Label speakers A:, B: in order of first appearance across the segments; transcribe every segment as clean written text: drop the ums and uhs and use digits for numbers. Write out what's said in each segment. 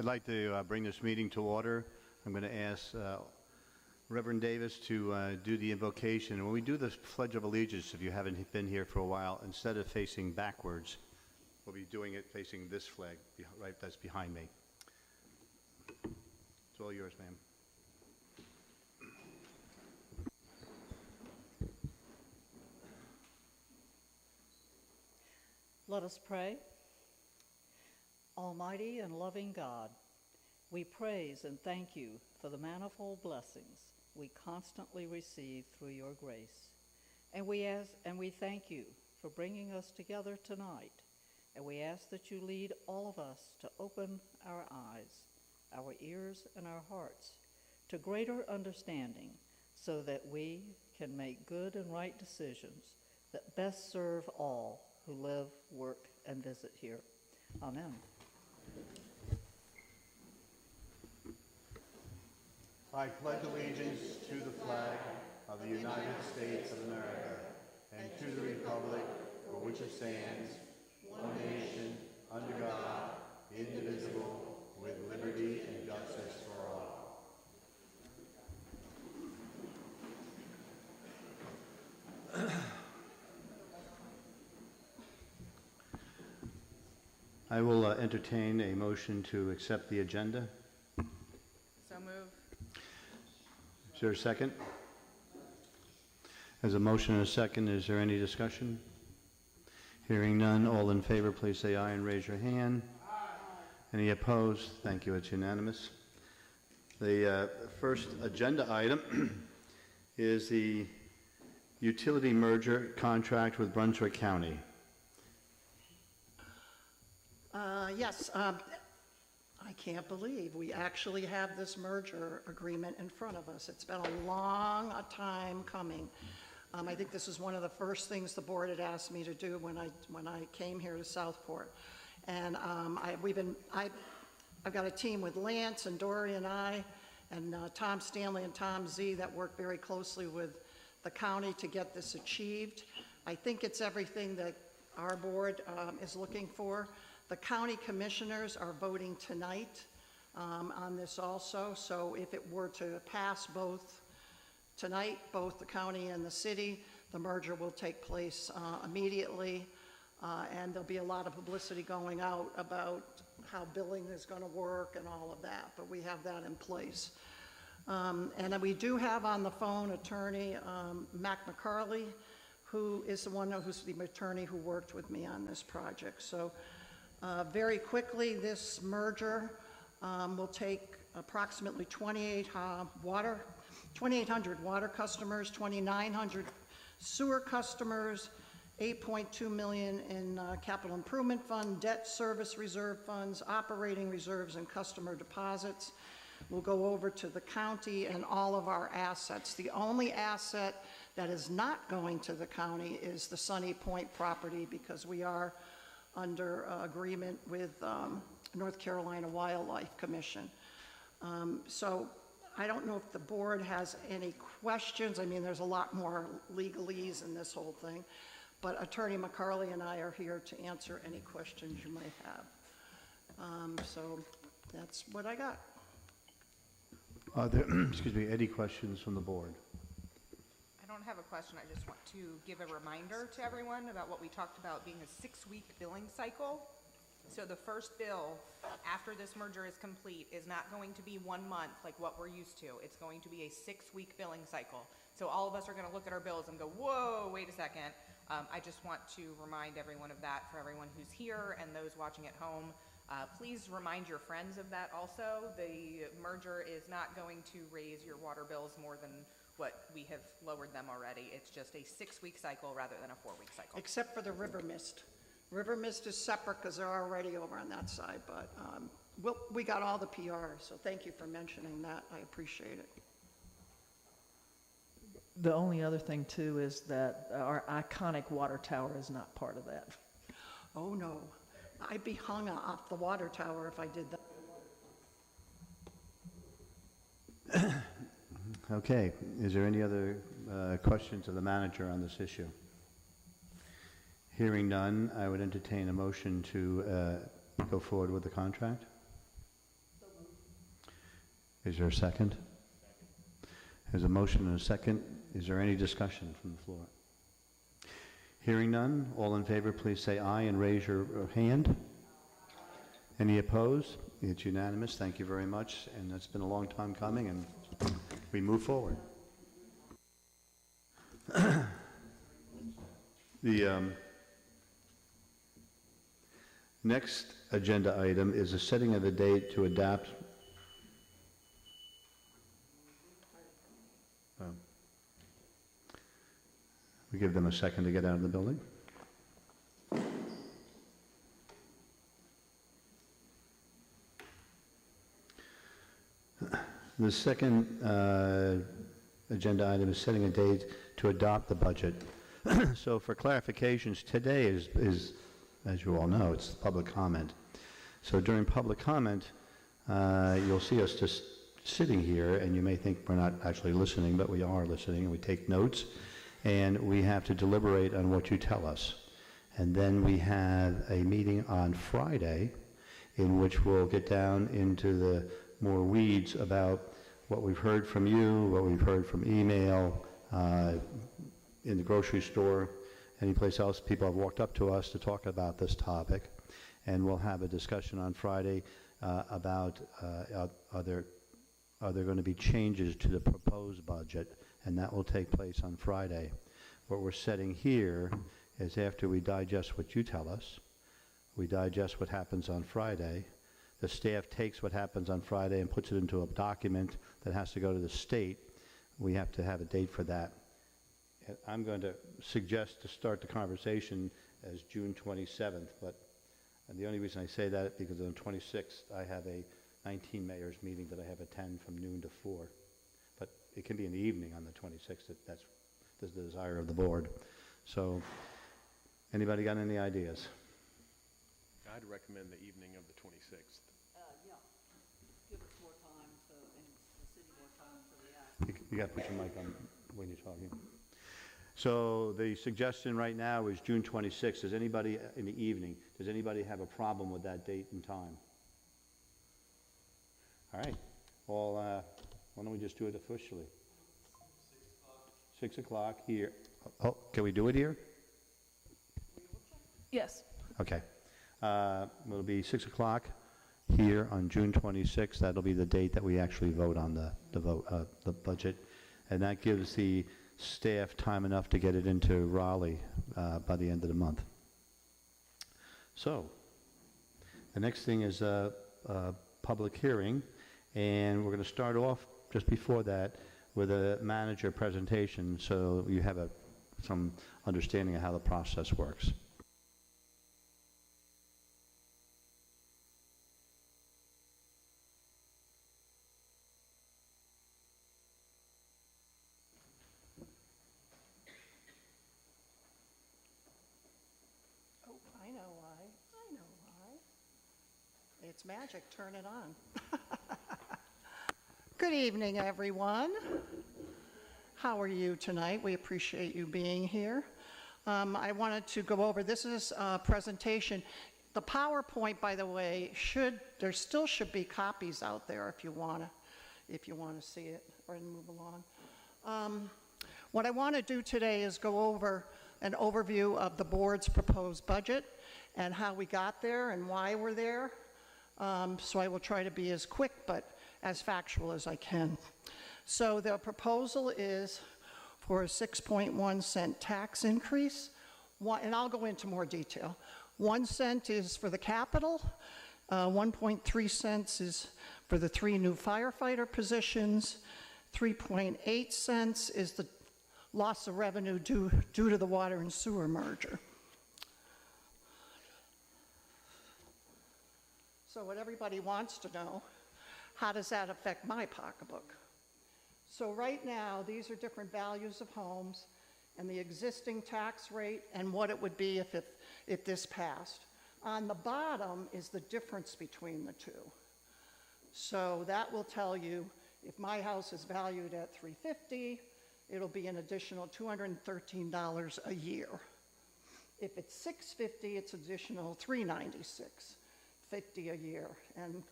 A: like to bring this meeting to order. I'm going to ask Reverend Davis to do the invocation. When we do the Pledge of Allegiance, if you haven't been here for a while, instead of facing backwards, we'll be doing it facing this flag, right, that's behind me. It's all yours, ma'am.
B: Let us pray. Almighty and loving God, we praise and thank you for the manifold blessings we constantly receive through your grace. And we thank you for bringing us together tonight. And we ask that you lead all of us to open our eyes, our ears, and our hearts to greater understanding so that we can make good and right decisions that best serve all who live, work, and visit here. Amen.
A: I pledge allegiance to the flag of the United States of America and to the republic for which it stands, one nation, under God, indivisible, with liberty and justice for all. I will entertain a motion to accept the agenda.
C: So move.
A: Is there a second? As a motion and a second, is there any discussion? Hearing none, all in favor, please say aye and raise your hand. Aye. Any opposed? Thank you, it's unanimous. The first agenda item is the utility merger contract with Brunswick County.
D: Yes, I can't believe we actually have this merger agreement in front of us. It's been a long time coming. I think this is one of the first things the board had asked me to do when I came here to Southport. And I've got a team with Lance and Dory and I and Tom Stanley and Tom Z that work very closely with the county to get this achieved. I think it's everything that our board is looking for. The county commissioners are voting tonight on this also, so if it were to pass both tonight, both the county and the city, the merger will take place immediately, and there'll be a lot of publicity going out about how billing is going to work and all of that, but we have that in place. And then we do have on the phone attorney Mac McCarley, who is who's the attorney who worked with me on this project. So very quickly, this merger will take approximately 2,800 water customers, 2,900 sewer customers, 8.2 million in capital improvement fund, debt service reserve funds, operating reserves, and customer deposits. We'll go over to the county and all of our assets. The only asset that is not going to the county is the Sunny Point property, because we are under agreement with North Carolina Wildlife Commission. So I don't know if the board has any questions. I mean, there's a lot more legalese in this whole thing, but Attorney McCarley and I are here to answer any questions you might have. So that's what I got.
A: Are there, excuse me, any questions from the board?
C: I don't have a question. I just want to give a reminder to everyone about what we talked about being a 6-week billing cycle. So the first bill after this merger is complete is not going to be 1 month like what we're used to. It's going to be a 6-week billing cycle. So all of us are going to look at our bills and go, whoa, wait a second. I just want to remind everyone of that for everyone who's here and those watching at home. Please remind your friends of that also. The merger is not going to raise your water bills more than what we have lowered them already. It's just a 6-week cycle rather than a 4-week cycle.
D: Except for the river mist. River mist is separate because they're already over on that side, but we got all the PR, so thank you for mentioning that. I appreciate it.
E: The only other thing too is that our iconic water tower is not part of that.
D: Oh no, I'd be hung off the water tower if I did that.
A: Okay, is there any other questions of the manager on this issue? Hearing none, I would entertain a motion to go forward with the contract.
B: So
A: Is there a second? There's a motion and a second. Is there any discussion from the floor? Hearing none, all in favor, please say aye and raise your hand. Any opposed? It's unanimous. Thank you very much. And it's been a long time coming, and we move forward. The next agenda item is the setting of a date to adopt. We give them a second to get out of the building. The second agenda item is setting a date to adopt the budget. So for clarifications, today is, as you all know, it's public comment. So during public comment, you'll see us just sitting here, and you may think we're not actually listening, but we are listening, and we take notes, and we have to deliberate on what you tell us. And then we have a meeting on Friday in which we'll get down into the more weeds about what we've heard from you, what we've heard from email, in the grocery store, any place else. People have walked up to us to talk about this topic, and we'll have a discussion on Friday about are there going to be changes to the proposed budget, and that will take place on Friday. What we're setting here is after we digest what you tell us, we digest what happens on Friday, the staff takes what happens on Friday and puts it into a document that has to go to the state. We have to have a date for that. I'm going to suggest to start the conversation as June 27th, but the only reason I say that is because on the 26th I have a 19 mayors meeting that I have attend from noon to 4. But it can be in the evening on the 26th if that's the desire of the board. So anybody got any ideas?
F: I'd recommend the evening of the 26th.
B: Yeah. Give us more time, and the city more time for the act.
A: You got to put your mic on when you're talking. So the suggestion right now is June 26th. Does anybody in the evening, does anybody have a problem with that date and time? All right. Well, why don't we just do it officially? 6 o'clock here. Oh, can we do it here?
E: Yes.
A: Okay. It'll be 6 o'clock here on June 26th. That'll be the date that we actually vote on the budget. And that gives the staff time enough to get it into Raleigh by the end of the month. So the next thing is a public hearing, and we're going to start off just before that with a manager presentation so you have some understanding of how the process works.
D: I know why. It's magic, turn it on. Good evening, everyone. How are you tonight? We appreciate you being here. I wanted to go over, this is a presentation. The PowerPoint, by the way, there still should be copies out there if you want to see it or move along. What I want to do today is go over an overview of the board's proposed budget and how we got there and why we're there. So I will try to be as quick but as factual as I can. So the proposal is for a 6.1 cent tax increase, and I'll go into more detail. 1 cent is for the capital, 1.3 cents is for the 3 new firefighter positions, 3.8 cents is the loss of revenue due to the water and sewer merger. So what everybody wants to know, how does that affect my pocketbook? So right now, these are different values of homes and the existing tax rate and what it would be if this passed. On the bottom is the difference between the two. So that will tell you if my house is valued at $350, it'll be an additional $213 a year. If it's $650, it's additional $396.50 a year. And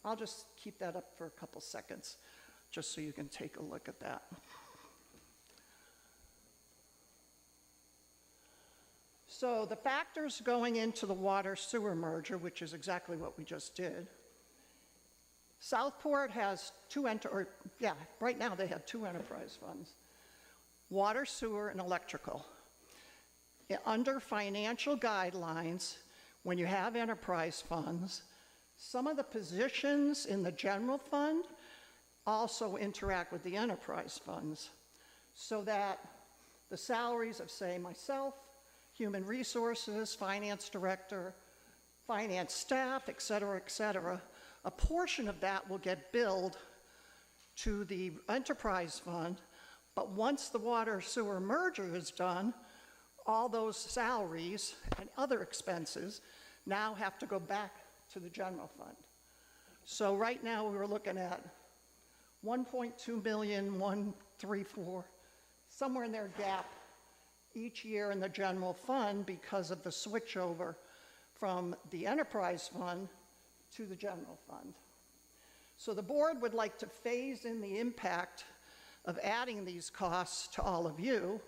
D: I'll just keep that up for a couple seconds, just so you can take a look at that. So the factors going into the water sewer merger, which is exactly what we just did. Southport has right now they have two enterprise funds, water, sewer, and electrical. Under financial guidelines, when you have enterprise funds, some of the positions in the general fund also interact with the enterprise funds, so that the salaries of, say, myself, human resources, finance director, finance staff, et cetera, a portion of that will get billed to the enterprise fund, but once the water sewer merger is done, all those salaries and other expenses now have to go back to the general fund. So right now we're looking at 1.2 million, 134, somewhere in there gap each year in the general fund because of the switchover from the enterprise fund to the general fund. So the board would like to phase in the impact of adding these costs to all of you.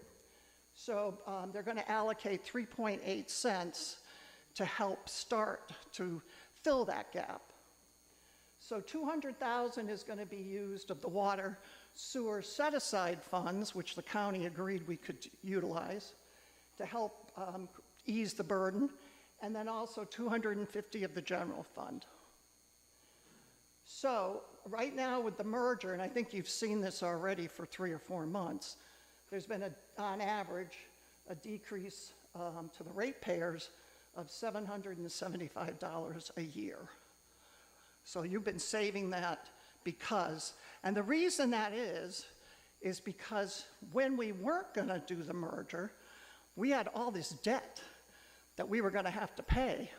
D: So they're going to allocate 3.8 cents to help start to fill that gap. So 200,000 is going to be used of the water sewer set-aside funds, which the county agreed we could utilize to help ease the burden, and then also 250 of the general fund. So right now with the merger, and I think you've seen this already for 3 or 4 months, there's been, on average, a decrease to the ratepayers of $775 a year. So you've been saving that because, and the reason that is because when we weren't going to do the merger, we had all this debt that we were going to have to pay.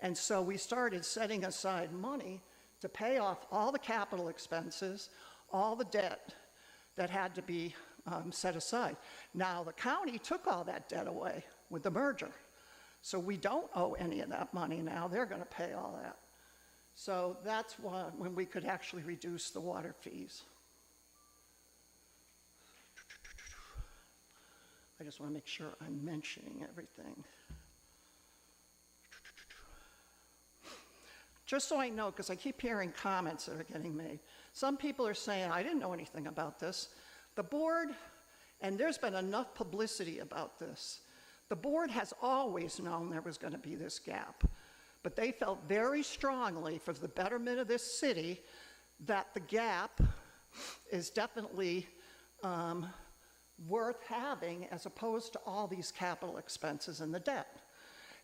D: And so we started setting aside money to pay off all the capital expenses, all the debt that had to be set aside. Now, the county took all that debt away with the merger. So we don't owe any of that money now. They're going to pay all that. So that's when we could actually reduce the water fees. I just want to make sure I'm mentioning everything. Just so I know, because I keep hearing comments that are getting made. Some people are saying, I didn't know anything about this. The board, and there's been enough publicity about this, the board has always known there was going to be this gap. But they felt very strongly, for the betterment of this city, that the gap is definitely worth having as opposed to all these capital expenses and the debt.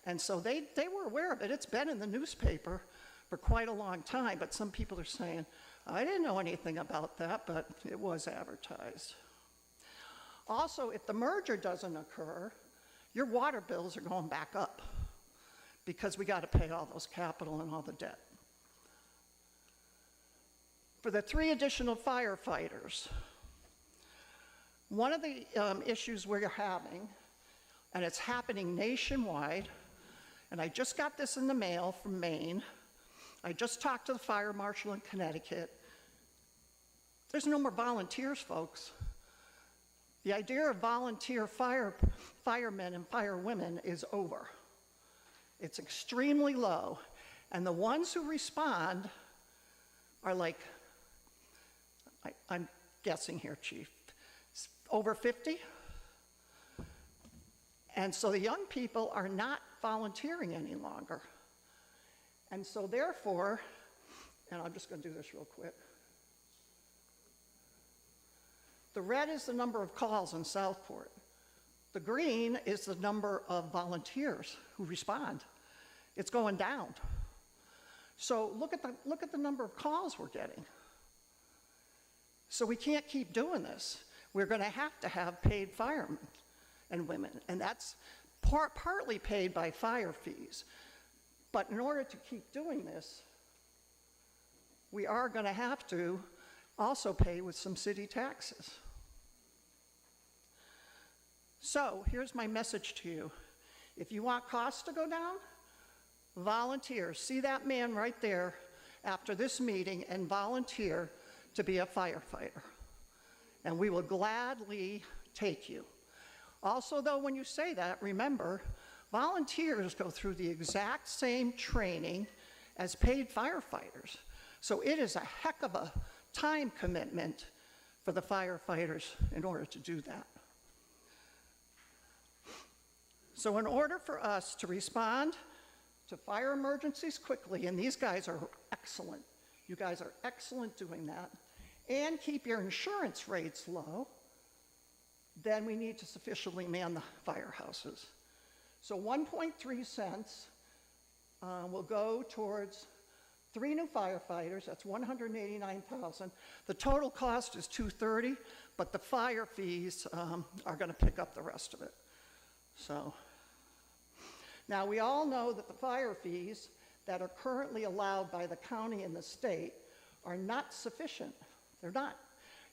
D: And so they were aware of it. It's been in the newspaper for quite a long time, but some people are saying, I didn't know anything about that, but it was advertised. Also, if the merger doesn't occur, your water bills are going back up because we got to pay all those capital and all the debt. For the 3 additional firefighters, one of the issues we're having, and it's happening nationwide, and I just got this in the mail from Maine. I just talked to the fire marshal in Connecticut. There's no more volunteers, folks. The idea of volunteer firemen and firewomen is over. It's extremely low. And the ones who respond are like, I'm guessing here, Chief, over 50? And so the young people are not volunteering any longer. And so therefore, and I'm just going to do this real quick. The red is the number of calls in Southport. The green is the number of volunteers who respond. It's going down. So look at the number of calls we're getting. So we can't keep doing this. We're going to have paid firemen and women, and that's partly paid by fire fees. But in order to keep doing this, we are going to have to also pay with some city taxes. So here's my message to you. If you want costs to go down, volunteers. See that man right there after this meeting and volunteer to be a firefighter. And we will gladly take you. Also, though, when you say that, remember, volunteers go through the exact same training as paid firefighters. So it is a heck of a time commitment for the firefighters in order to do that. So in order for us to respond to fire emergencies quickly, and these guys are excellent, you guys are excellent doing that, and keep your insurance rates low, then we need to sufficiently man the firehouses. So 1.3 cents will go towards 3 new firefighters, that's $189,000. The total cost is $230,000, but the fire fees are gonna pick up the rest of it. So, now we all know that the fire fees that are currently allowed by the county and the state are not sufficient. They're not.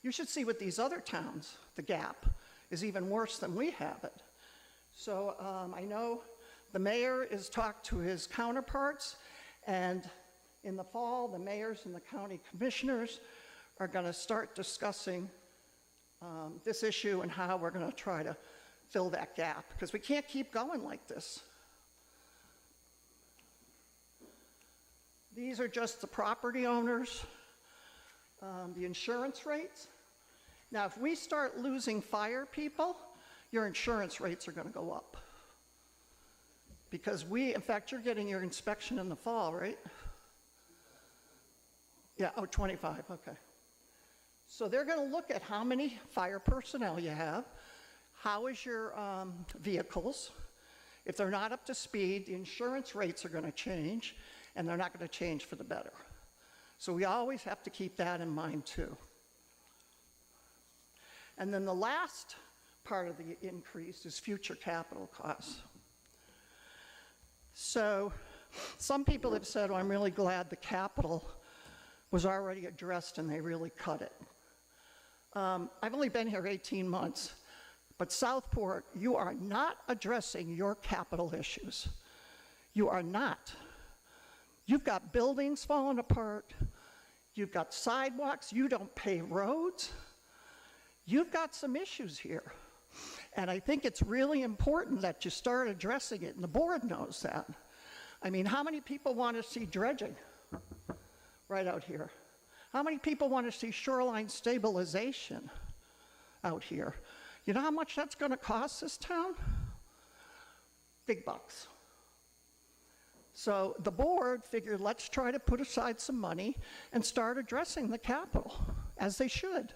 D: You should see what these other towns, the gap is even worse than we have it. So I know the mayor has talked to his counterparts, and in the fall, the mayors and the county commissioners are going to start discussing this issue and how we're going to try to fill that gap, because we can't keep going like this. These are just the property owners, the insurance rates. Now, if we start losing fire people, your insurance rates are going to go up. Because in fact, you're getting your inspection in the fall, right? Yeah, oh, 25, okay. So they're going to look at how many fire personnel you have, how is your vehicles. If they're not up to speed, the insurance rates are going to change, and they're not going to change for the better. So we always have to keep that in mind too. And then the last part of the increase is future capital costs. So some people have said, oh, I'm really glad the capital was already addressed and they really cut it. I've only been here 18 months, but Southport, you are not addressing your capital issues. You are not. You've got buildings falling apart. You've got sidewalks. You don't pave roads. You've got some issues here. And I think it's really important that you start addressing it, and the board knows that. I mean, how many people want to see dredging right out here? How many people want to see shoreline stabilization out here? You know how much that's going to cost this town? Big bucks. So the board figured, let's try to put aside some money and start addressing the capital, as they should.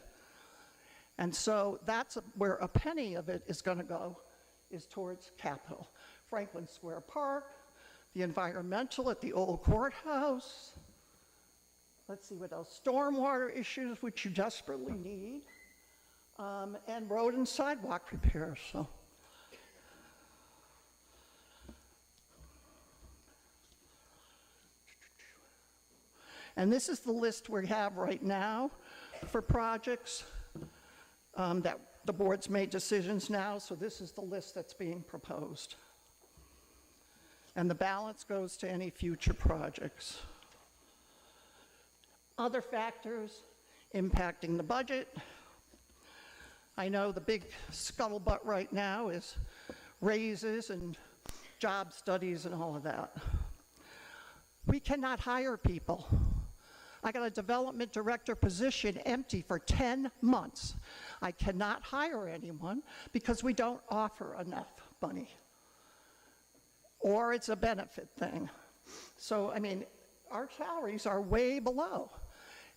D: And so that's where a penny of it is going to go, is towards capital. Franklin Square Park, the environmental at the old courthouse. Let's see what else. Stormwater issues, which you desperately need, and road and sidewalk repairs. So. And this is the list we have right now for projects that the board's made decisions now, so this is the list that's being proposed. And the balance goes to any future projects. Other factors impacting the budget. I know the big scuttlebutt right now is raises and job studies and all of that. We cannot hire people. I got a development director position empty for 10 months. I cannot hire anyone because we don't offer enough money. Or it's a benefit thing. So, I mean, our salaries are way below.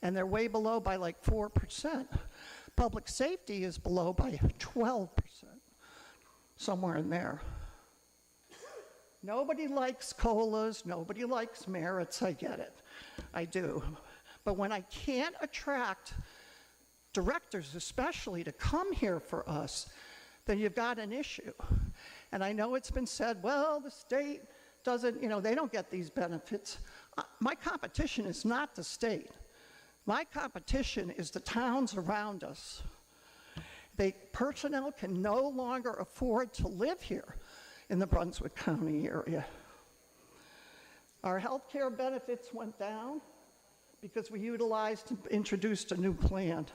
D: And they're way below by like 4%. Public safety is below by 12%. Somewhere in there. Nobody likes COLAs, nobody likes merits, I get it. I do. But when I can't attract directors especially to come here for us, then you've got an issue. And I know it's been said, well, the state doesn't, they don't get these benefits. My competition is not the state. My competition is the towns around us. Personnel can no longer afford to live here in the Brunswick County area. Our health care benefits went down. because we introduced a new plan.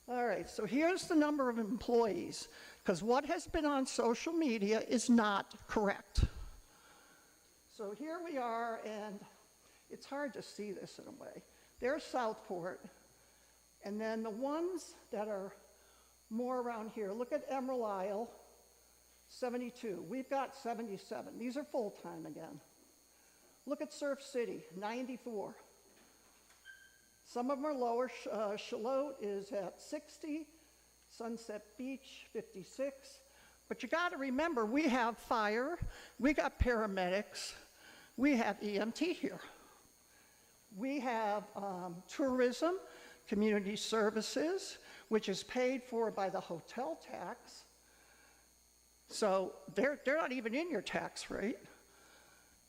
D: All right, so here's the number of employees, because what has been on social media is not correct. So here we are, and it's hard to see this in a way. There's Southport, and then the ones that are more around here, look at Emerald Isle, 72. We've got 77. These are full-time again. Look at Surf City, 94. Some of them are lower. Charlotte is at 60, Sunset Beach, 56. But you got to remember, we have fire, we got paramedics, we have EMT here. We have tourism, community services, which is paid for by the hotel tax. So they're not even in your tax rate.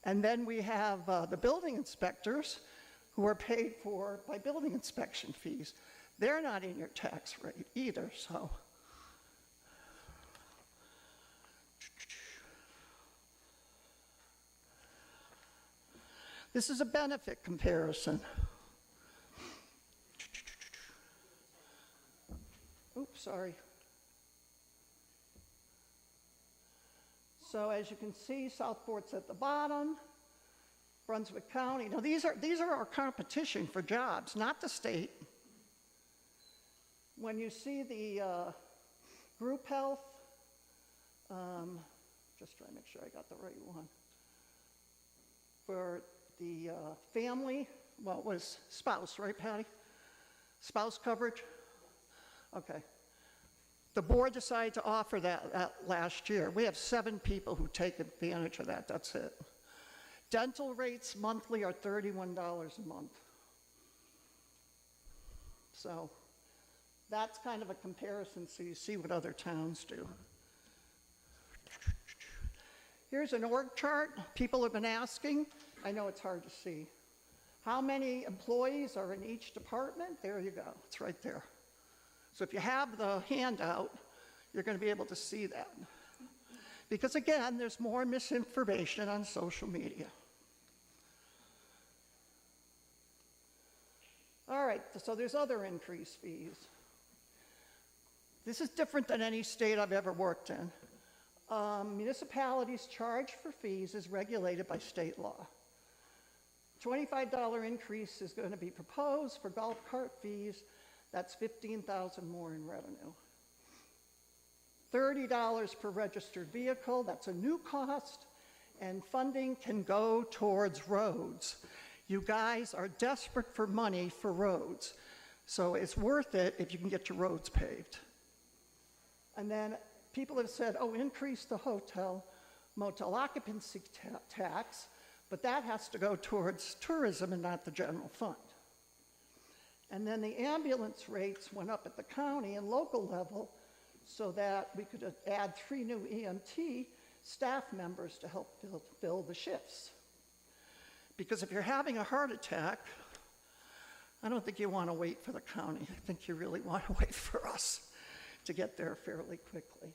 D: And then we have the building inspectors, who are paid for by building inspection fees. They're not in your tax rate either, so. This is a benefit comparison. Oops, sorry. So as you can see, Southport's at the bottom. Brunswick County. Now these are our competition for jobs, not the state. When you see the group health, just trying to make sure I got the right one. For the family, well, it was spouse, right, Patty? Spouse coverage? Okay. The board decided to offer that last year. We have 7 people who take advantage of that, that's it. Dental rates monthly are $31 a month. So that's kind of a comparison so you see what other towns do. Here's an org chart. People have been asking. I know it's hard to see. How many employees are in each department? There you go. It's right there. So if you have the handout, you're going to be able to see that. Because again, there's more misinformation on social media. All right, so there's other increased fees. This is different than any state I've ever worked in. Municipalities' charge for fees is regulated by state law. $25 increase is going to be proposed for golf cart fees. That's $15,000 more in revenue. $30 per registered vehicle, that's a new cost, and funding can go towards roads. You guys are desperate for money for roads, so it's worth it if you can get your roads paved. And then people have said, oh, increase the motel occupancy tax, but that has to go towards tourism and not the general fund. And then the ambulance rates went up at the county and local level so that we could add 3 new EMT staff members to help fill the shifts. Because if you're having a heart attack, I don't think you want to wait for the county. I think you really want to wait for us to get there fairly quickly.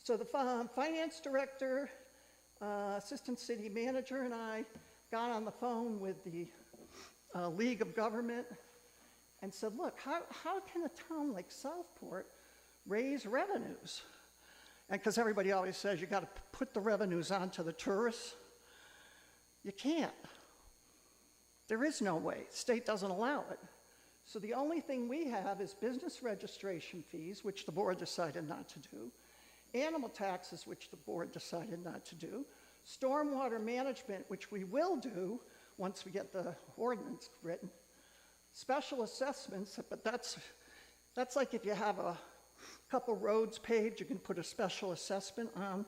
D: So the finance director, assistant city manager, and I got on the phone with the League of Government and said, look, how can a town like Southport raise revenues? And because everybody always says you got to put the revenues onto the tourists. You can't. There is no way. State doesn't allow it. So the only thing we have is business registration fees, which the board decided not to do, animal taxes, which the board decided not to do, stormwater management, which we will do once we get the ordinance written, special assessments, but that's like if you have a couple roads paved, you can put a special assessment on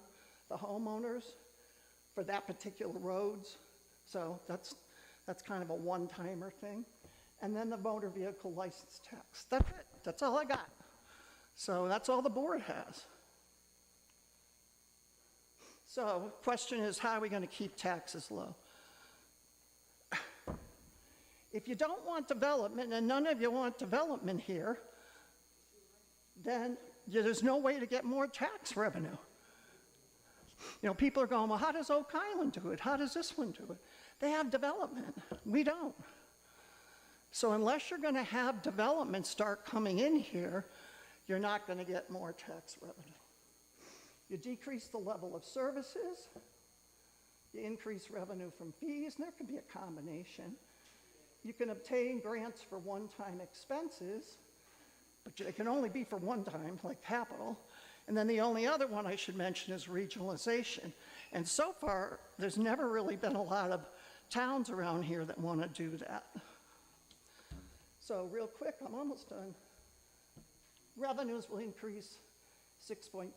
D: the homeowners for that particular roads. So that's kind of a one-timer thing. And then the motor vehicle license tax. That's it. That's all I got. So that's all the board has. So question is, how are we going to keep taxes low? If you don't want development, and none of you want development here, then there's no way to get more tax revenue. You know, people are going, well, how does Oak Island do it? How does this one do it? They have development. We don't. So unless you're going to have development start coming in here, you're not going to get more tax revenue. You decrease the level of services, you increase revenue from fees, and there can be a combination. You can obtain grants for one-time expenses, but they can only be for one time, like capital. And then the only other one I should mention is regionalization. And so far, there's never really been a lot of towns around here that want to do that. So real quick, I'm almost done. Revenues will increase 6.2%.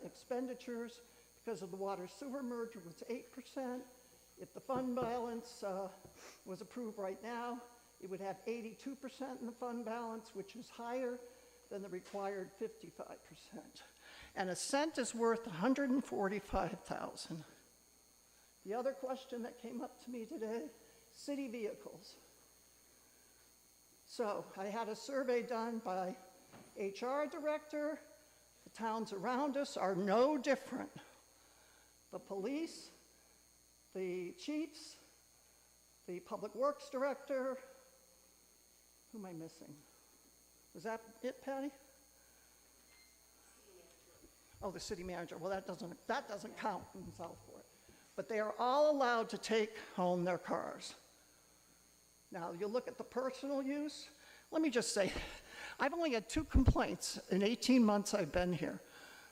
D: Expenditures, because of the water sewer merger, was 8%. If the fund balance was approved right now, it would have 82% in the fund balance, which is higher than the required 55%. And a cent is worth $145,000. The other question that came up to me today, city vehicles. So I had a survey done by HR director. The towns around us are no different. The police, the chiefs, the public works director. Who am I missing? Was that it, Patty? Oh, the city manager. Well, that doesn't count in Southport. But they are all allowed to take home their cars. Now, you look at the personal use. Let me just say, I've only had 2 complaints in 18 months I've been here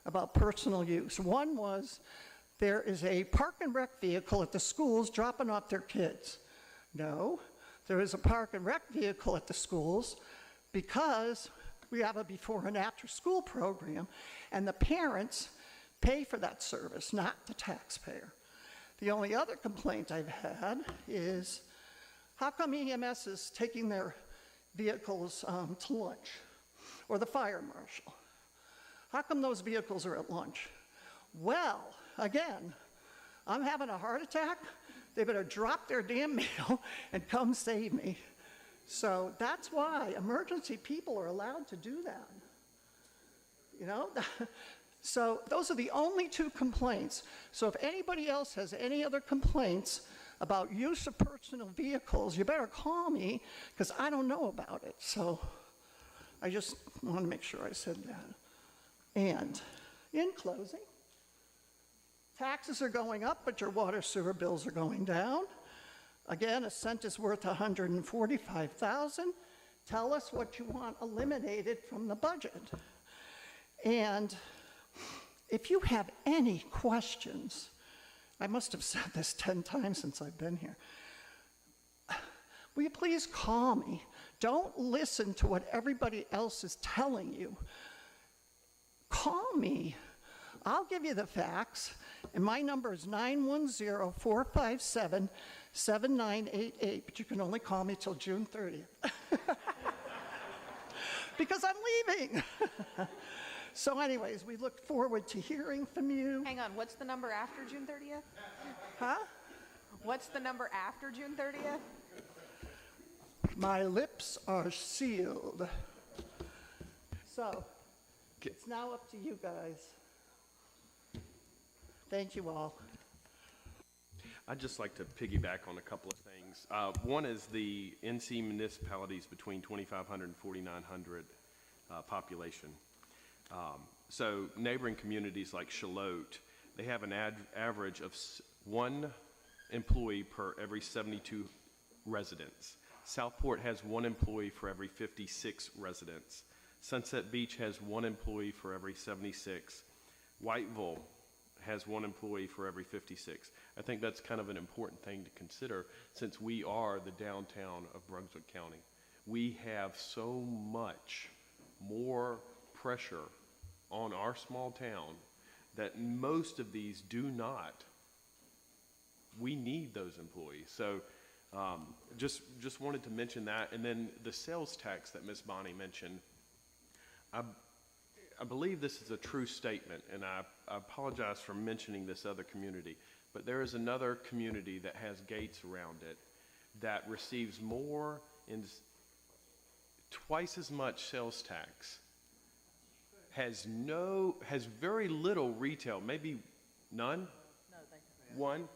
D: about personal use. One was there is a park and rec vehicle at the schools dropping off their kids. No, there is a park and rec vehicle at the schools because we have a before and after school program, and the parents pay for that service, not the taxpayer. The only other complaint I've had is, how come EMS is taking their vehicles to lunch? Or the fire marshal? How come those vehicles are at lunch? Well, again, I'm having a heart attack. They better drop their damn mail and come save me. So that's why emergency people are allowed to do that. You know? So those are the only 2 complaints. So if anybody else has any other complaints about use of personal vehicles, you better call me, because I don't know about it. So I just want to make sure I said that. And in closing, taxes are going up, but your water sewer bills are going down. Again, a cent is worth $145,000. Tell us what you want eliminated from the budget. And if you have any questions, I must have said this 10 times since I've been here. Will you please call me? Don't listen to what everybody else is telling you. Call me. I'll give you the facts, and my number is 910-457-7988, but you can only call me till June 30th. Because I'm leaving. So anyways, we look forward to hearing from you.
C: Hang on, what's the number after June 30th?
D: Huh?
C: What's the number after June 30th?
D: My lips are sealed. So, it's now up to you guys. Thank you all.
F: I'd just like to piggyback on a couple of things. One is the NC municipalities between 2,500 and 4,900 population. So neighboring communities like Charlotte, they have an average of 1 employee per every 72 residents. Southport has 1 employee for every 56 residents. Sunset Beach has 1 employee for every 76. Whiteville has 1 employee for every 56. I think that's kind of an important thing to consider since we are the downtown of Brunswick County. We have so much more pressure on our small town that most of these do not. We need those employees. So just wanted to mention that. And then the sales tax that Ms. Bonnie mentioned, I believe this is a true statement, and I apologize for mentioning this other community, but there is another community that has gates around it that receives more in twice as much sales tax, has very little retail, maybe None? One?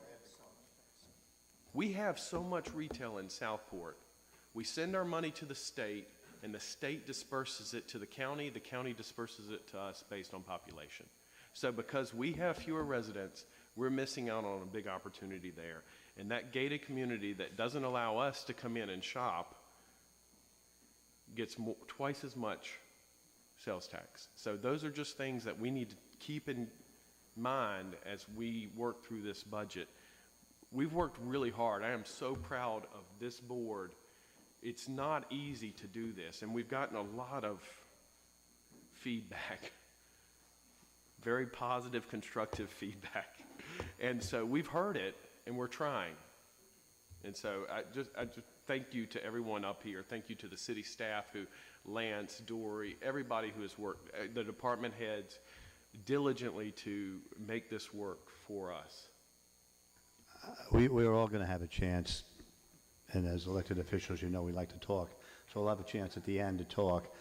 F: We have so much retail in Southport. We send our money to the state, and the state disperses it to the county disperses it to us based on population. So because we have fewer residents, we're missing out on a big opportunity there. And that gated community that doesn't allow us to come in and shop gets twice as much sales tax. So those are just things that we need to keep in mind as we work through this budget. We've worked really hard. I am so proud of this board. It's not easy to do this, and we've gotten a lot of feedback, very positive, constructive feedback. And so we've heard it, and we're trying. And so I just thank you to everyone up here. Thank you to the city staff, Lance, Dory, everybody who has worked, the department heads, diligently to make this work for us.
A: We're all going to have a chance, and as elected officials, you know we like to talk, so we'll have a chance at the end to talk.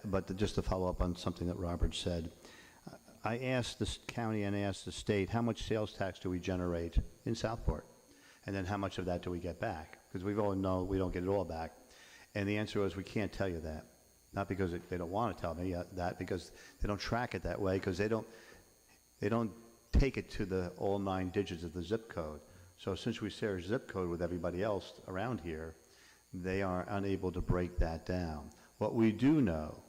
A: But just to follow up on something that Robert said, I asked the county and asked the state, how much sales tax do we generate in Southport? And then how much of that do we get back? Because we all know we don't get it all back. And the answer was, we can't tell you that. Not because they don't want to tell me that, because they don't track it that way, because they don't take it to the all 9 digits of the zip code. So since we share a zip code with everybody else around here, they are unable to break that down. What we do know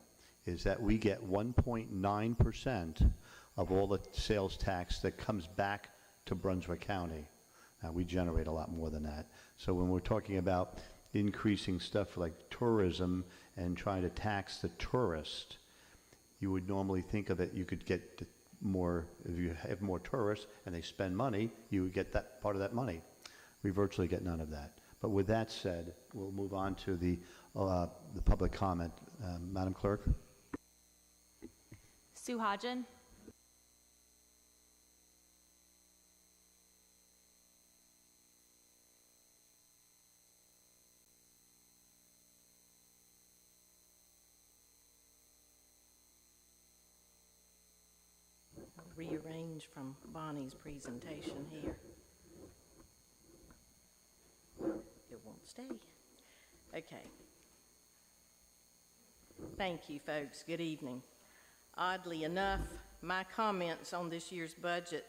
A: is that we get 1.9% of all the sales tax that comes back to Brunswick County. Now, we generate a lot more than that. So when we're talking about increasing stuff like tourism and trying to tax the tourist, you would normally think of it, you could get more, if you have more tourists and they spend money, you would get that part of that money. We virtually get none of that. But with that said, we'll move on to the public comment. Madam Clerk?
G: Sue Hodgen.
H: Rearrange from Bonnie's presentation here. It won't stay. Okay. Thank you, folks. Good evening. Oddly enough, my comments on this year's budget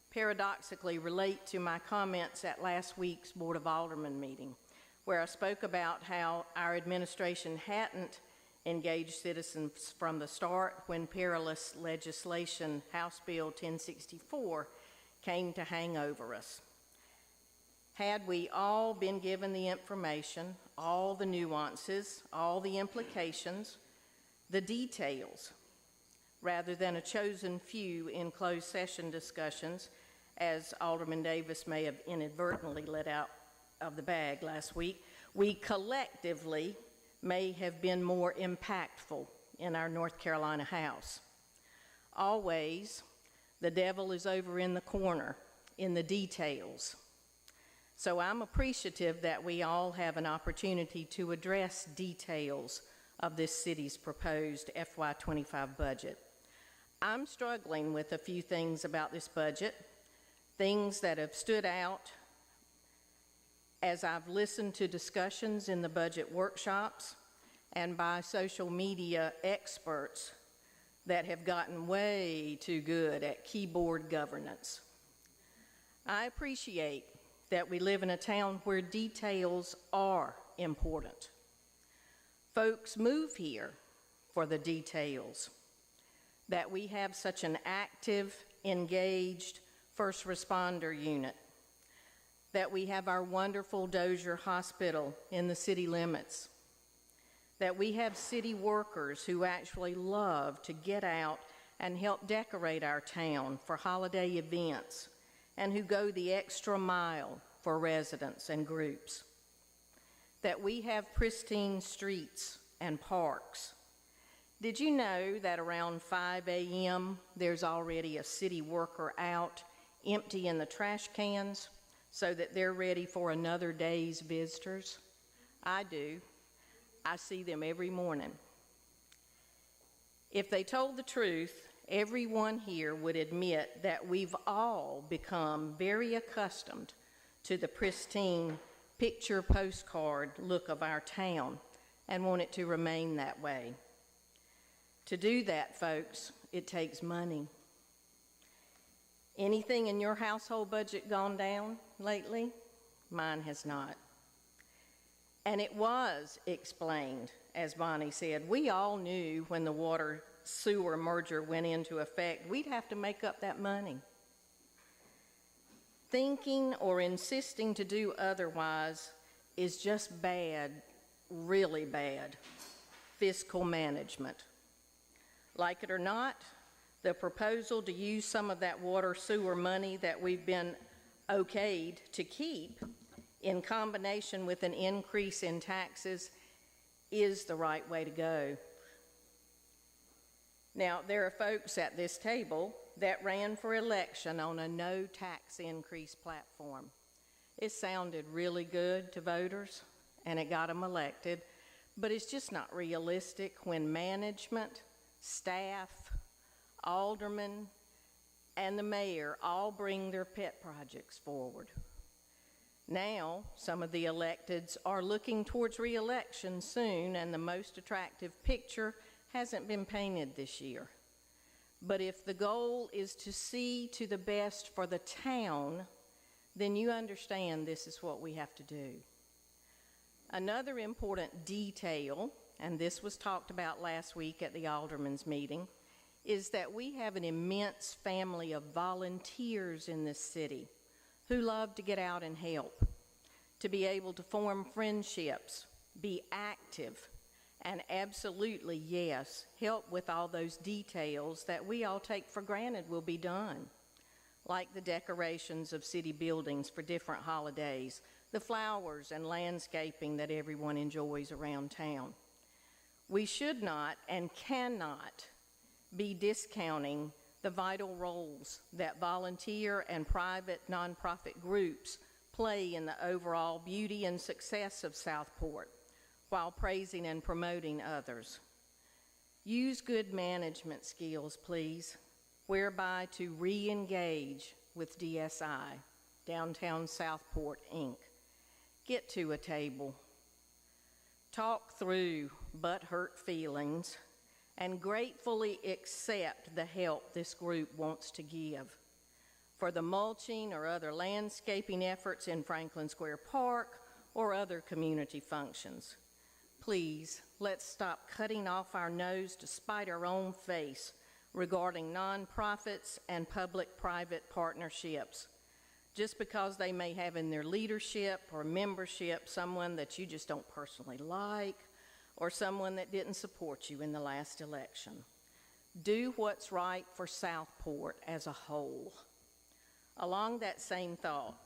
H: paradoxically relate to my comments at last week's Board of Aldermen meeting, where I spoke about how our administration hadn't engaged citizens from the start when perilous legislation, House Bill 1064, came to hang over us. Had we all been given the information, all the nuances, all the implications, the details, rather than a chosen few in closed session discussions, as Alderman Davis may have inadvertently let out of the bag last week, we collectively may have been more impactful in our North Carolina House. Always, the devil is over in the corner, in the details. So I'm appreciative that we all have an opportunity to address details of this city's proposed FY25 budget. I'm struggling with a few things about this budget, things that have stood out as I've listened to discussions in the budget workshops and by social media experts that have gotten way too good at keyboard governance. I appreciate that we live in a town where details are important. Folks move here for the details, that we have such an active, engaged first responder unit, that we have our wonderful Dozier Hospital in the city limits, that we have city workers who actually love to get out and help decorate our town for holiday events and who go the extra mile for residents and groups, that we have pristine streets and parks. Did you know that around 5 a.m. there's already a city worker out emptying the trash cans so that they're ready for another day's visitors? I do. I see them every morning. If they told the truth, everyone here would admit that we've all become very accustomed to the pristine picture postcard look of our town and want it to remain that way. To do that, folks, it takes money. Anything in your household budget gone down lately? Mine has not. And it was explained, as Bonnie said. We all knew when the water sewer merger went into effect, we'd have to make up that money. Thinking or insisting to do otherwise is just bad, really bad, fiscal management. Like it or not, the proposal to use some of that water sewer money that we've been okayed to keep in combination with an increase in taxes is the right way to go. Now, there are folks at this table that ran for election on a no tax increase platform. It sounded really good to voters, and it got them elected, but it's just not realistic when management, staff, aldermen, and the mayor all bring their pet projects forward. Now, some of the electeds are looking towards re-election soon, and the most attractive picture hasn't been painted this year. But if the goal is to see to the best for the town, then you understand this is what we have to do. Another important detail, and this was talked about last week at the Aldermen's meeting, is that we have an immense family of volunteers in this city who love to get out and help, to be able to form friendships, be active, and absolutely, yes, help with all those details that we all take for granted will be done, like the decorations of city buildings for different holidays, the flowers and landscaping that everyone enjoys around town. We should not and cannot be discounting the vital roles that volunteer and private nonprofit groups play in the overall beauty and success of Southport while praising and promoting others. Use good management skills, please, whereby to re-engage with DSI, Downtown Southport, Inc. Get to a table, talk through butthurt feelings, and gratefully accept the help this group wants to give for the mulching or other landscaping efforts in Franklin Square Park or other community functions. Please, let's stop cutting off our nose to spite our own face regarding nonprofits and public-private partnerships, just because they may have in their leadership or membership someone that you just don't personally like, or someone that didn't support you in the last election. Do what's right for Southport as a whole. Along that same thought,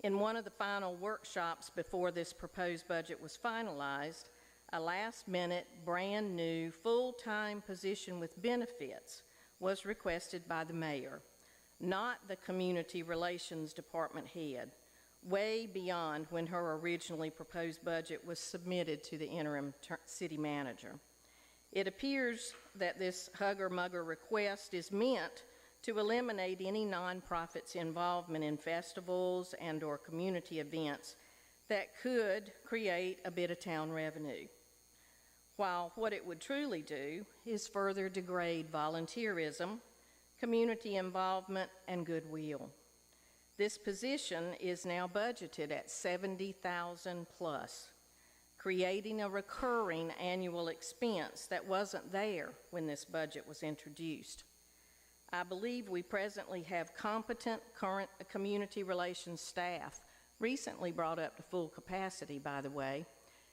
H: in one of the final workshops before this proposed budget was finalized, a last-minute, brand-new, full-time position with benefits was requested by the mayor, not the community relations department head, way beyond when her originally proposed budget was submitted to the interim city manager. It appears that this hugger-mugger request is meant to eliminate any nonprofit's involvement in festivals and or community events that could create a bit of town revenue, while what it would truly do is further degrade volunteerism, community involvement, and goodwill. This position is now budgeted at $70,000 plus, creating a recurring annual expense that wasn't there when this budget was introduced. I believe we presently have competent current community relations staff, recently brought up to full capacity, by the way,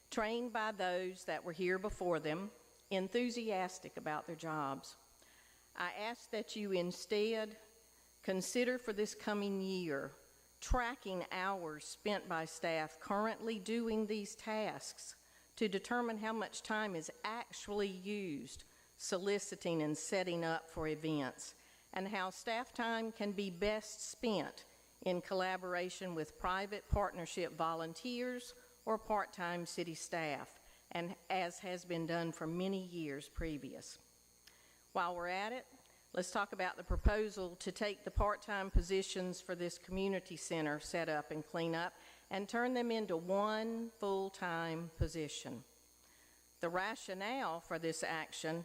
H: trained by those that were here before them, enthusiastic about their jobs. I ask that you instead consider for this coming year tracking hours spent by staff currently doing these tasks to determine how much time is actually used soliciting and setting up for events, and how staff time can be best spent in collaboration with private partnership volunteers or part-time city staff, and as has been done for many years previous. While we're at it, Let's talk about the proposal to take the part-time positions for this community center set up and clean up and turn them into one full-time position. The rationale for this action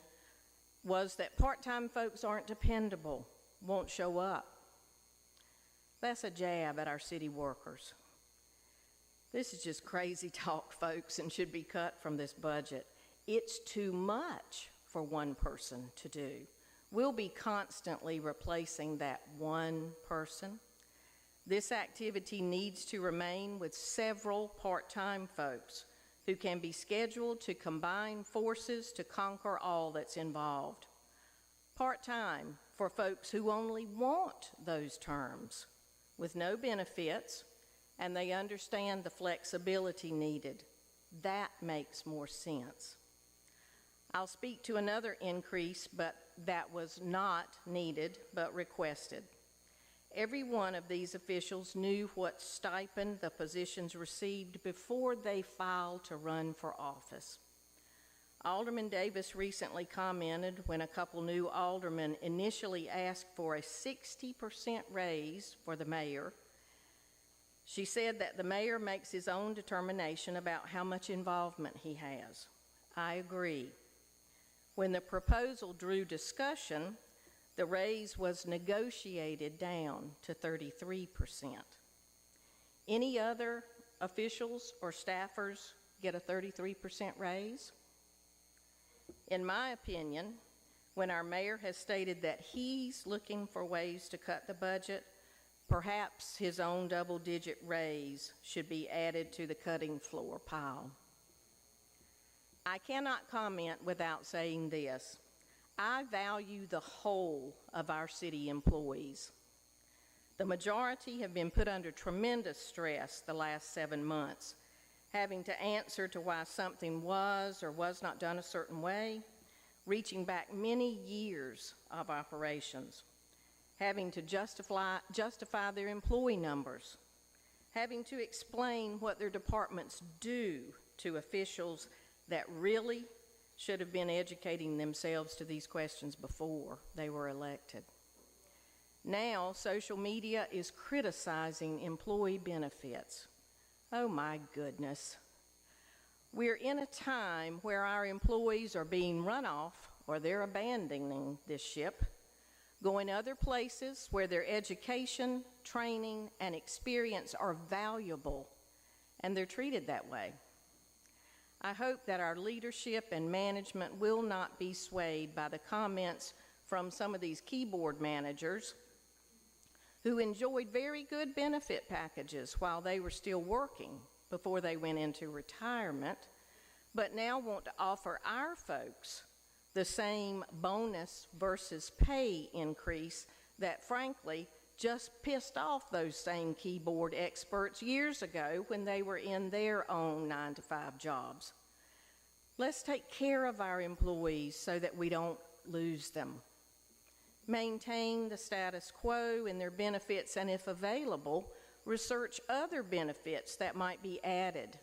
H: was that part-time folks aren't dependable, won't show up. That's a jab at our city workers. This is just crazy talk, folks, and should be cut from this budget. It's too much for one person to do. We'll be constantly replacing that one person. This activity needs to remain with several part-time folks who can be scheduled to combine forces to conquer all that's involved. Part-time for folks who only want those terms with no benefits, and they understand the flexibility needed. That makes more sense. I'll speak to another increase, but that was not needed, but requested. Every one of these officials knew what stipend the positions received before they filed to run for office. Alderman Davis recently commented when a couple new aldermen initially asked for a 60% raise for the mayor. She said that the mayor makes his own determination about how much involvement he has. I agree. When the proposal drew discussion, the raise was negotiated down to 33%. Any other officials or staffers get a 33% raise? In my opinion, when our mayor has stated that he's looking for ways to cut the budget, perhaps his own double-digit raise should be added to the cutting floor pile. I cannot comment without saying this. I value the whole of our city employees. The majority have been put under tremendous stress the last 7 months, having to answer to why something was or was not done a certain way, reaching back many years of operations, having to justify their employee numbers, having to explain what their departments do to officials that really should have been educating themselves to these questions before they were elected. Now, social media is criticizing employee benefits. Oh my goodness. We're in a time where our employees are being run off or they're abandoning this ship, going other places where their education, training, and experience are valuable, and they're treated that way. I hope that our leadership and management will not be swayed by the comments from some of these keyboard managers who enjoyed very good benefit packages while they were still working before they went into retirement, but now want to offer our folks the same bonus versus pay increase that, frankly, just pissed off those same keyboard experts years ago when they were in their own 9-to-5 jobs. Let's take care of our employees so that we don't lose them. Maintain the status quo in their benefits, and if available, research other benefits that might be added,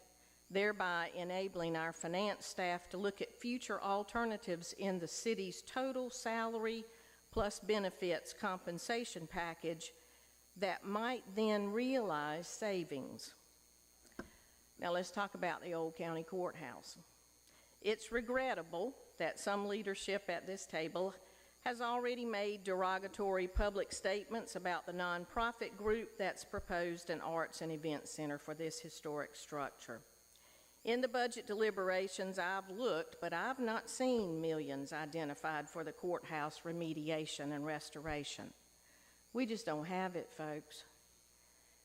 H: thereby enabling our finance staff to look at future alternatives in the city's total salary plus benefits compensation package that might then realize savings. Now let's talk about the old county courthouse. It's regrettable that some leadership at this table has already made derogatory public statements about the nonprofit group that's proposed an arts and event center for this historic structure. In the budget deliberations, I've looked, but I've not seen millions identified for the courthouse remediation and restoration. We just don't have it, folks.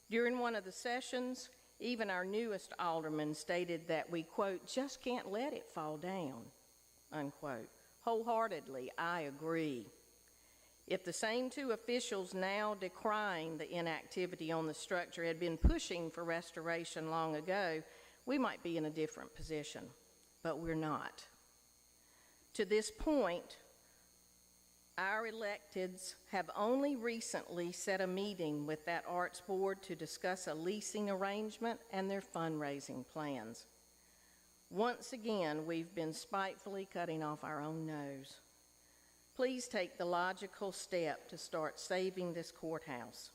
H: During one of the sessions, even our newest alderman stated that we, quote, just can't let it fall down, unquote. Wholeheartedly, I agree. If the same two officials now decrying the inactivity on the structure had been pushing for restoration long ago, we might be in a different position, but we're not. To this point, our electeds have only recently set a meeting with that arts board to discuss a leasing arrangement and their fundraising plans. Once again, we've been spitefully cutting off our own nose. please take the logical step to start saving this courthouse.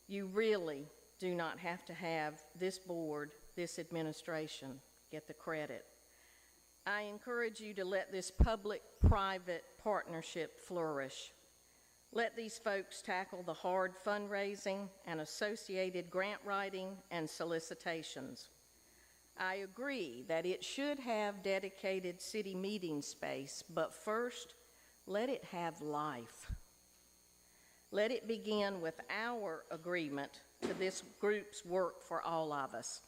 H: You really do not have to have this board, this administration, get the credit. I encourage you to let this public-private partnership flourish. Let these folks tackle the hard fundraising and associated grant writing and solicitations. I agree that it should have dedicated city meeting space, but first, let it have life. Let it begin with our agreement to this group's work for all of us.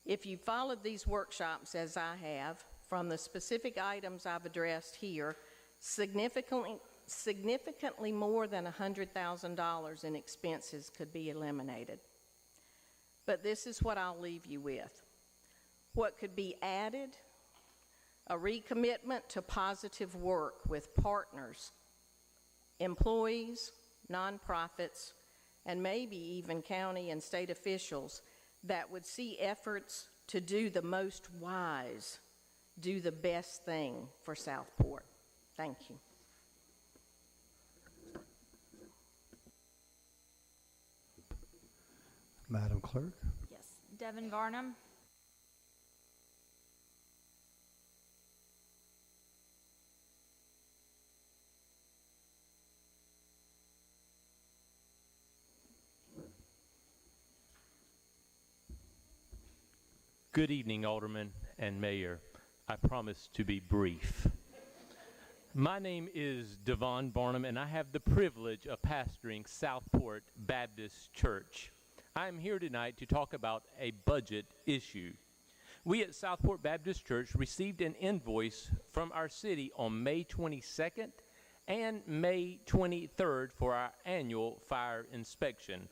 H: If you followed these workshops as I have, from the specific items I've addressed here, significantly more than $100,000 in expenses could be eliminated. But this is what I'll leave you with. What could be added? A recommitment to positive work with partners, employees, nonprofits, and maybe even county and state officials that would see efforts to do the most wise, do the best thing for Southport. Thank you.
A: Madam Clerk?
G: Yes. Devin Garnham.
I: Good evening, Alderman and Mayor. I promise to be brief. My name is Devon Barnum, and I have the privilege of pastoring Southport Baptist Church. I am here tonight to talk about a budget issue. We at Southport Baptist Church received an invoice from our city on May 22nd and May 23rd for our annual fire inspection.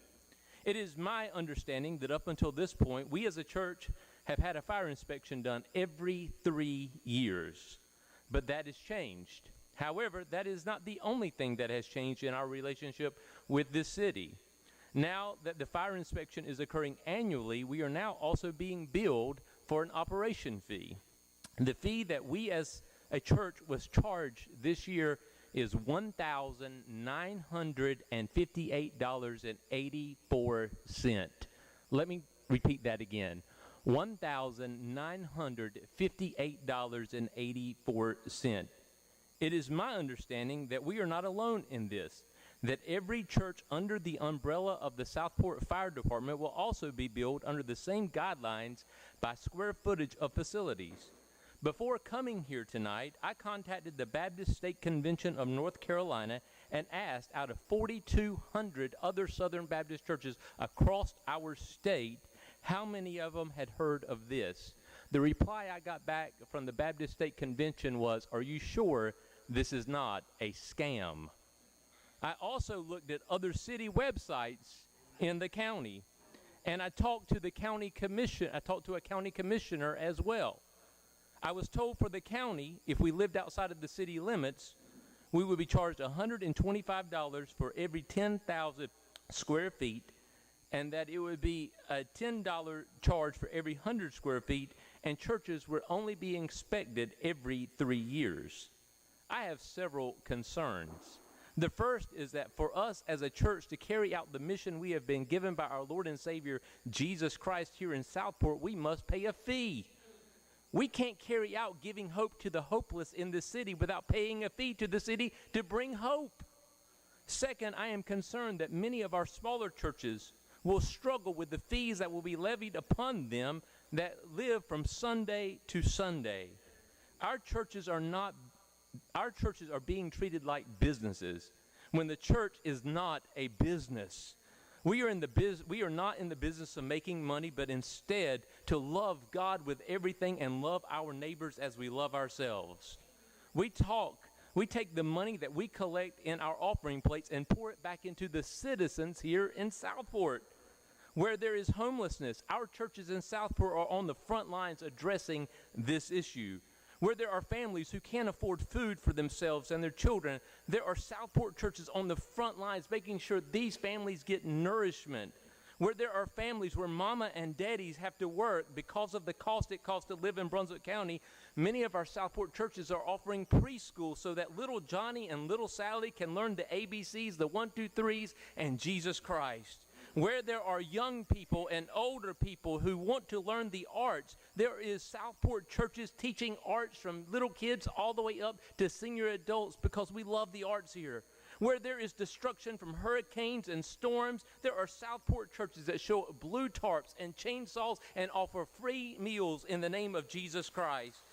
I: It is my understanding that up until this point, we as a church have had a fire inspection done every 3 years, but that has changed. However, that is not the only thing that has changed in our relationship with this city. Now that the fire inspection is occurring annually, we are now also being billed for an operation fee. The fee that we as a church was charged this year is $1,958.84. Let me repeat that again. $1,958.84. It is my understanding that we are not alone in this, that every church under the umbrella of the Southport Fire Department will also be billed under the same guidelines by square footage of facilities. Before coming here tonight, I contacted the Baptist State Convention of North Carolina and asked, out of 4,200 other Southern Baptist churches across our state, how many of them had heard of this. The reply I got back from the Baptist State Convention was, "Are you sure this is not a scam?" I also looked at other city websites in the county, and I talked to the county commission. I talked to a county commissioner as well. I was told for the county, if we lived outside of the city limits, we would be charged $125 for every 10,000 square feet, and that it would be a $10 charge for every 100 square feet, and churches were only being inspected every 3 years. I have several concerns. The first is that for us as a church to carry out the mission we have been given by our Lord and Savior, Jesus Christ, here in Southport, we must pay a fee. We can't carry out giving hope to the hopeless in this city without paying a fee to the city to bring hope. Second, I am concerned that many of our smaller churches will struggle with the fees that will be levied upon them that live from Sunday to Sunday. Our churches are being treated like businesses when the church is not a business. We are not in the business of making money, but instead to love God with everything and love our neighbors as we love ourselves. We take the money that we collect in our offering plates and pour it back into the citizens here in Southport. Where there is homelessness, our churches in Southport are on the front lines addressing this issue. Where there are families who can't afford food for themselves and their children, there are Southport churches on the front lines making sure these families get nourishment. where there are families where mama and daddies have to work because of the cost it costs to live in Brunswick County. Many of our Southport churches are offering preschool so that little Johnny and little Sally can learn the ABCs, the 1, 2, 3s, and Jesus Christ. Where there are young people and older people who want to learn the arts, there is Southport churches teaching arts from little kids all the way up to senior adults because we love the arts here. Where there is destruction from hurricanes and storms, there are Southport churches that show blue tarps and chainsaws and offer free meals in the name of Jesus Christ.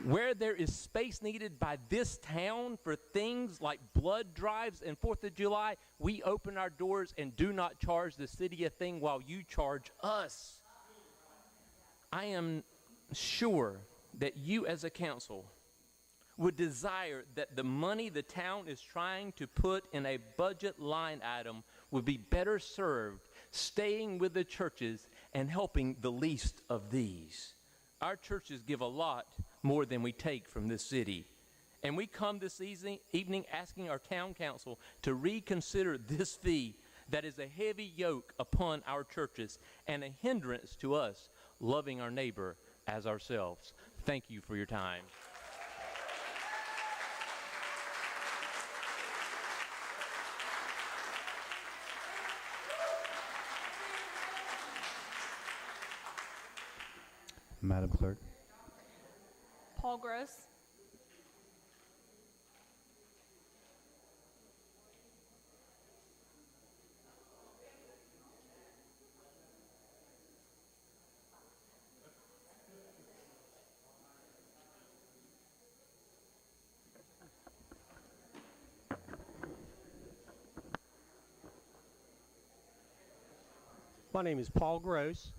I: Where there is space needed by this town for things like blood drives and 4th of July, we open our doors and do not charge the city a thing while you charge us. I am sure that you as a council would desire that the money the town is trying to put in a budget line item would be better served staying with the churches and helping the least of these. Our churches give a lot more than we take from this city. And we come this evening asking our town council to reconsider this fee that is a heavy yoke upon our churches and a hindrance to us loving our neighbor as ourselves. Thank you for your time.
A: Madam Clerk.
G: Paul Gross.
J: My name is Paul Gross.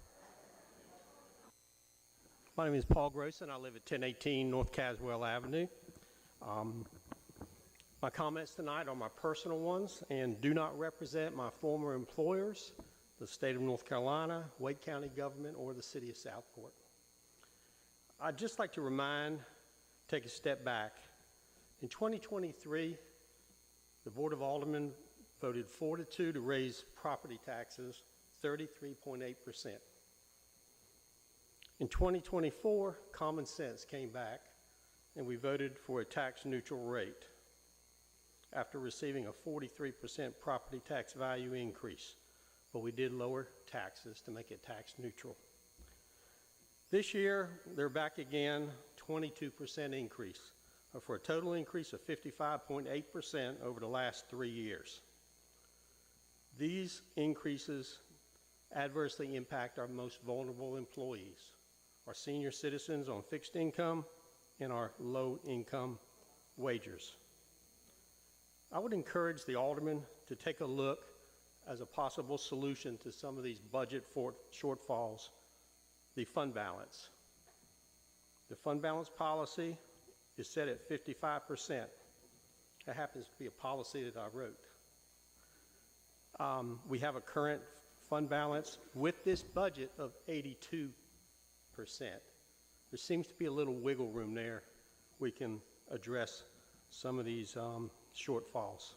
J: My name is Paul Gross, and I live at 1018 North Caswell Avenue. My comments tonight are my personal ones and do not represent my former employers, the state of North Carolina, Wake County government, or the city of Southport. I'd just like to take a step back. In 2023, the Board of Aldermen voted 4-2 to raise property taxes 33.8%. In 2024, common sense came back, and we voted for a tax-neutral rate after receiving a 43% property tax value increase, but we did lower taxes to make it tax-neutral. This year, they're back again, 22% increase, for a total increase of 55.8% over the last 3 years. These increases adversely impact our most vulnerable employees, our senior citizens on fixed income, and our low-income wagers. I would encourage the aldermen to take a look as a possible solution to some of these budget shortfalls, the fund balance. The fund balance policy is set at 55%. That happens to be a policy that I wrote. We have a current fund balance with this budget of 82%. There seems to be a little wiggle room there. We can address some of these shortfalls.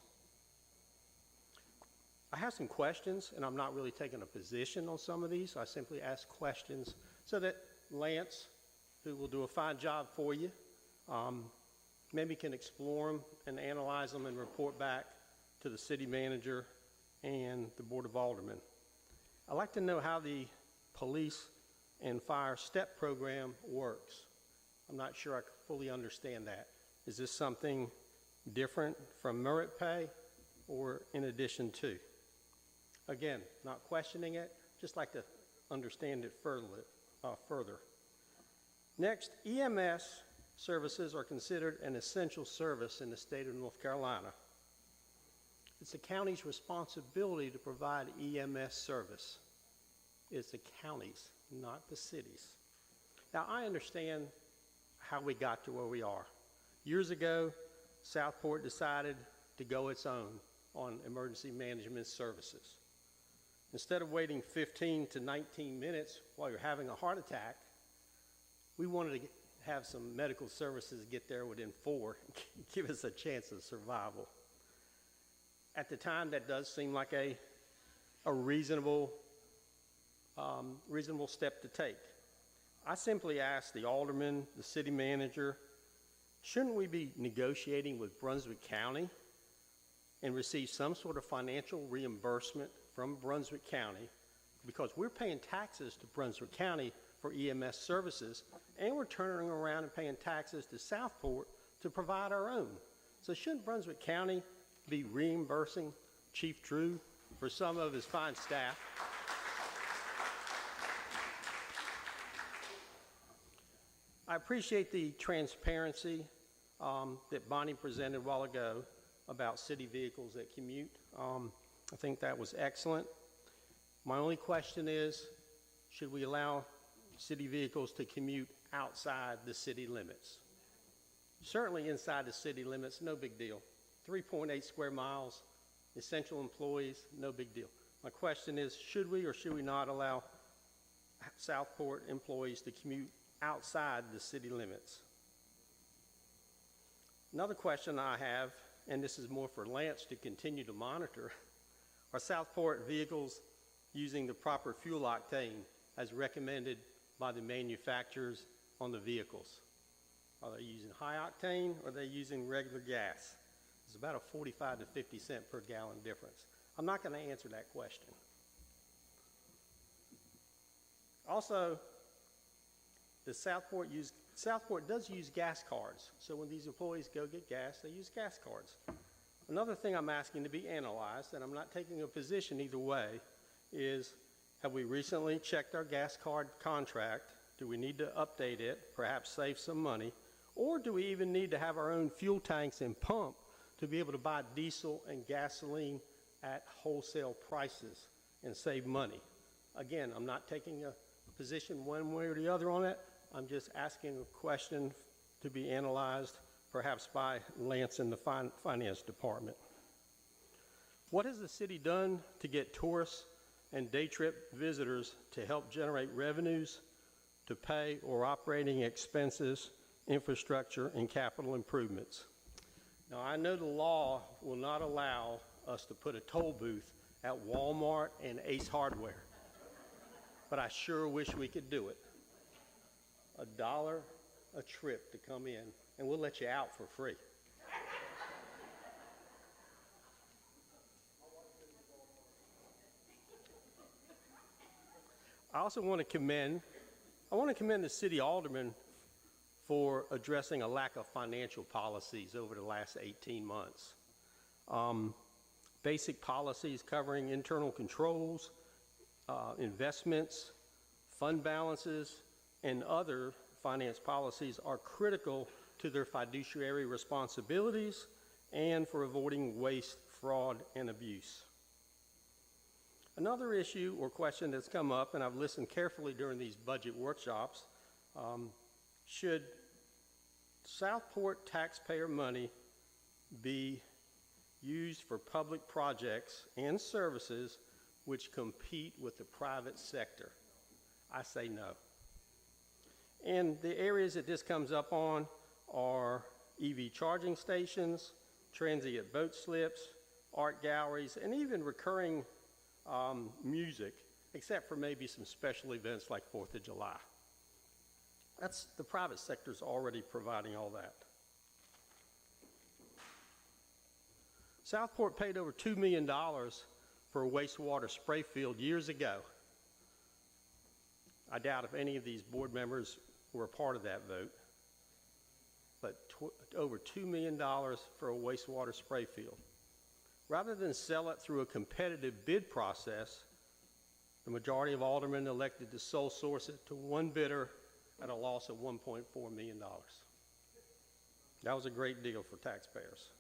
J: I have some questions, and I'm not really taking a position on some of these. I simply ask questions so that Lance, who will do a fine job for you, maybe can explore them and analyze them and report back to the city manager and the Board of Aldermen. I'd like to know how the police and fire STEP program works. I'm not sure I fully understand that. Is this something different from merit pay or in addition to? Again, not questioning it, just like to understand it further. Next, EMS services are considered an essential service in the state of North Carolina. It's the county's responsibility to provide EMS service. It's the county's, not the city's. Now, I understand how we got to where we are. Years ago, Southport decided to go its own on emergency management services. Instead of waiting 15 to 19 minutes while you're having a heart attack, we wanted to have some medical services get there within 4, give us a chance of survival. At the time, that does seem like a reasonable step to take. I simply asked the alderman, the city manager, shouldn't we be negotiating with Brunswick County and receive some sort of financial reimbursement from Brunswick County, because we're paying taxes to Brunswick County for EMS services, and we're turning around and paying taxes to Southport to provide our own. So shouldn't Brunswick County be reimbursing Chief Drew for some of his fine staff? I appreciate the transparency that Bonnie presented a while ago about city vehicles that commute. I think that was excellent. My only question is, should we allow city vehicles to commute outside the city limits? Certainly inside the city limits, no big deal. 3.8 square miles, essential employees, no big deal. My question is, should we or should we not allow Southport employees to commute outside the city limits? Another question I have, and this is more for Lance to continue to monitor, are Southport vehicles using the proper fuel octane as recommended by the manufacturers on the vehicles? Are they using high octane or are they using regular gas? It's about a 45 to 50 cent per gallon difference. I'm not going to answer that question. Also, Southport does use gas cards. So when these employees go get gas, they use gas cards. Another thing I'm asking to be analyzed, and I'm not taking a position either way, is have we recently checked our gas card contract? Do we need to update it, perhaps save some money? Or do we even need to have our own fuel tanks and pump to be able to buy diesel and gasoline at wholesale prices and save money? Again, I'm not taking a position one way or the other on it. I'm just asking a question to be analyzed, perhaps by Lance in the finance department. What has the city done to get tourists and day trip visitors to help generate revenues to pay or operating expenses, infrastructure, and capital improvements? Now, I know the law will not allow us to put a toll booth at Walmart and Ace Hardware, but I sure wish we could do it. $1 a trip to come in, and we'll let you out for free. I also want to commend the city aldermen for addressing a lack of financial policies over the last 18 months. Basic policies covering internal controls, investments, fund balances, and other finance policies are critical to their fiduciary responsibilities and for avoiding waste, fraud, and abuse. Another issue or question that's come up, and I've listened carefully during these budget workshops, should Southport taxpayer money be used for public projects and services which compete with the private sector? I say no. And the areas that this comes up on are EV charging stations, transient boat slips, art galleries, and even recurring music, except for maybe some special events like 4th of July. That's the private sector's already providing all that. Southport paid over $2 million for a wastewater spray field years ago. I doubt if any of these board members were a part of that vote, but over $2 million for a wastewater spray field. Rather than sell it through a competitive bid process, the majority of aldermen elected to sole source it to one bidder at a loss of $1.4 million. That was a great deal for taxpayers.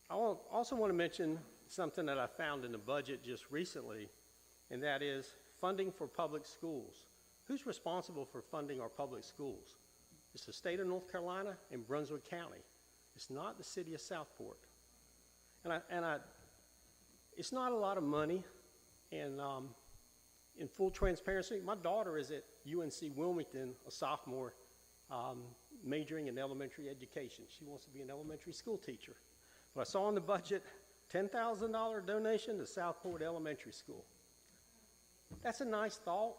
J: I also want to mention something that I found in the budget just recently, and that is funding for public schools. Who's responsible for funding our public schools? It's the state of North Carolina and Brunswick County. It's not the city of Southport. And it's not a lot of money, and In full transparency, my daughter is at UNC Wilmington, a sophomore, majoring in elementary education. She wants to be an elementary school teacher. But I saw on the budget, $10,000 donation to Southport Elementary School. That's a nice thought,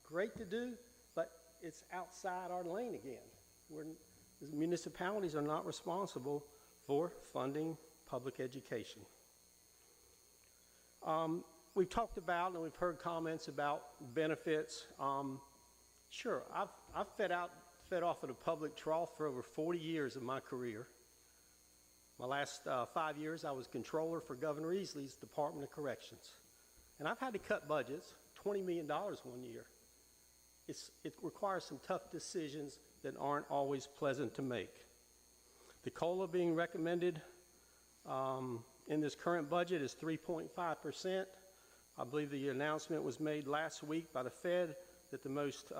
J: great to do, but it's outside our lane again. The municipalities are not responsible for funding public education. We've talked about and we've heard comments about benefits. Sure, I've fed off at a public trough for over 40 years of my career. My last 5 years, I was controller for Governor Easley's Department of Corrections. And I've had to cut budgets, $20 million one year. It requires some tough decisions that aren't always pleasant to make. The COLA being recommended in this current budget is 3.5%. I believe the announcement was made last week by the Fed that the most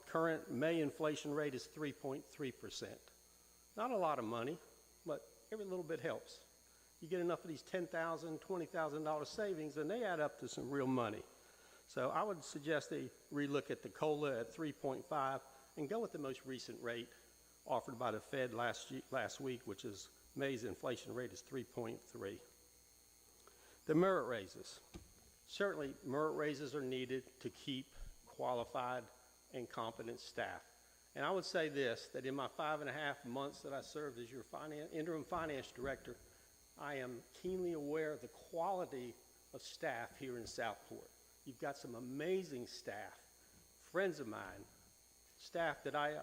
J: current May inflation rate is 3.3%. Not a lot of money, but every little bit helps. You get enough of these $10,000, $20,000 savings, and they add up to some real money. So I would suggest they relook at the COLA at 3.5 and go with the most recent rate offered by the Fed last week, which is May's inflation rate is 3.3. The merit raises. Certainly, merit raises are needed to keep qualified and competent staff. And I would say this, that in my 5.5 months that I served as your interim finance director, I am keenly aware of the quality of staff here in Southport. You've got some amazing staff, friends of mine, staff that I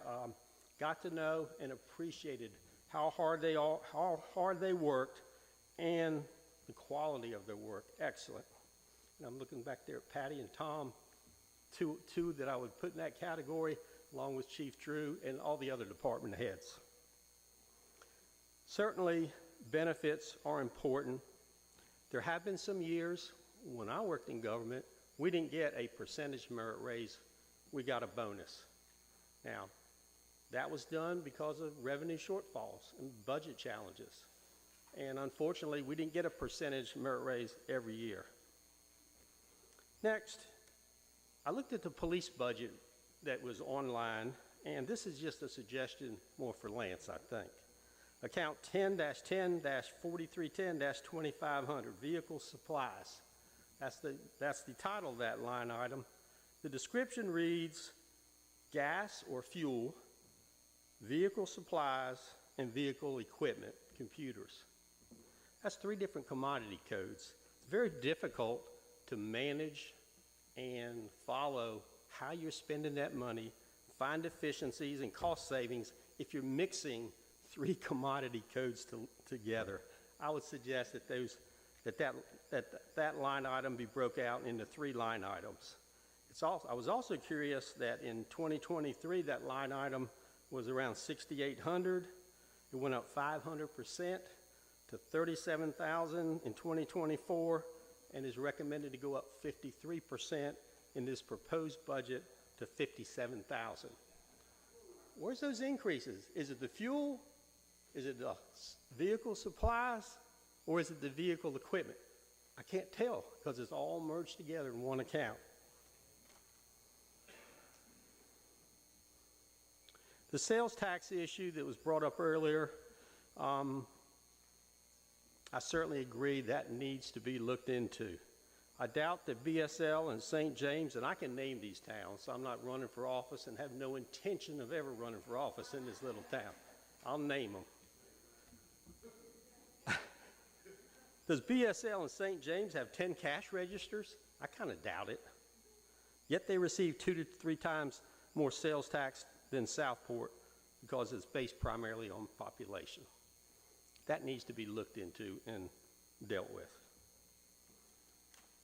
J: got to know and appreciated how hard they worked and the quality of their work. Excellent. And I'm looking back there at Patty and Tom, two that I would put in that category, along with Chief Drew and all the other department heads. Certainly, benefits are important. There have been some years when I worked in government, we didn't get a percentage merit raise, we got a bonus. Now, that was done because of revenue shortfalls and budget challenges. And unfortunately, we didn't get a percentage merit raise every year. Next, I looked at the police budget that was online, and this is just a suggestion more for Lance, I think. Account 10-10-4310-2500, vehicle supplies. That's the title of that line item. The description reads gas or fuel, vehicle supplies, and vehicle equipment, computers. That's 3 different commodity codes. It's very difficult to manage and follow how you're spending that money, find efficiencies and cost savings if you're mixing 3 commodity codes together. I would suggest that that line item be broke out into 3 line items. I was also curious that in 2023, that line item was around $6,800. It went up 500% to $37,000 in 2024, and is recommended to go up 53% in this proposed budget to $57,000. Where's those increases? Is it the fuel? Is it the vehicle supplies? Or is it the vehicle equipment? I can't tell because it's all merged together in one account. The sales tax issue that was brought up earlier, I certainly agree that needs to be looked into. I doubt that BSL and St. James, and I can name these towns, so I'm not running for office and have no intention of ever running for office in this little town. I'll name them. Does BSL and St. James have 10 cash registers? I kind of doubt it. Yet they receive 2 to 3 times more sales tax than Southport because it's based primarily on population. That needs to be looked into and dealt with.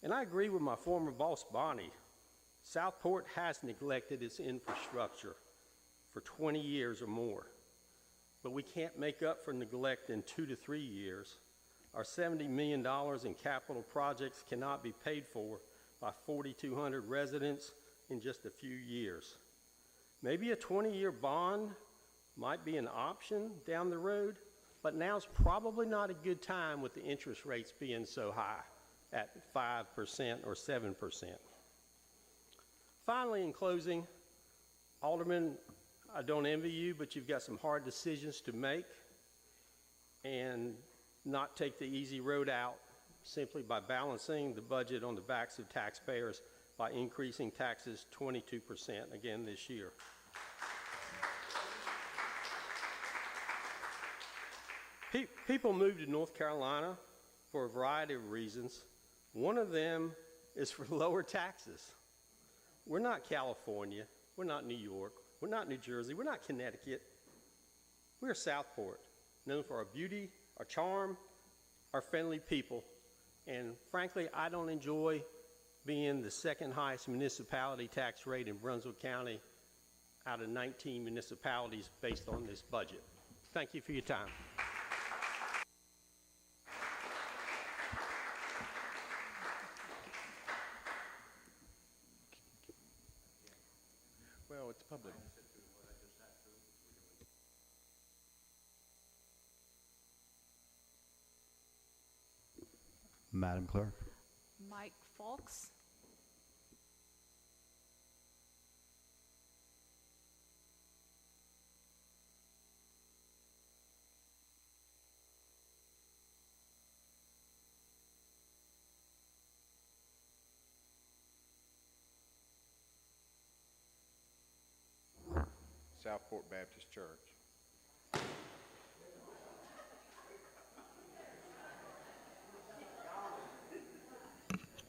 J: And I agree with my former boss, Bonnie. Southport has neglected its infrastructure for 20 years or more. But we can't make up for neglect in 2 to 3 years. Our $70 million in capital projects cannot be paid for by 4,200 residents in just a few years. Maybe a 20-year bond might be an option down the road, but now's probably not a good time with the interest rates being so high at 5% or 7%. Finally, in closing, Aldermen, I don't envy you, but you've got some hard decisions to make and not take the easy road out simply by balancing the budget on the backs of taxpayers by increasing taxes 22% again this year. People move to North Carolina for a variety of reasons. One of them is for lower taxes. We're not California. We're not New York. We're not New Jersey. We're not Connecticut. We're Southport, known for our beauty, our charm, our friendly people. And frankly, I don't enjoy being the second highest municipality tax rate in Brunswick County out of 19 municipalities based on this budget. Thank you for your time.
F: Well, it's public.
A: Madam Clerk.
G: Mike Folks.
K: Southport Baptist Church.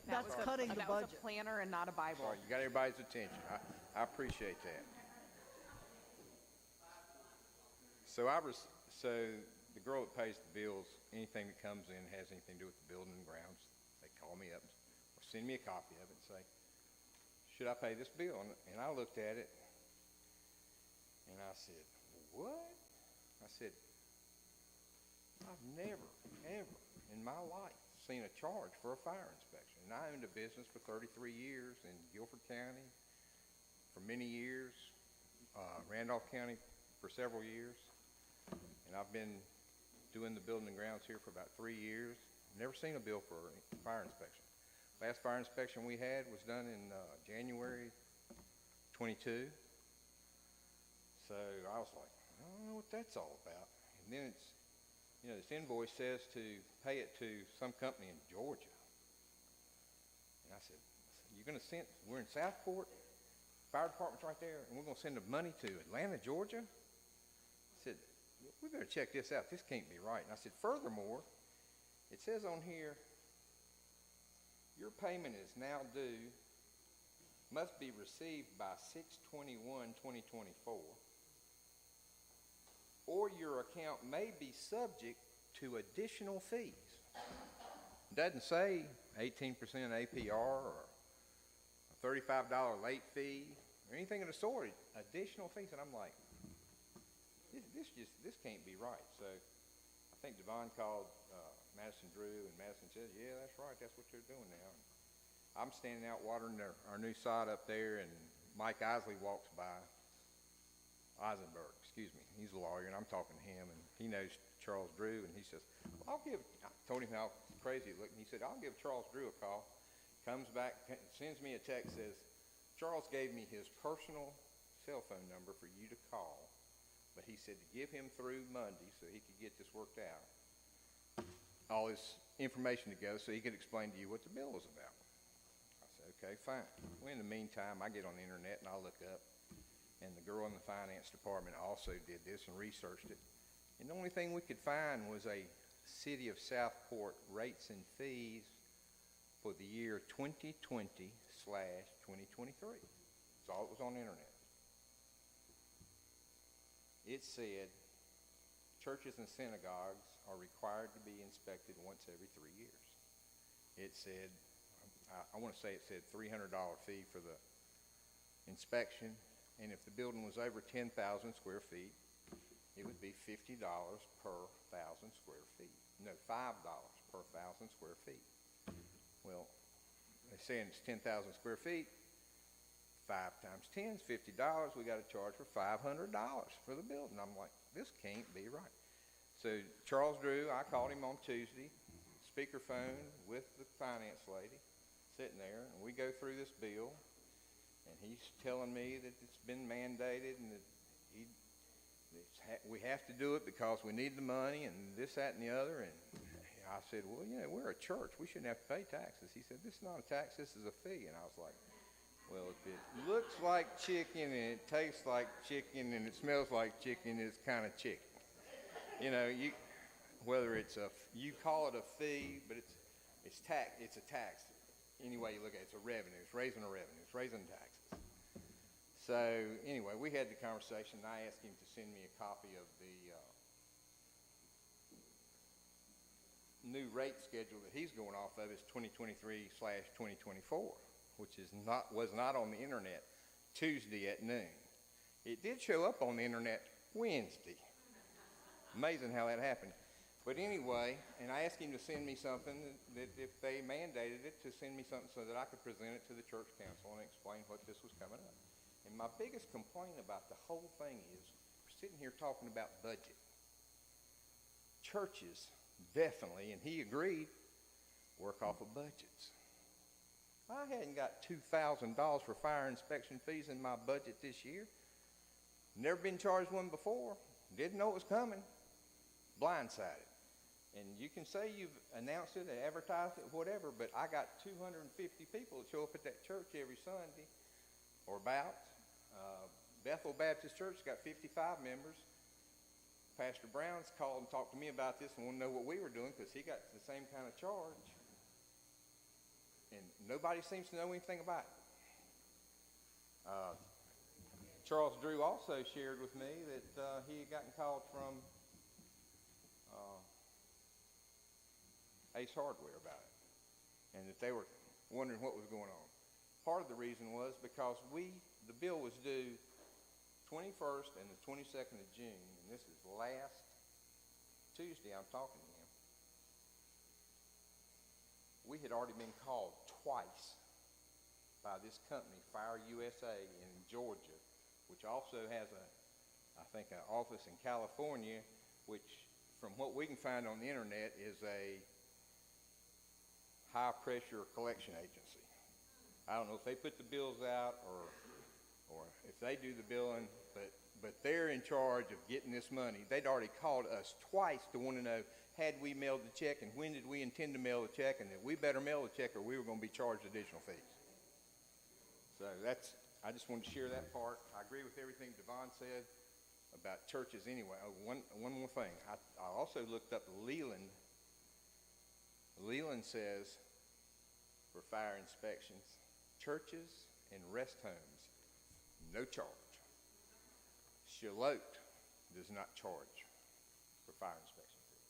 E: That's cutting the
C: That was
E: budget.
C: a planner and not a Bible.
K: Sorry, you got everybody's attention. I appreciate that. So the girl that pays the bills, anything that comes in has anything to do with the building and grounds, they call me up or send me a copy of it and say, should I pay this bill? And I looked at it and I said, what? I said, I've never, ever in my life seen a charge for a fire inspection. And I owned a business for 33 years in Guilford County for many years, Randolph County for several years. And I've been doing the building and grounds here for about 3 years. Never seen a bill for a fire inspection. Last fire inspection we had was done in January 22. So I was like, I don't know what that's all about. And then it's, you know, this invoice says to pay it to some company in Georgia. And I said, you're going to send, we're in Southport, fire department's right there, and we're going to send the money to Atlanta, Georgia? I said, we better check this out. This can't be right. And I said, furthermore, it says on here, your payment is now due, must be received by 6/21/2024, or your account may be subject to additional fees. It doesn't say 18% APR or a $35 late fee or anything of the sort, additional fees. And I'm like, this can't be right. So I think Devon called Madison Drew, and Madison said, yeah, that's right, that's what you're doing now. And I'm standing out watering our new sod up there, and Mike Isley walks by, Eisenberg, excuse me, he's a lawyer, and I'm talking to him, and he knows Charles Drew, and he says, well, I told him how crazy it looked, and he said, I'll give Charles Drew a call. Comes back, sends me a text, says, Charles gave me his personal cell phone number for you to call, but he said to give him through Monday so he could get this worked out, all his information together so he could explain to you what the bill was about. I said, okay, fine. Well, in the meantime, I get on the internet and I look up, and the girl in the finance department also did this and researched it. And the only thing we could find was a City of Southport rates and fees for the year 2020/2023. That's all that was on the internet. It said churches and synagogues are required to be inspected once every 3 years. It said, I want to say it said $300 fee for the inspection, and if the building was over 10,000 square feet, it would be $50 per 1,000 square feet. No, $5 per 1,000 square feet. Well, they're saying it's 10,000 square feet. 5 times 10 is $50. We got to charge for $500 for the building. I'm like, this can't be right. So Charles Drew, I called him on Tuesday, speakerphone with the finance lady, sitting there, and we go through this bill, And he's telling me that it's been mandated and that we have to do it because we need the money and this, that, and the other. And I said, well, you know, we're a church. We shouldn't have to pay taxes. He said, this is not a tax. This is a fee. And I was like, well, if it looks like chicken and it tastes like chicken and it smells like chicken, it's kind of chicken. You know, whether you call it a fee, but it's a tax. Any way you look at it, it's a revenue. It's raising a revenue. It's raising taxes. So anyway, we had the conversation, and I asked him to send me a copy of the new rate schedule that he's going off of. It's 2023/2024, which was not on the internet Tuesday at noon. It did show up on the internet Wednesday. Amazing how that happened. But anyway, and I asked him to send me something that if they mandated it, to send me something so that I could present it to the church council and explain what this was coming up. And my biggest complaint about the whole thing is we're sitting here talking about budget. Churches definitely, and he agreed, work off of budgets. I hadn't got $2,000 for fire inspection fees in my budget this year. Never been charged one before. Didn't know it was coming. Blindsided. And you can say you've announced it, advertised it, whatever, but I got 250 people that show up at that church every Sunday, or about. Bethel Baptist Church got 55 members. Pastor Brown's called and talked to me about this and wanted to know what we were doing because he got the same kind of charge. And nobody seems to know anything about it. Charles Drew also shared with me that he had gotten called from Ace Hardware about it, and that they were wondering what was going on. Part of the reason was because the bill was due 21st and the 22nd of June, and this is last Tuesday I'm talking to him. We had already been called twice by this company, Fire USA in Georgia, which also has I think an office in California, which from what we can find on the internet is a high pressure collection agency. I don't know if they put the bills out or if they do the billing, but they're in charge of getting this money. They'd already called us twice to want to know, had we mailed the check and when did we intend to mail the check, and that we better mail the check or we were going to be charged additional fees. So I just wanted to share that part. I agree with everything Devon said about churches anyway. Oh, one more thing. I also looked up Leland. Leland says for fire inspections, churches and rest homes, no charge. Charlotte does not charge for fire inspection fees.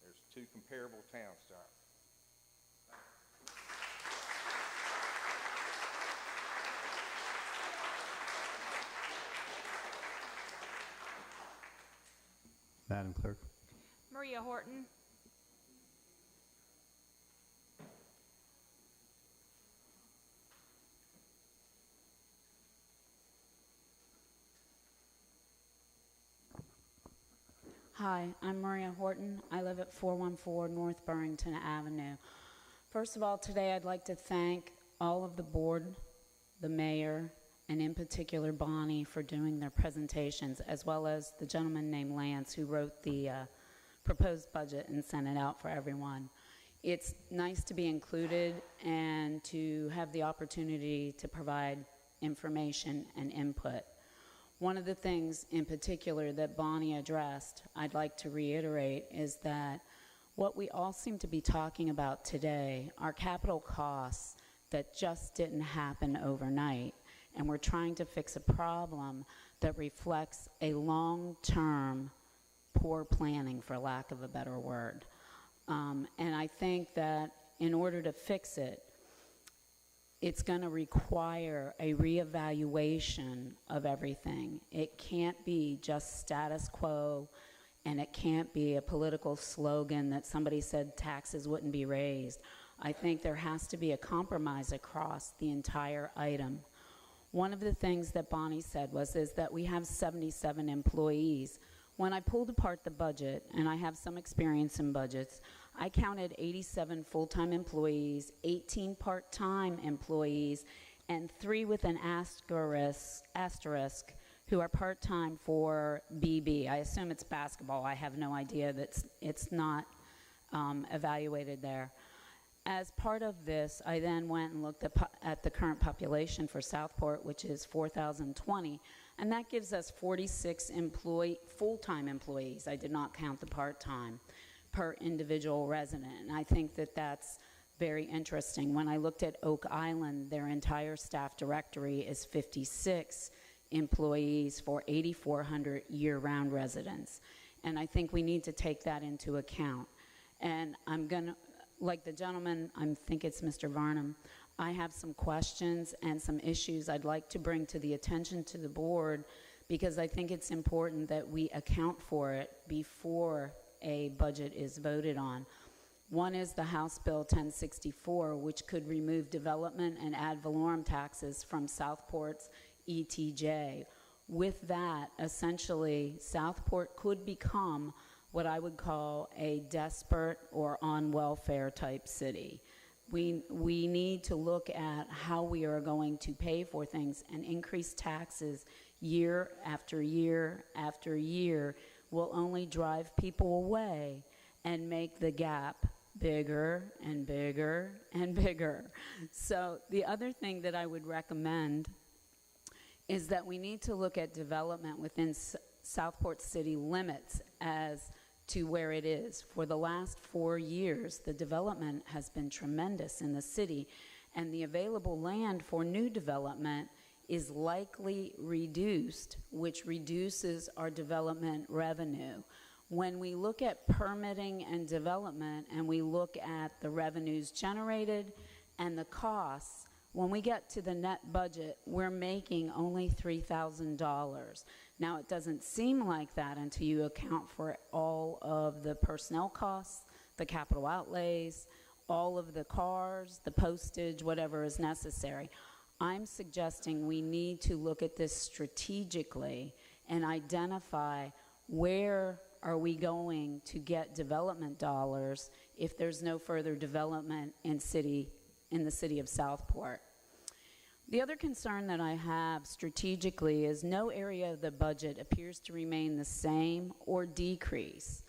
K: There's two comparable towns to ours.
A: Madam Clerk.
G: Maria Horton.
L: Hi, I'm Maria Horton. I live at 414 North Burrington Avenue. First of all, today I'd like to thank all of the board, the mayor, and in particular Bonnie for doing their presentations, as well as the gentleman named Lance who wrote the proposed budget and sent it out for everyone. It's nice to be included and to have the opportunity to provide information and input. One of the things in particular that Bonnie addressed, I'd like to reiterate, is that what we all seem to be talking about today are capital costs that just didn't happen overnight. And we're trying to fix a problem that reflects a long-term poor planning, for lack of a better word. And I think that in order to fix it, it's going to require a reevaluation of everything. It can't be just status quo, and it can't be a political slogan that somebody said taxes wouldn't be raised. I think there has to be a compromise across the entire item. One of the things that Bonnie said is that we have 77 employees. When I pulled apart the budget, and I have some experience in budgets, I counted 87 full-time employees, 18 part-time employees, and 3 with an asterisk who are part-time for BB. I assume it's basketball. I have no idea. It's not evaluated there. As part of this, I then went and looked at the current population for Southport, which is 4,020, and that gives us 46 full-time employees. I did not count the part-time per individual resident, and I think that that's very interesting. When I looked at Oak Island, their entire staff directory is 56 employees for 8,400 year-round residents, and I think we need to take that into account. And I'm going to, like the gentleman, I think it's Mr. Varnum, I have some questions and some issues I'd like to bring to the attention to the board, because I think it's important that we account for it before a budget is voted on. One is the House Bill 1064, which could remove development and ad valorem taxes from Southport's ETJ. With that, essentially, Southport could become what I would call a desperate or on welfare type city. We need to look at how we are going to pay for things, and increase taxes year after year after year will only drive people away and make the gap bigger and bigger and bigger. So the other thing that I would recommend is that we need to look at development within Southport city limits as to where it is. For the last 4 years, the development has been tremendous in the city, and the available land for new development is likely reduced, which reduces our development revenue. When we look at permitting and development, and we look at the revenues generated and the costs, when we get to the net budget, we're making only $3,000. Now, it doesn't seem like that until you account for all of the personnel costs, the capital outlays, all of the cars, the postage, whatever is necessary. I'm suggesting we need to look at this strategically and identify where are we going to get development dollars if there's no further development in the city of Southport. The other concern that I have strategically is no area of the budget appears to remain the same or decrease.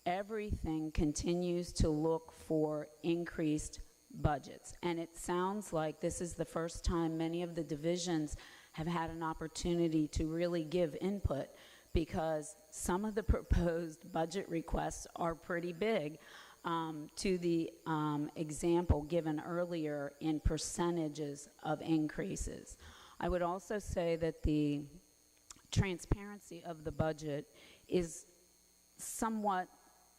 L: Everything continues to look for increased budgets, and it sounds like this is the first time many of the divisions have had an opportunity to really give input, because some of the proposed budget requests are pretty big. To the example given earlier in percentages of increases. I would also say that the transparency of the budget is somewhat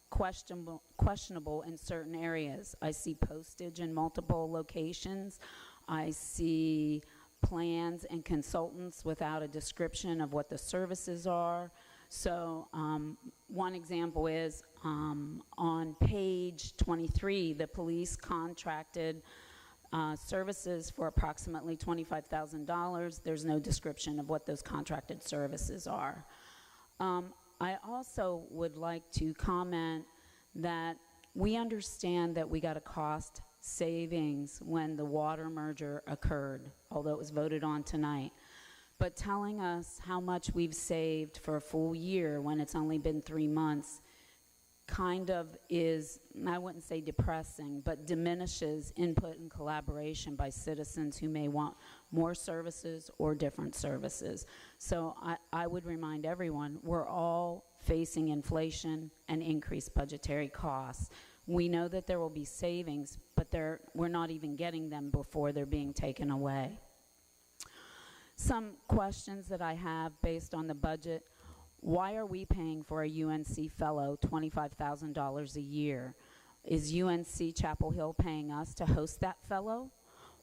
L: questionable in certain areas. I see postage in multiple locations. I see plans and consultants without a description of what the services are. So one example is on page 23, the police contracted services for approximately $25,000. There's no description of what those contracted services are. I also would like to comment that we understand that we got a cost savings when the water merger occurred, although it was voted on tonight. But telling us how much we've saved for a full year when it's only been 3 months kind of is, I wouldn't say depressing, but diminishes input and collaboration by citizens who may want more services or different services. So I would remind everyone, we're all facing inflation and increased budgetary costs. We know that there will be savings, but we're not even getting them before they're being taken away. Some questions that I have based on the budget: why are we paying for a UNC fellow $25,000 a year? Is UNC Chapel Hill paying us to host that fellow?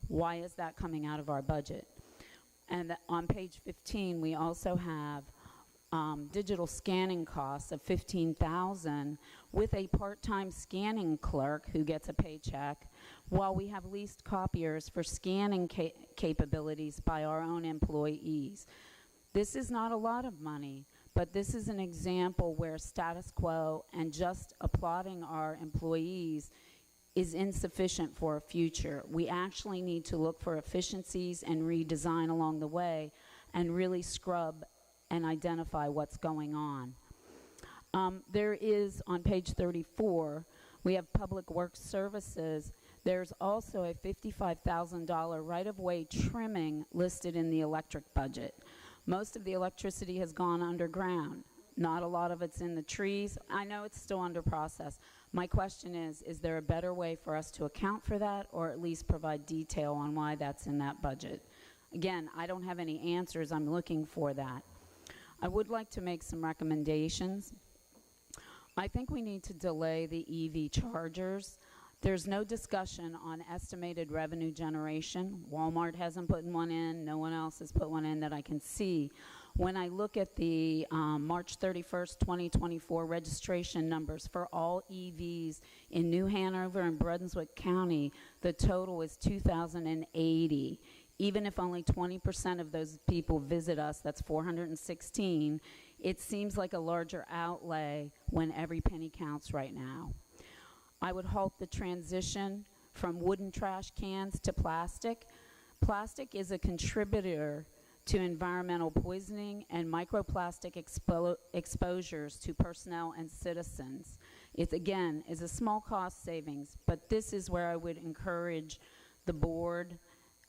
L: Why is that coming out of our budget? And on page 15, we also have digital scanning costs of $15,000 with a part-time scanning clerk who gets a paycheck, while we have leased copiers for scanning capabilities by our own employees. This is not a lot of money, but this is an example where status quo and just applauding our employees is insufficient for our future. We actually need to look for efficiencies and redesign along the way and really scrub and identify what's going on. There is, on page 34, we have Public Works Services. There's also a $55,000 right-of-way trimming listed in the electric budget. Most of the electricity has gone underground. Not a lot of it's in the trees. I know it's still under process. My question is there a better way for us to account for that, or at least provide detail on why that's in that budget? Again, I don't have any answers. I'm looking for that. I would like to make some recommendations. I think we need to delay the EV chargers. There's no discussion on estimated revenue generation. Walmart hasn't put one in. No one else has put one in that I can see. When I look at the March 31st, 2024 registration numbers for all EVs in New Hanover and Brunswick County, the total is 2,080. Even if only 20% of those people visit us, that's 416, it seems like a larger outlay when every penny counts right now. I would halt the transition from wooden trash cans to plastic. Plastic is a contributor to environmental poisoning and microplastic exposures to personnel and citizens. It, again, is a small cost savings, but this is where I would encourage the board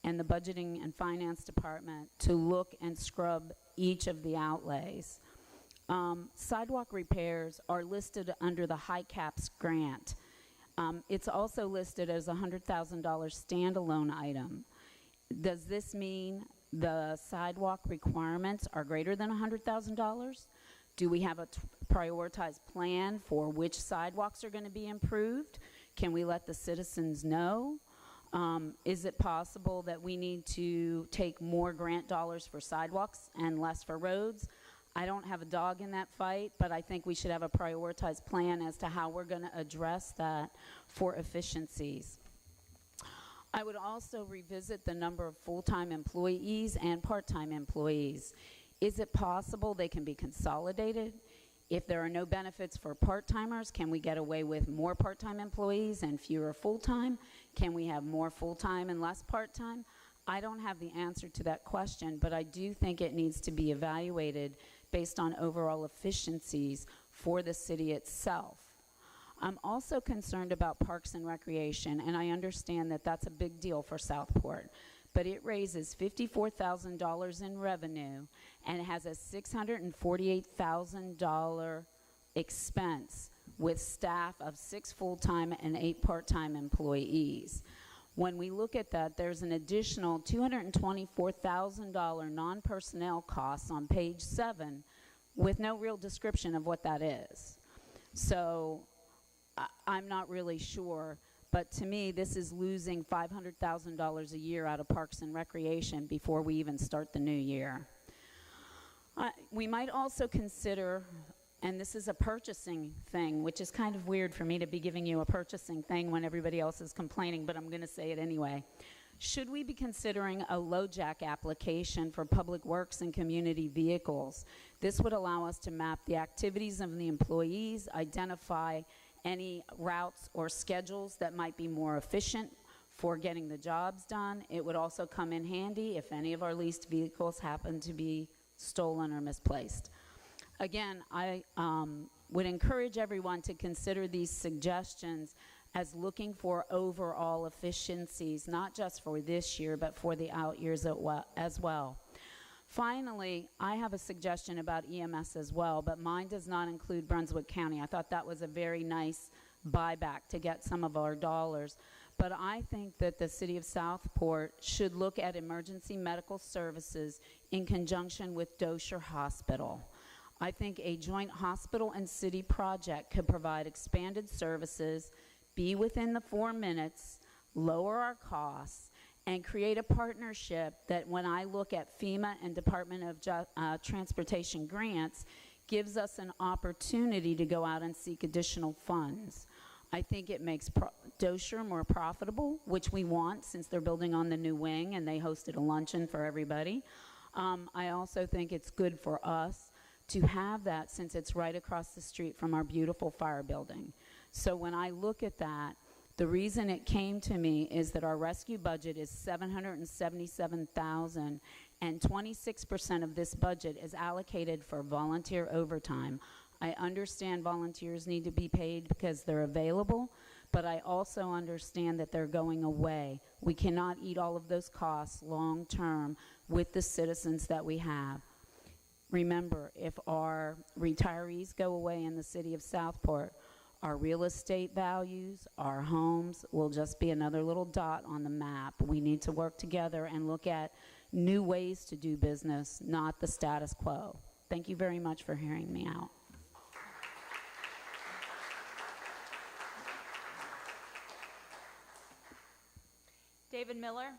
L: and the Budgeting and Finance Department to look and scrub each of the outlays. Sidewalk repairs are listed under the High Caps grant. It's also listed as a $100,000 standalone item. Does this mean the sidewalk requirements are greater than $100,000? Do we have a prioritized plan for which sidewalks are going to be improved? Can we let the citizens know? Is it possible that we need to take more grant dollars for sidewalks and less for roads? I don't have a dog in that fight, but I think we should have a prioritized plan as to how we're going to address that for efficiencies. I would also revisit the number of full-time employees and part-time employees. Is it possible they can be consolidated? If there are no benefits for part-timers, can we get away with more part-time employees and fewer full-time? Can we have more full-time and less part-time? I don't have the answer to that question, but I do think it needs to be evaluated based on overall efficiencies for the city itself. I'm also concerned about Parks and Recreation, and I understand that that's a big deal for Southport, but it raises $54,000 in revenue and has a $648,000 expense with staff of 6 full-time and 8 part-time employees. When we look at that, there's an additional $224,000 non-personnel costs on page 7 with no real description of what that is. So I'm not really sure, but to me, this is losing $500,000 a year out of Parks and Recreation before we even start the new year. We might also consider, and this is a purchasing thing, which is kind of weird for me to be giving you a purchasing thing when everybody else is complaining, but I'm going to say it anyway. Should we be considering a LoJack application for public works and community vehicles? This would allow us to map the activities of the employees, identify any routes or schedules that might be more efficient for getting the jobs done. It would also come in handy if any of our leased vehicles happen to be stolen or misplaced. Again, I would encourage everyone to consider these suggestions as looking for overall efficiencies, not just for this year, but for the out years as well. Finally, I have a suggestion about EMS as well, but mine does not include Brunswick County. I thought that was a very nice buyback to get some of our dollars. But I think that the city of Southport should look at emergency medical services in conjunction with Dosher Hospital. I think a joint hospital and city project could provide expanded services, be within the 4 minutes, lower our costs, and create a partnership that when I look at FEMA and Department of Transportation grants, gives us an opportunity to go out and seek additional funds. I think it makes Dosher more profitable, which we want since they're building on the new wing and they hosted a luncheon for everybody. I also think it's good for us to have that since it's right across the street from our beautiful fire building. So when I look at that, The reason it came to me is that our rescue budget is $777,000, and 26% of this budget is allocated for volunteer overtime. I understand volunteers need to be paid because they're available, but I also understand that they're going away. We cannot eat all of those costs long term with the citizens that we have. Remember, if our retirees go away in the city of Southport, our real estate values, our homes will just be another little dot on the map. We need to work together and look at new ways to do business, not the status quo. Thank you very much for hearing me out.
G: David Miller.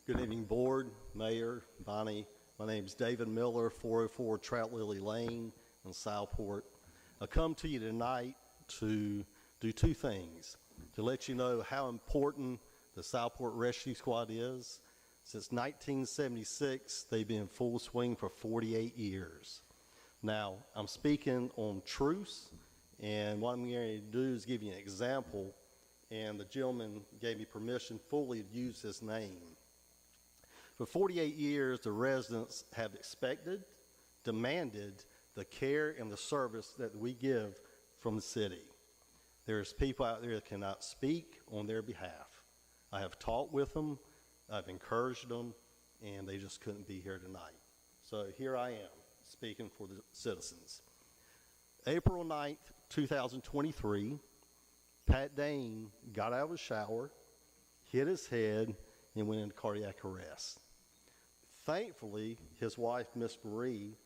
M: Good evening, Board, Mayor, Bonnie. My name is David Miller, 404 Trout Lily Lane in Southport. I come to you tonight to do two things. To let you know how important the Southport Rescue Squad is. Since 1976, they've been in full swing for 48 years. Now, I'm speaking on truce, and what I'm going to do is give you an example, and the gentleman gave me permission fully to use his name. For 48 years, the residents have expected, demanded the care and the service that we give from the city. There's people out there that cannot speak on their behalf. I have talked with them, I've encouraged them, and they just couldn't be here tonight. So here I am, speaking for the citizens. April 9th, 2023, Pat Dane got out of the shower, hit his head, and went into cardiac arrest. Thankfully, his wife, Miss Marie,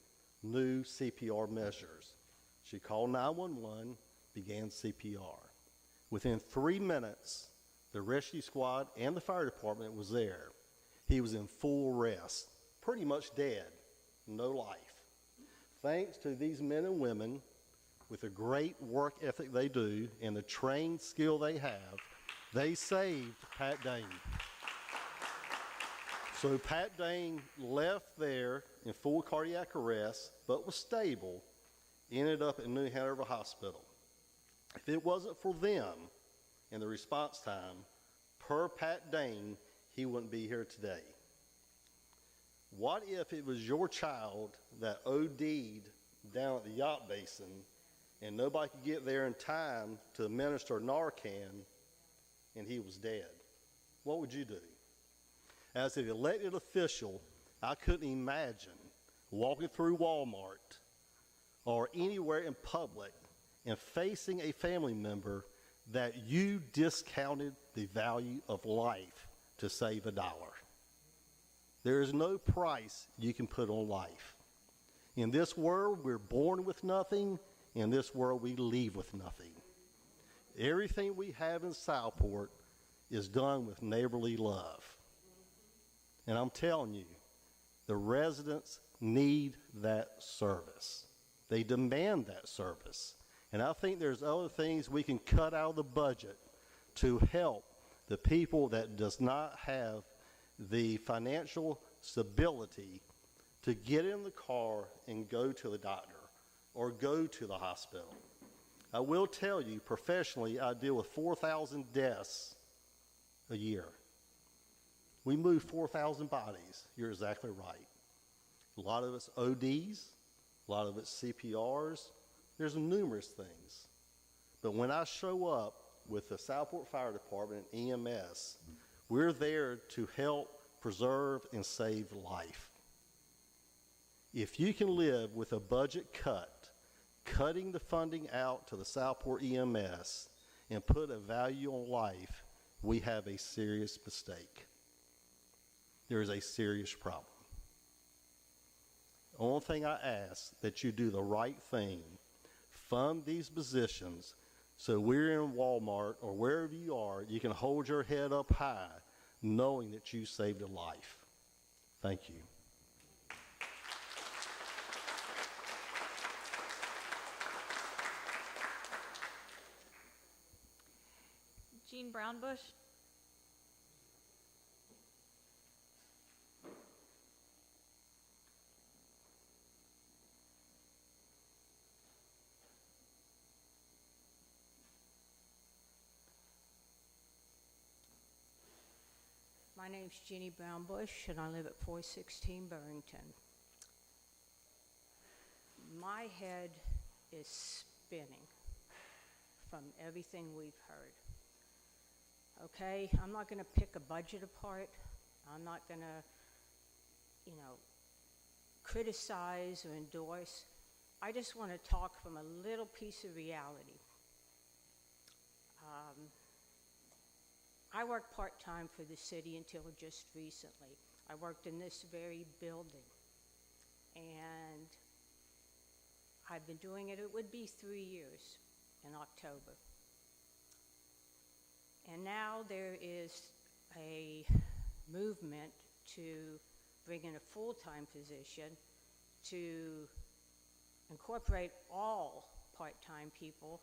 M: knew CPR measures. She called 911, began CPR. Within 3 minutes, the rescue squad and the fire department was there. He was in full rest, pretty much dead, no life. Thanks to these men and women, with the great work ethic they do and the trained skill they have, they saved Pat Dane. So Pat Dane left there in full cardiac arrest, but was stable, ended up at New Hanover Hospital. If it wasn't for them and the response time, per Pat Dane, he wouldn't be here today. What if it was your child that OD'd down at the yacht basin and nobody could get there in time to administer Narcan and he was dead? What would you do? As an elected official, I couldn't imagine walking through Walmart or anywhere in public and facing a family member that you discounted the value of life to save $1. There is no price you can put on life. In this world, we're born with nothing. In this world, we leave with nothing. Everything we have in Southport is done with neighborly love. And I'm telling you, the residents need that service. They demand that service. And I think there's other things we can cut out of the budget to help the people that does not have the financial stability to get in the car and go to the doctor or go to the hospital. I will tell you, professionally, I deal with 4,000 deaths a year. We move 4,000 bodies. You're exactly right. A lot of it's ODs, a lot of it's CPRs. There's numerous things. But when I show up with the Southport Fire Department and EMS, we're there to help preserve and save life. If you can live with a budget cut, cutting the funding out to the Southport EMS and put a value on life, we have a serious mistake. There is a serious problem. The only thing I ask that you do the right thing, fund these positions so we're in Walmart or wherever you are, you can hold your head up high knowing that you saved a life. Thank you.
G: Jean Brownbush.
N: My name's Jeannie Brownbush, and I live at 416 Burrington. My head is spinning from everything we've heard. Okay, I'm not going to pick a budget apart. I'm not going to, criticize or endorse. I just want to talk from a little piece of reality. I worked part-time for the city until just recently. I worked in this very building, and I've been doing it would be 3 years in October. And now there is a movement to bring in a full-time position to incorporate all part-time people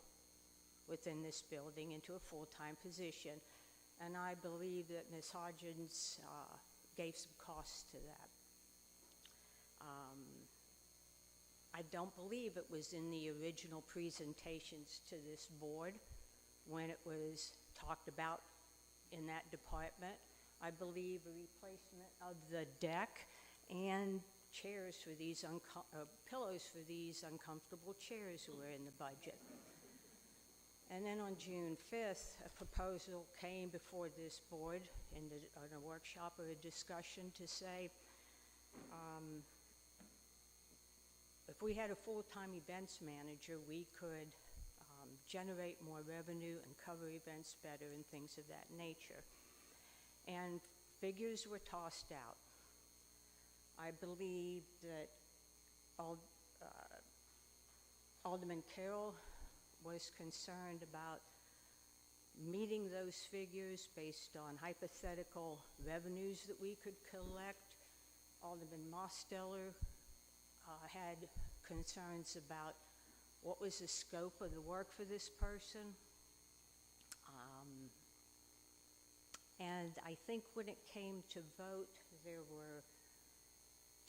N: within this building into a full-time position. And I believe that Ms. Hodgins gave some costs to that. I don't believe it was in the original presentations to this board when it was talked about in that department. I believe a replacement of the deck and chairs for these pillows for these uncomfortable chairs were in the budget. And then on June 5th, a proposal came before this board in a workshop or a discussion to say, if we had a full-time events manager, we could generate more revenue and cover events better and things of that nature. And figures were tossed out. I believe that Alderman Carroll was concerned about meeting those figures based on hypothetical revenues that we could collect. Alderman Mosteller had concerns about what was the scope of the work for this person. And I think when it came to vote, there were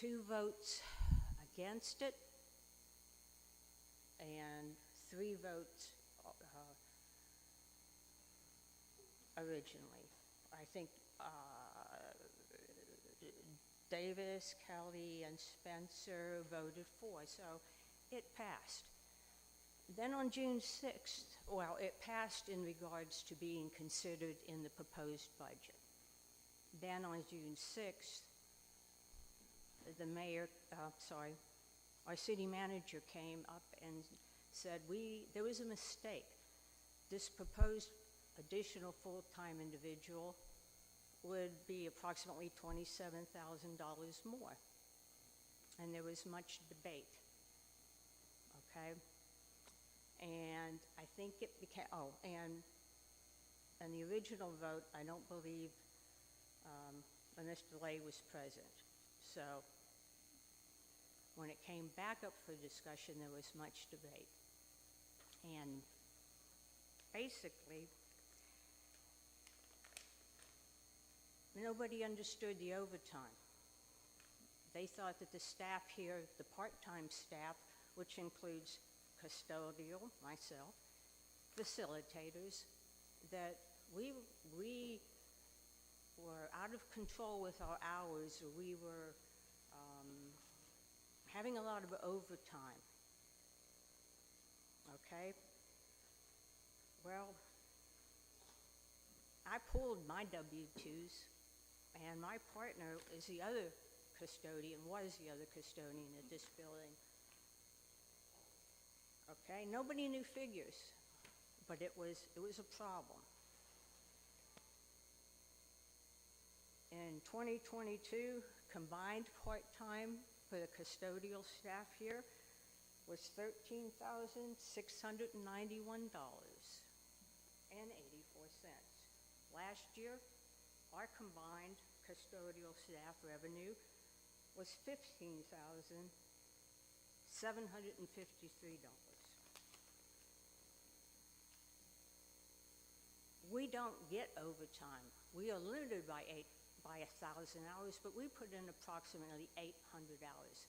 N: 2 votes against it and 3 votes originally. I think Davis, Kelly, and Spencer voted for, so it passed. Then on June 6th, well, it passed in regards to being considered in the proposed budget. Then on June 6th, our city manager came up and said, there was a mistake. This proposed additional full-time individual would be approximately $27,000 more. And there was much debate, okay? And I think it became, and the original vote, I don't believe Mr. Lay was present. So when it came back up for discussion, there was much debate. And basically, nobody understood the overtime. They thought that the staff here, the part-time staff, which includes custodial, myself, facilitators, that we were out of control with our hours, or we were having a lot of overtime. Okay? Well, I pulled my W-2s, and my partner is the other custodian, was the other custodian at this building. Okay, nobody knew figures, but it was a problem. In 2022, combined part-time for the custodial staff here was $13,691.84. Last year, our combined custodial staff revenue was $15,753. We don't get overtime. We are limited by 1,000 hours, but we put in approximately 800 hours.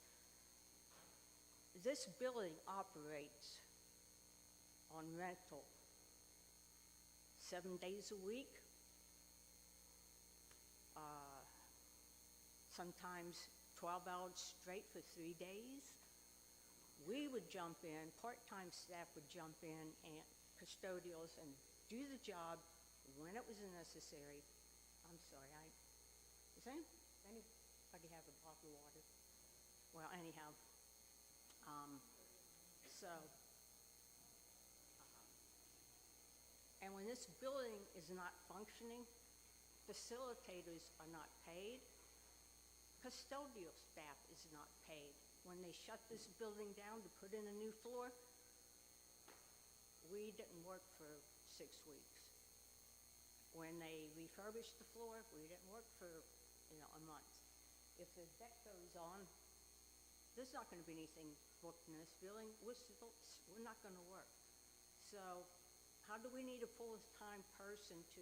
N: This building operates on rental 7 days a week. sometimes 12 hours straight for 3 days. We would jump in, part-time staff would jump in, and custodials, and do the job when it was necessary. I'm sorry, does anybody have a bottle of water? Well, anyhow, and when this building is not functioning, facilitators are not paid, custodial staff is not paid. When they shut this building down to put in a new floor, we didn't work for 6 weeks. When they refurbished the floor, we didn't work for, a month. If the deck goes on, there's not going to be anything booked in this building. We're not going to work. So how do we need a full-time person to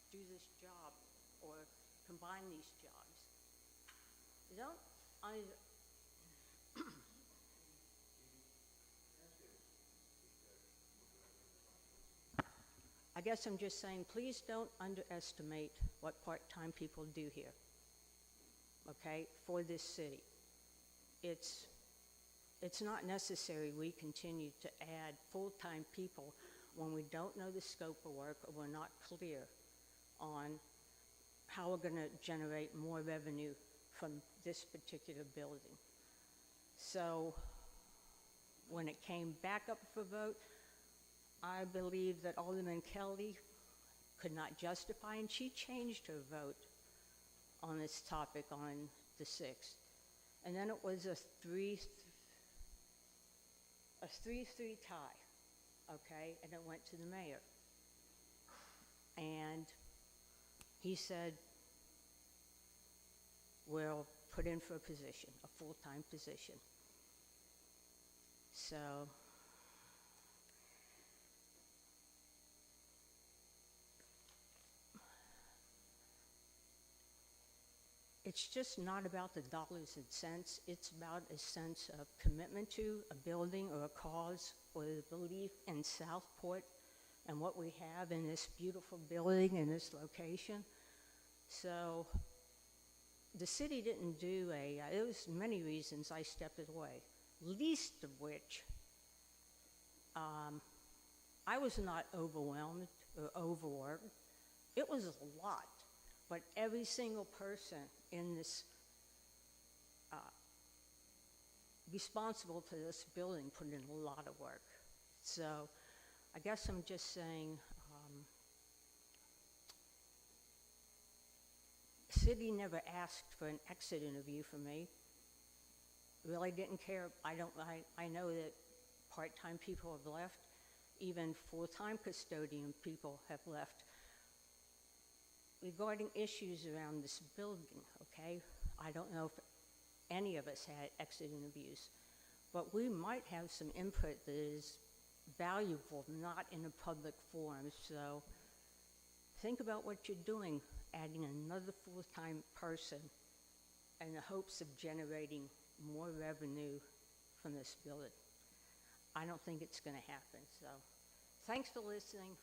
N: do this job or combine these jobs? I guess I'm just saying, please don't underestimate what part-time people do here, okay, for this city. It's not necessary we continue to add full-time people when we don't know the scope of work or we're not clear on how we're going to generate more revenue from this particular building. So when it came back up for vote, I believe that Alderman Kelly could not justify, and she changed her vote on this topic on the 6th. And then it was a 3-3 tie, okay? And it went to the mayor. And he said, we'll put in for a position, a full-time position. So it's just not about the dollars and cents. It's about a sense of commitment to a building or a cause or the belief in Southport and what we have in this beautiful building in this location. So the city didn't do there was many reasons I stepped away, least of which I was not overwhelmed or overworked. It was a lot, but every single person in this responsible for this building put in a lot of work. So I guess I'm just saying, city never asked for an exit interview for me. Really didn't care. I know that part-time people have left. Even full-time custodian people have left. Regarding issues around this building, okay, I don't know if any of us had exit interviews, but we might have some input that is valuable, not in a public forum. So think about what you're doing, adding another full-time person in the hopes of generating more revenue from this building. I don't think it's going to happen. So thanks for listening.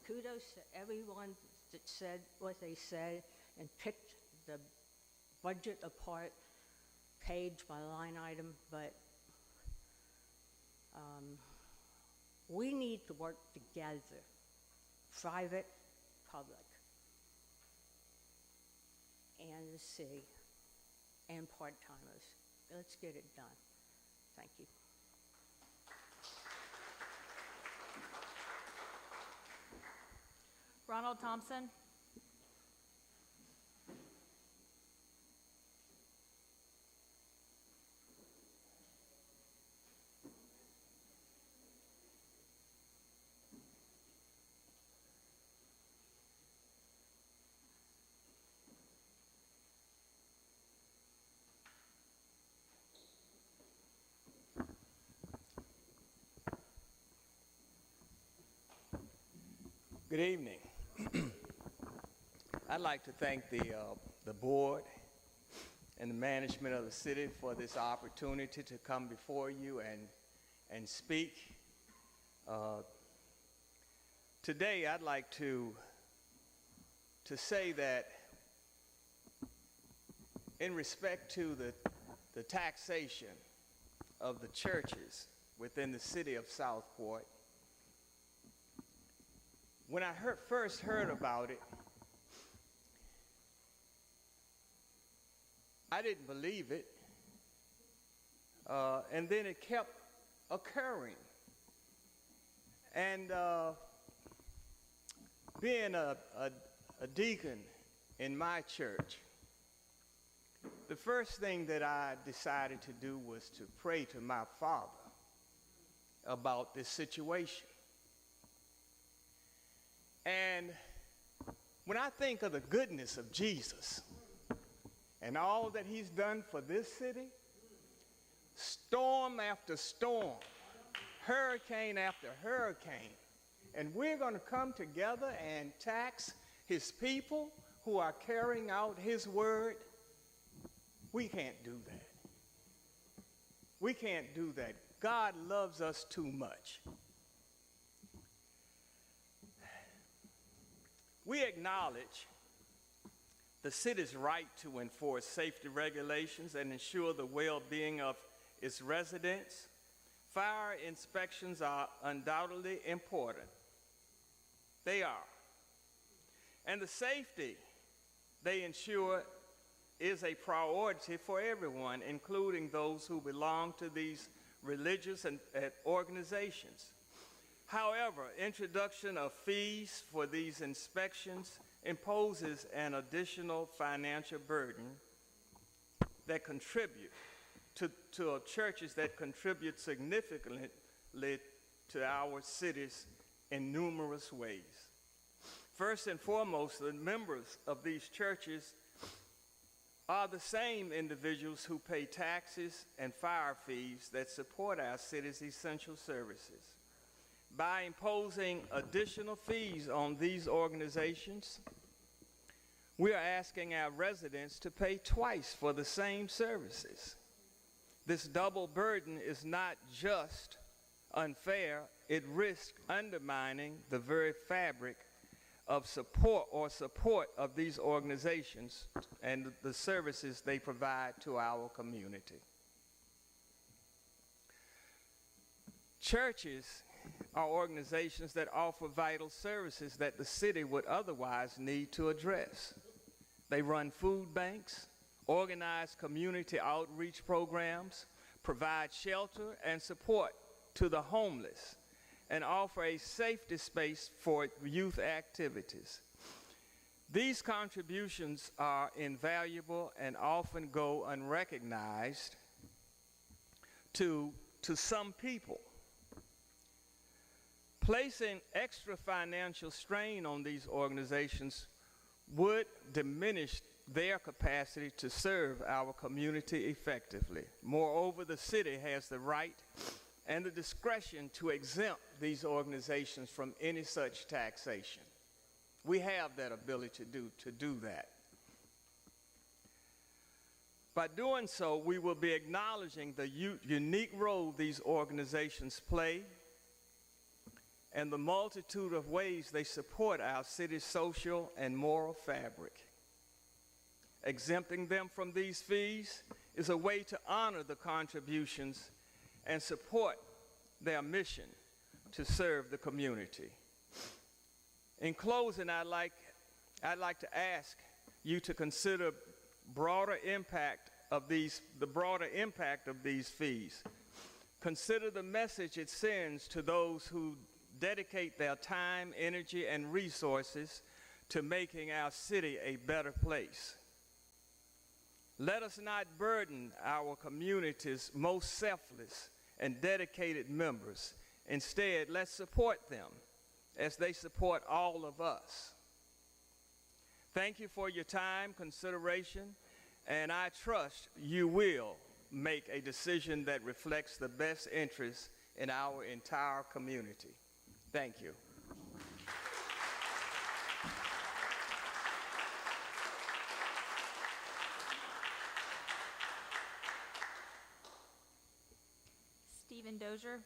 N: Kudos to everyone that said what they said and picked the budget apart page by line item, but we need to work together, private, public, and the city, and part-timers. Let's get it done. Thank you.
G: Ronald Thompson.
O: Good evening. I'd like to thank the board and the management of the city for this opportunity to come before you and speak. Today, I'd like to say that in respect to the taxation of the churches within the city of Southport, when I first heard about it, I didn't believe it, and then it kept occurring. And being a deacon in my church, the first thing that I decided to do was to pray to my Father about this situation. And when I think of the goodness of Jesus and all that he's done for this city, storm after storm, hurricane after hurricane, and we're going to come together and tax his people who are carrying out his word, we can't do that. We can't do that. God loves us too much. We acknowledge the city's right to enforce safety regulations and ensure the well-being of its residents. Fire inspections are undoubtedly important. They are. And the safety they ensure is a priority for everyone, including those who belong to these religious and organizations. However, introduction of fees for these inspections imposes an additional financial burden that contribute to churches that contribute significantly to our cities in numerous ways. First and foremost, the members of these churches are the same individuals who pay taxes and fire fees that support our city's essential services. By imposing additional fees on these organizations, we are asking our residents to pay twice for the same services. This double burden is not just unfair, it risks undermining the very fabric of support of these organizations and the services they provide to our community. Churches are organizations that offer vital services that the city would otherwise need to address. They run food banks, organize community outreach programs, provide shelter and support to the homeless, and offer a safety space for youth activities. These contributions are invaluable and often go unrecognized to some people. Placing extra financial strain on these organizations would diminish their capacity to serve our community effectively. Moreover, the city has the right and the discretion to exempt these organizations from any such taxation. We have that ability to do that. By doing so, we will be acknowledging the unique role these organizations play and the multitude of ways they support our city's social and moral fabric. Exempting them from these fees is a way to honor the contributions and support their mission to serve the community. In closing, I'd like to ask you to consider the broader impact of these fees. Consider the message it sends to those who dedicate their time, energy, and resources to making our city a better place. Let us not burden our community's most selfless and dedicated members. Instead, let's support them as they support all of us. Thank you for your time, consideration, and I trust you will make a decision that reflects the best interests in our entire community. Thank you.
G: Stephen Dozier.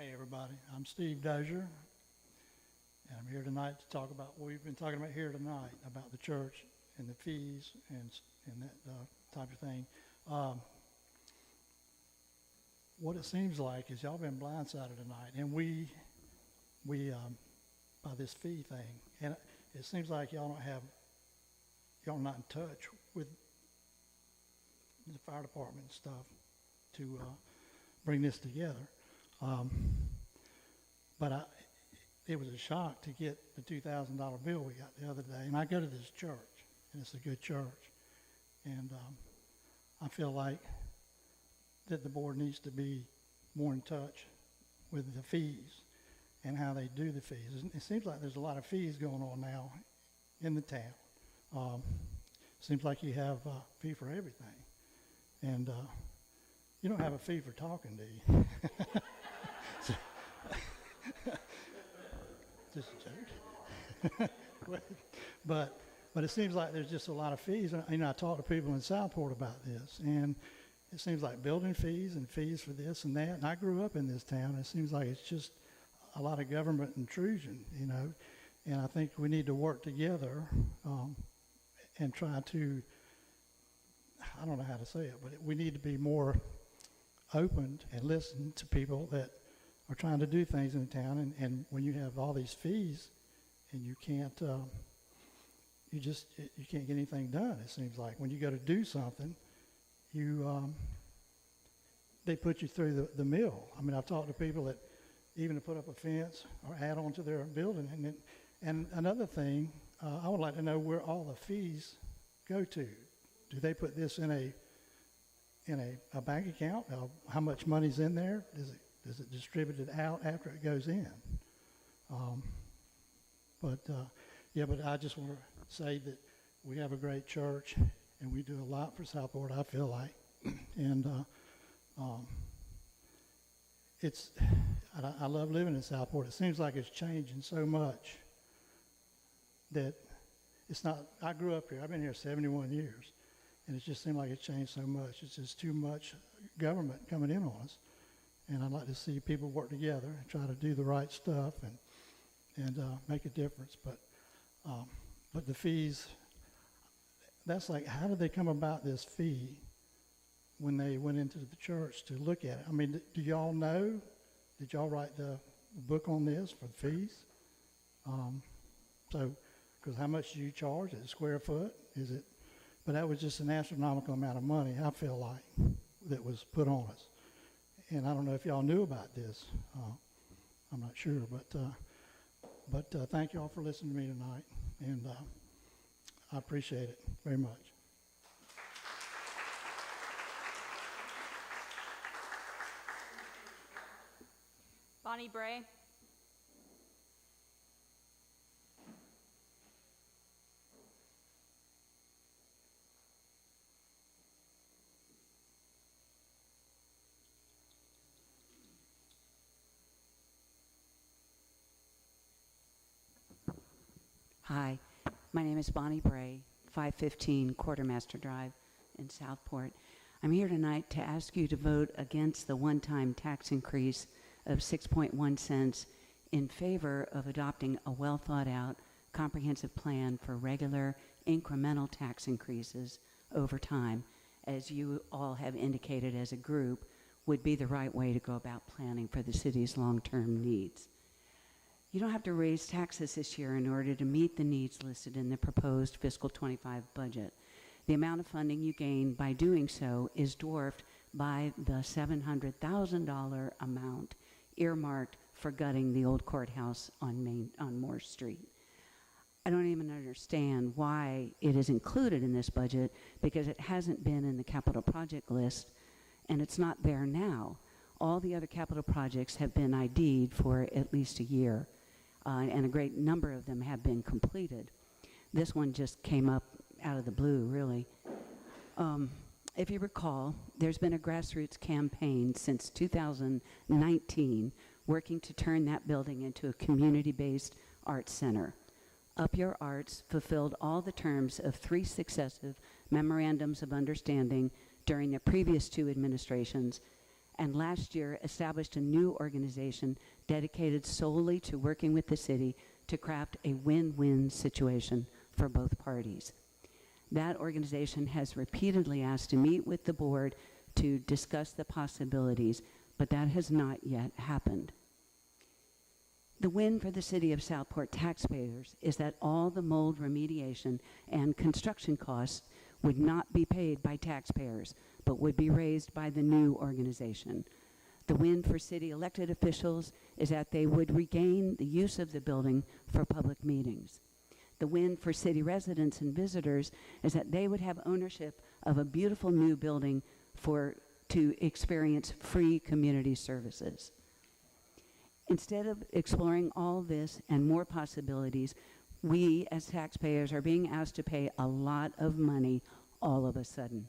P: Hey, everybody. I'm Steve Dozier, and I'm here tonight to talk about what we've been talking about here tonight, about the church and the fees and that type of thing. What it seems like is y'all been blindsided tonight, and we by this fee thing, and it seems like y'all not in touch with the fire department and stuff to bring this together. But it was a shock to get the $2,000 bill we got the other day. And I go to this church, and it's a good church. And I feel like that the board needs to be more in touch with the fees and how they do the fees. It seems like there's a lot of fees going on now in the town. Seems like you have a fee for everything. And you don't have a fee for talking, do you? Just a joke. but it seems like there's just a lot of fees. I talk to people in Southport about this, and it seems like building fees and fees for this and that. And I grew up in this town. It seems like it's just a lot of government intrusion, And I think we need to work together and try to, I don't know how to say it, but we need to be more open and listen to people that are trying to do things in the town. And when you have all these fees and you can't, you can't get anything done. It seems like when you go to do something, they put you through the mill. I mean, I've talked to people that even to put up a fence or add on to their building. And another thing, I would like to know where all the fees go to. Do they put this in a bank account? How much money's in there? Is it distributed out after it goes in? But I just want to say that we have a great church, and we do a lot for Southport, I feel like. And I love living in Southport. It seems like it's changing so much that it's not, I grew up here. I've been here 71 years, and it just seemed like it's changed so much. It's just too much government coming in on us. And I'd like to see people work together and try to do the right stuff and make a difference. But the fees, that's like, how did they come about this fee when they went into the church to look at it? I mean, do y'all know? Did y'all write the book on this for the fees? Because how much do you charge? Is it square foot? But that was just an astronomical amount of money, I feel like, that was put on us. And I don't know if y'all knew about this. I'm not sure, but thank you all for listening to me tonight, and I appreciate it very much.
G: Bonnie Bray.
Q: Hi, my name is Bonnie Bray, 515 Quartermaster Drive in Southport. I'm here tonight to ask you to vote against the one-time tax increase of 6.1 cents in favor of adopting a well-thought-out, comprehensive plan for regular, incremental tax increases over time, as you all have indicated as a group, would be the right way to go about planning for the city's long-term needs. You don't have to raise taxes this year in order to meet the needs listed in the proposed fiscal 25 budget. The amount of funding you gain by doing so is dwarfed by the $700,000 amount earmarked for gutting the old courthouse on Moore Street. I don't even understand why it is included in this budget, because it hasn't been in the capital project list, and it's not there now. All the other capital projects have been ID'd for at least a year. And a great number of them have been completed. This one just came up out of the blue, really. If you recall, there's been a grassroots campaign since 2019 working to turn that building into a community-based arts center. Up Your Arts fulfilled all the terms of 3 successive memorandums of understanding during the previous 2 administrations, and last year established a new organization dedicated solely to working with the city to craft a win-win situation for both parties. That organization has repeatedly asked to meet with the board to discuss the possibilities, but that has not yet happened. The win for the City of Southport taxpayers is that all the mold remediation and construction costs would not be paid by taxpayers, but would be raised by the new organization. The win for city elected officials is that they would regain the use of the building for public meetings. The win for city residents and visitors is that they would have ownership of a beautiful new building to experience free community services. Instead of exploring all this and more possibilities, we as taxpayers are being asked to pay a lot of money all of a sudden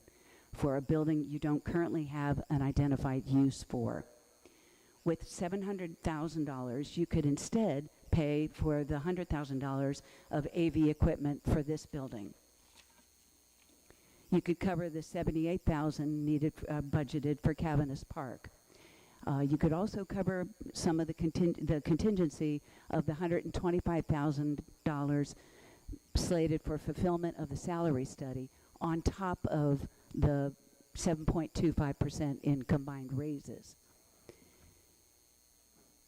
Q: for a building you don't currently have an identified use for. With $700,000, you could instead pay for the $100,000 of AV equipment for this building. You could cover the $78,000 needed budgeted for Cavanis Park. You could also cover some of the contingency of the $125,000 slated for fulfillment of the salary study on top of the 7.25% in combined raises.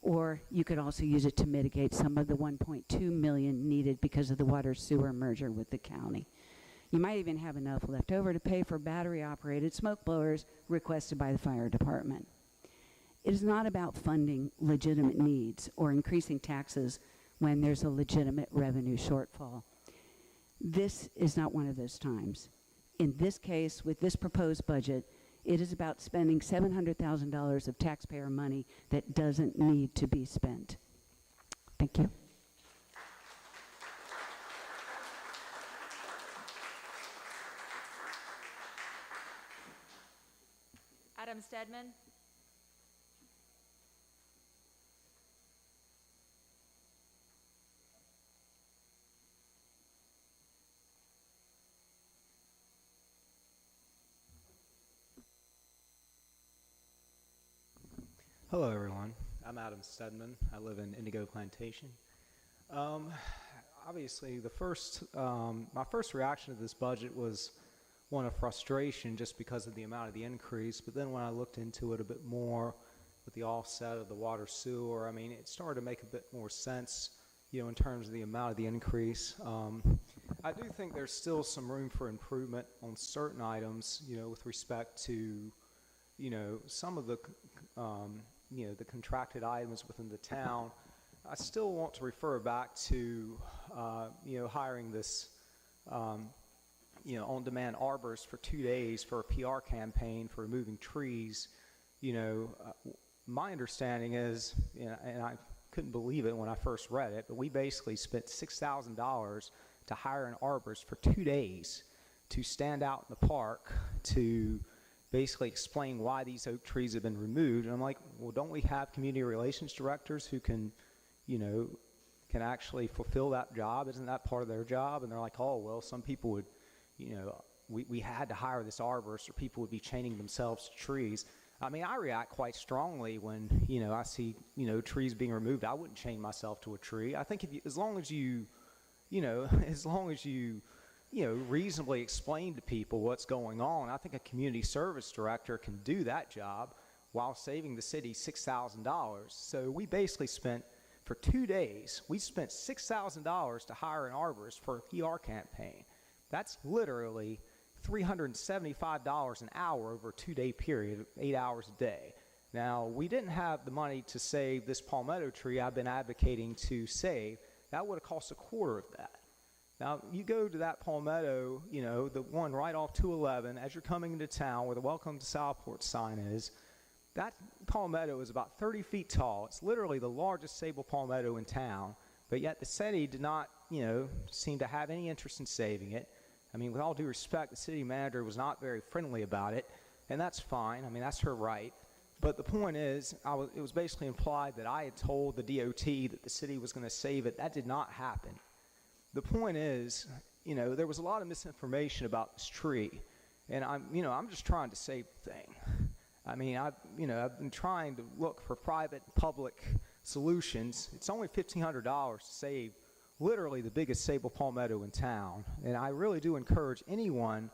Q: Or you could also use it to mitigate some of the $1.2 million needed because of the water sewer merger with the county. You might even have enough left over to pay for battery-operated smoke blowers requested by the fire department. It is not about funding legitimate needs or increasing taxes when there's a legitimate revenue shortfall. This is not one of those times. In this case, with this proposed budget, it is about spending $700,000 of taxpayer money that doesn't need to be spent. Thank you.
G: Adam Stedman.
R: Hello, everyone. I'm Adam Stedman. I live in Indigo Plantation. Obviously, my first reaction to this budget was one of frustration just because of the amount of the increase. But then when I looked into it a bit more with the offset of the water sewer, I mean, it started to make a bit more sense, in terms of the amount of the increase. I do think there's still some room for improvement on certain items, with respect to, some of the the contracted items within the town. I still want to refer back to, hiring this, on-demand arborist for 2 days for a PR campaign for removing trees. My understanding is, and I couldn't believe it when I first read it, but we basically spent $6,000 to hire an arborist for 2 days to stand out in the park to basically explain why these oak trees have been removed. And I'm like, well, don't we have community relations directors who can actually fulfill that job? Isn't that part of their job? And they're like, oh, well, some people would, we had to hire this arborist or people would be chaining themselves to trees. I mean, I react quite strongly when, I see, trees being removed. I wouldn't chain myself to a tree. I think as long as you reasonably explain to people what's going on, I think a community service director can do that job while saving the city $6,000. So we basically spent, for 2 days, we spent $6,000 to hire an arborist for a PR campaign. That's literally $375 an hour over a 2-day period, 8 hours a day. Now, we didn't have the money to save this palmetto tree I've been advocating to save. That would have cost a quarter of that. Now, you go to that palmetto, the one right off 211, as you're coming into town where the Welcome to Southport sign is, that palmetto is about 30 feet tall. It's literally the largest sable palmetto in town, but yet the city did not, seem to have any interest in saving it. I mean, with all due respect, the city manager was not very friendly about it, and that's fine. I mean, that's her right. But the point is, it was basically implied that I had told the DOT that the city was going to save it. That did not happen. The point is, there was a lot of misinformation about this tree, and I'm just trying to save the thing. I mean, I've been trying to look for private and public solutions. It's only $1,500 to save literally the biggest sable palmetto in town. And I really do encourage anyone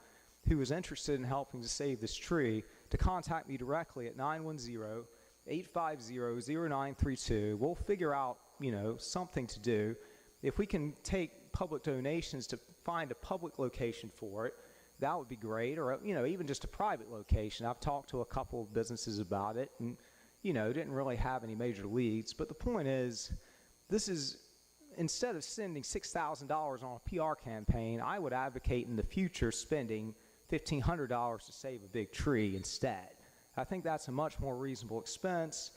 R: who is interested in helping to save this tree to contact me directly at 910-850-0932. We'll figure out, something to do. If we can take public donations to find a public location for it, that would be great. Or, even just a private location. I've talked to a couple of businesses about it and, didn't really have any major leads. But the point is, this is, instead of spending $6,000 on a PR campaign, I would advocate in the future spending $1,500 to save a big tree instead. I think that's a much more reasonable expense.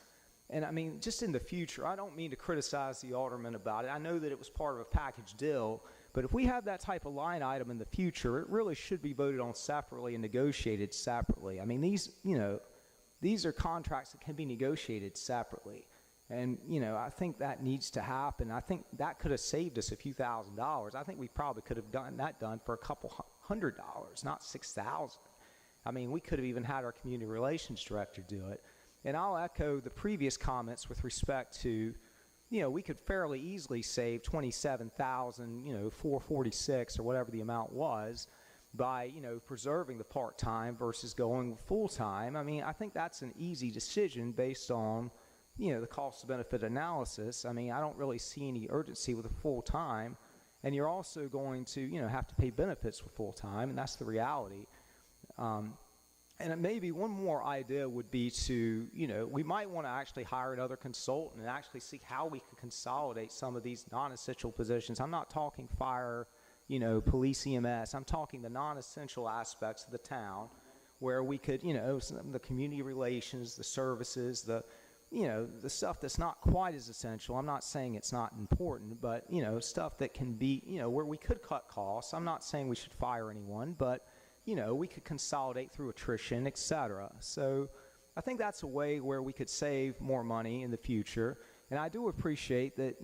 R: And I mean, just in the future, I don't mean to criticize the alderman about it. I know that it was part of a package deal, but if we have that type of line item in the future, it really should be voted on separately and negotiated separately. I mean, these are contracts that can be negotiated separately. And, I think that needs to happen. I think that could have saved us a few $1,000s. I think we probably could have gotten that done for a couple $100, not $6,000. I mean, we could have even had our community relations director do it. And I'll echo the previous comments with respect to, we could fairly easily save $27,446 or whatever the amount was by, preserving the part-time versus going full-time. I mean, I think that's an easy decision based on, the cost-benefit analysis. I mean, I don't really see any urgency with a full-time. And you're also going to, have to pay benefits with full-time, and that's the reality. And maybe one more idea would be to, we might want to actually hire another consultant and actually see how we could consolidate some of these non-essential positions. I'm not talking fire, police, EMS. I'm talking the non-essential aspects of the town where we could, the community relations, the services, the stuff that's not quite as essential. I'm not saying it's not important, but, stuff that can be, where we could cut costs. I'm not saying we should fire anyone, but, we could consolidate through attrition, et cetera. So I think that's a way where we could save more money in the future. And I do appreciate that,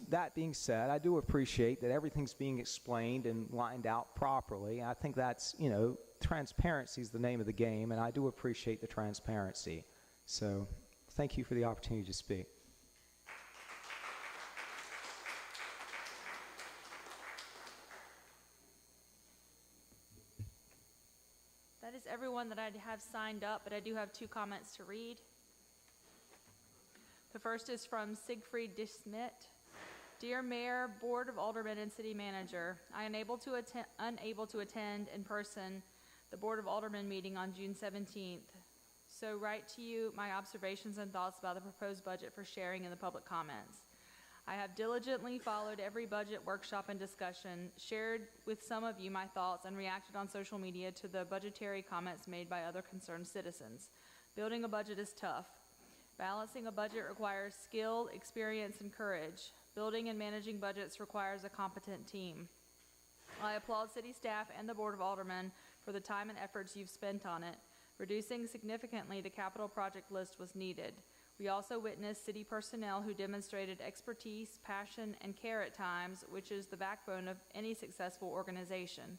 R: that being said, I do appreciate that everything's being explained and lined out properly. I think that's, transparency is the name of the game, and I do appreciate the transparency. So thank you for the opportunity to speak.
G: That is everyone that I have signed up, but I do have 2 comments to read. The first is from Siegfried Dismit. Dear Mayor, Board of Aldermen, and City Manager, I am unable to attend in person the Board of Aldermen meeting on June 17th. So write to you my observations and thoughts about the proposed budget for sharing in the public comments. I have diligently followed every budget workshop and discussion, shared with some of you my thoughts, and reacted on social media to the budgetary comments made by other concerned citizens. Building a budget is tough. Balancing a budget requires skill, experience, and courage. Building and managing budgets requires a competent team. I applaud city staff and the Board of Aldermen for the time and efforts you've spent on it. Reducing significantly the capital project list was needed. We also witnessed city personnel who demonstrated expertise, passion, and care at times, which is the backbone of any successful organization.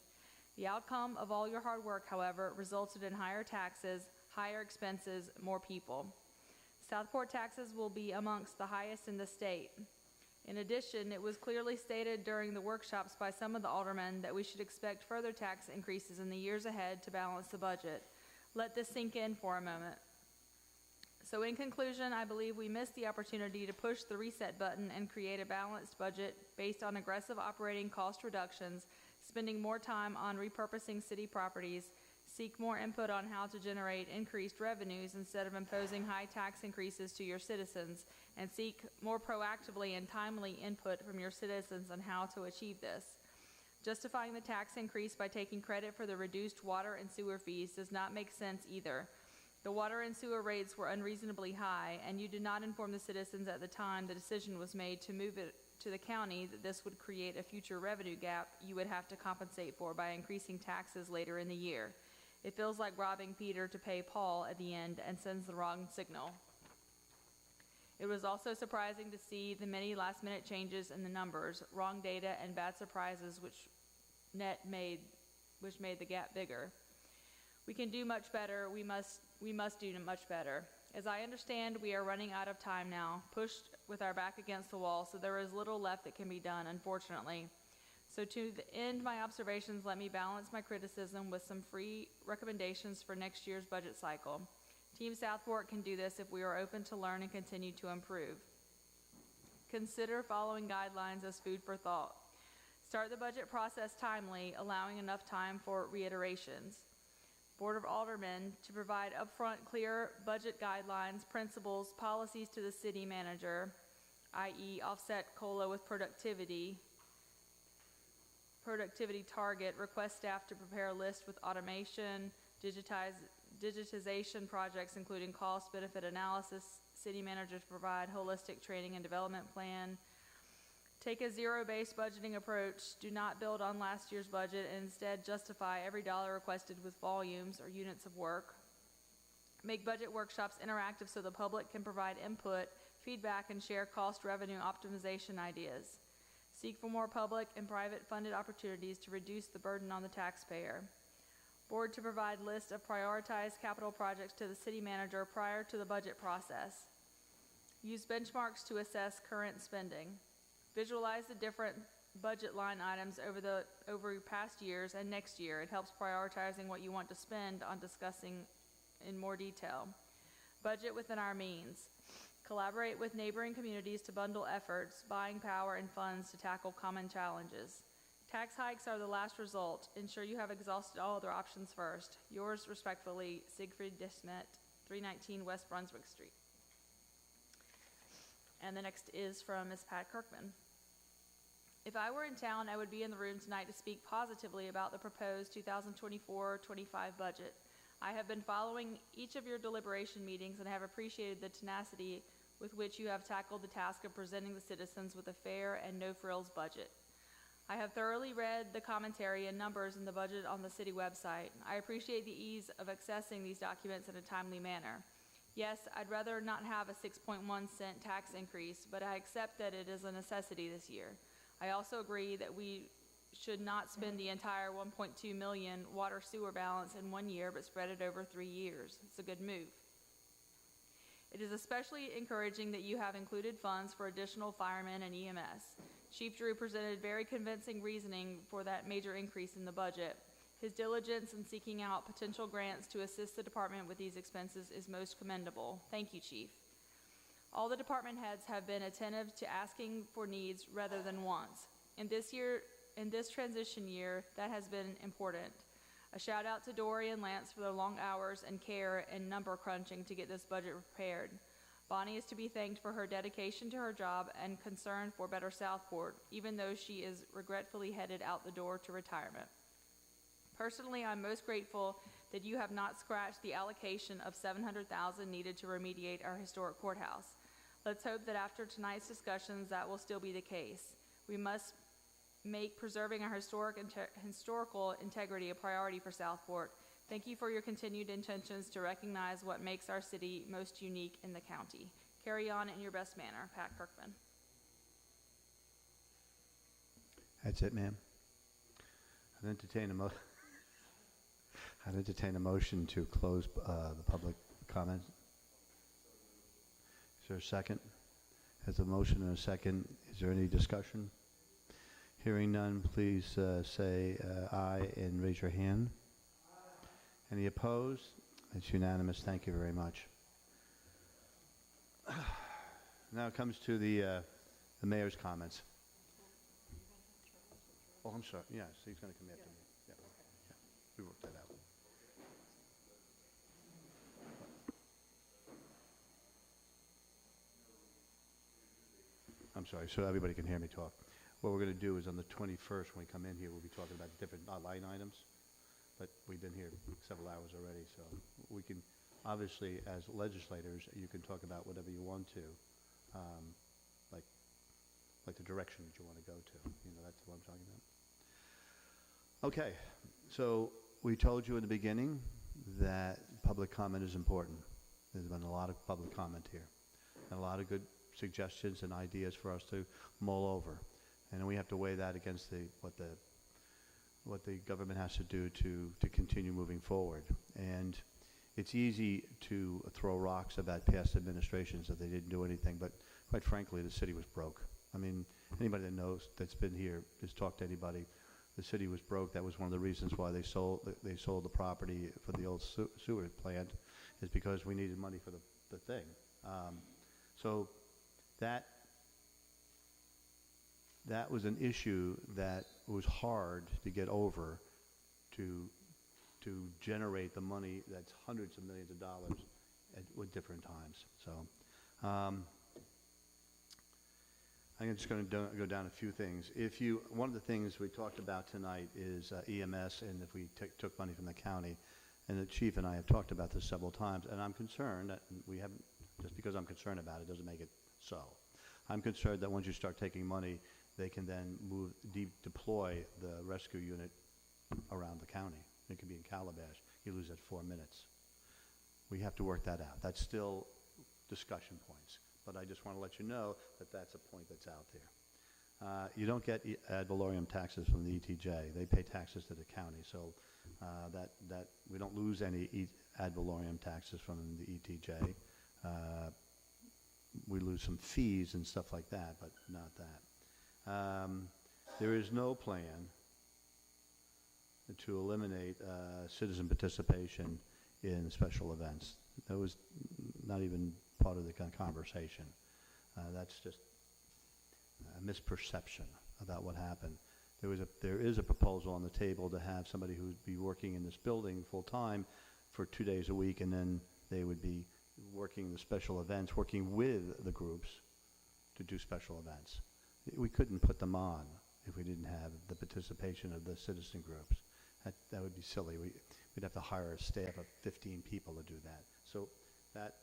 G: The outcome of all your hard work, however, resulted in higher taxes, higher expenses, more people. Southport taxes will be amongst the highest in the state. In addition, it was clearly stated during the workshops by some of the aldermen that we should expect further tax increases in the years ahead to balance the budget. Let this sink in for a moment. So in conclusion, I believe we missed the opportunity to push the reset button and create a balanced budget based on aggressive operating cost reductions, spending more time on repurposing city properties, seek more input on how to generate increased revenues instead of imposing high tax increases to your citizens, and seek more proactively and timely input from your citizens on how to achieve this. Justifying the tax increase by taking credit for the reduced water and sewer fees does not make sense either. The water and sewer rates were unreasonably high, and you did not inform the citizens at the time the decision was made to move it to the county that this would create a future revenue gap you would have to compensate for by increasing taxes later in the year. It feels like robbing Peter to pay Paul at the end and sends the wrong signal. It was also surprising to see the many last-minute changes in the numbers, wrong data, and bad surprises which made the gap bigger. We can do much better. We must do much better. As I understand, we are running out of time now, pushed with our back against the wall, so there is little left that can be done, unfortunately. So to end my observations, let me balance my criticism with some free recommendations for next year's budget cycle. Team Southport can do this if we are open to learn and continue to improve. Consider following guidelines as food for thought. Start the budget process timely, allowing enough time for reiterations. Board of Aldermen to provide upfront clear budget guidelines, principles, policies to the city manager, i.e. offset COLA with productivity target, request staff to prepare a list with automation, digitization projects including cost benefit analysis, city manager to provide holistic training and development plan. Take a zero-based budgeting approach. Do not build on last year's budget and instead justify every dollar requested with volumes or units of work. Make budget workshops interactive so the public can provide input, feedback, and share cost revenue optimization ideas. Seek for more public and private funded opportunities to reduce the burden on the taxpayer. Board to provide lists of prioritized capital projects to the city manager prior to the budget process. Use benchmarks to assess current spending. Visualize the different budget line items over past years and next year. It helps prioritizing what you want to spend on discussing in more detail. Budget within our means. Collaborate with neighboring communities to bundle efforts, buying power, and funds to tackle common challenges. Tax hikes are the last result. Ensure you have exhausted all other options first. Yours respectfully, Siegfried Dismet, 319 West Brunswick Street. And the next is from Ms. Pat Kirkman. If I were in town, I would be in the room tonight to speak positively about the proposed 2024-25 budget. I have been following each of your deliberation meetings and have appreciated the tenacity with which you have tackled the task of presenting the citizens with a fair and no-frills budget. I have thoroughly read the commentary and numbers in the budget on the city website. I appreciate the ease of accessing these documents in a timely manner. Yes, I'd rather not have a 6.1-cent tax increase, but I accept that it is a necessity this year. I also agree that we should not spend the entire $1.2 million water sewer balance in 1 year, but spread it over 3 years. It's a good move. It is especially encouraging that you have included funds for additional firemen and EMS. Chief Drew presented very convincing reasoning for that major increase in the budget. His diligence in seeking out potential grants to assist the department with these expenses is most commendable. Thank you, Chief. All the department heads have been attentive to asking for needs rather than wants. In this transition year, that has been important. A shout out to Dory and Lance for their long hours and care and number crunching to get this budget prepared. Bonnie is to be thanked for her dedication to her job and concern for Better Southport, even though she is regretfully headed out the door to retirement. Personally, I'm most grateful that you have not scratched the allocation of $700,000 needed to remediate our historic courthouse. Let's hope that after tonight's discussions, that will still be the case. We must make preserving our historical integrity a priority for Southport. Thank you for your continued intentions to recognize what makes our city most unique in the county. Carry on in your best manner, Pat Kirkman.
A: That's it, ma'am. I'd entertain a motion to close the public comment. Is there a second? Has a motion and a second. Is there any discussion? Hearing none, please say aye and raise your hand. Aye. Any opposed? It's unanimous. Thank you very much. Now it comes to the mayor's comments. Oh, I'm sorry. Yes, he's going to come after me. Yeah. We worked that out. I'm sorry, so everybody can hear me talk. What we're going to do is on the 21st, when we come in here, we'll be talking about different line items. But we've been here several hours already, so we can, obviously, as legislators, you can talk about whatever you want to, like the direction that you want to go to. You know, that's what I'm talking about. Okay, so we told you in the beginning that public comment is important. There's been a lot of public comment here, and a lot of good suggestions and ideas for us to mull over. And then we have to weigh that against what the government has to do to continue moving forward. And it's easy to throw rocks about past administrations that they didn't do anything, but quite frankly, the city was broke. I mean, anybody that knows, that's been here, has talked to anybody, the city was broke. That was one of the reasons why they sold the property for the old sewer plant, is because we needed money for the thing. So that was an issue that was hard to get over, to generate the money that's hundreds of millions of dollars with different times. So I'm just going to go down a few things. One of the things we talked about tonight is EMS, and if we took money from the county, and the chief and I have talked about this several times, and I'm concerned that we haven't, just because I'm concerned about it doesn't make it so. I'm concerned that once you start taking money, they can then deploy the rescue unit around the county. It could be in Calabash. You lose that 4 minutes. We have to work that out. That's still discussion points, but I just want to let you know that that's a point that's out there. You don't get ad valorem taxes from the ETJ. They pay taxes to the county, so that we don't lose any ad valorem taxes from the ETJ. We lose some fees and stuff like that, but not that. There is no plan to eliminate citizen participation in special events. That was not even part of the conversation. That's just a misperception about what happened. There is a proposal on the table to have somebody who would be working in this building full-time for 2 days a week, and then they would be working the special events, working with the groups to do special events. We couldn't put them on if we didn't have the participation of the citizen groups. That would be silly. We'd have to hire a staff of 15 people to do that. So that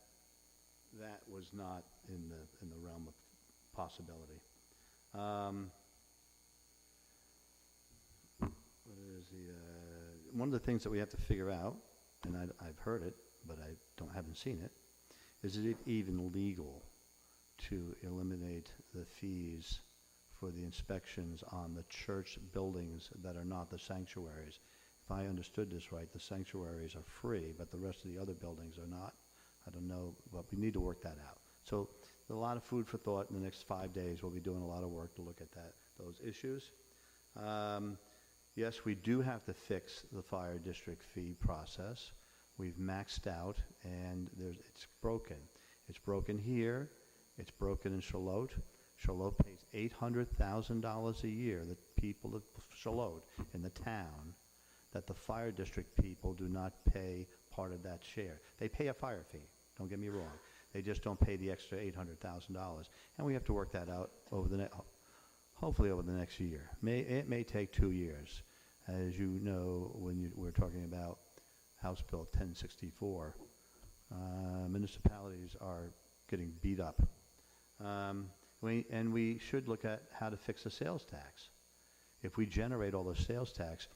A: was not in the realm of possibility. One of the things that we have to figure out, and I've heard it, but I haven't seen it, is it even legal to eliminate the fees for the inspections on the church buildings that are not the sanctuaries? If I understood this right, the sanctuaries are free, but the rest of the other buildings are not. I don't know, but we need to work that out. So a lot of food for thought in the next 5 days. We'll be doing a lot of work to look at those issues. Yes, we do have to fix the fire district fee process. We've maxed out, and it's broken. It's broken here. It's broken in Charlotte. Charlotte pays $800,000 a year, the people of Charlotte in the town, that the fire district people do not pay part of that share. They pay a fire fee, don't get me wrong. They just don't pay the extra $800,000. And we have to work that out hopefully over the next year. It may take 2 years. As you know, when we're talking about House Bill 1064, municipalities are getting beat up. And we should look at how to fix the sales tax. If we generate all the sales tax,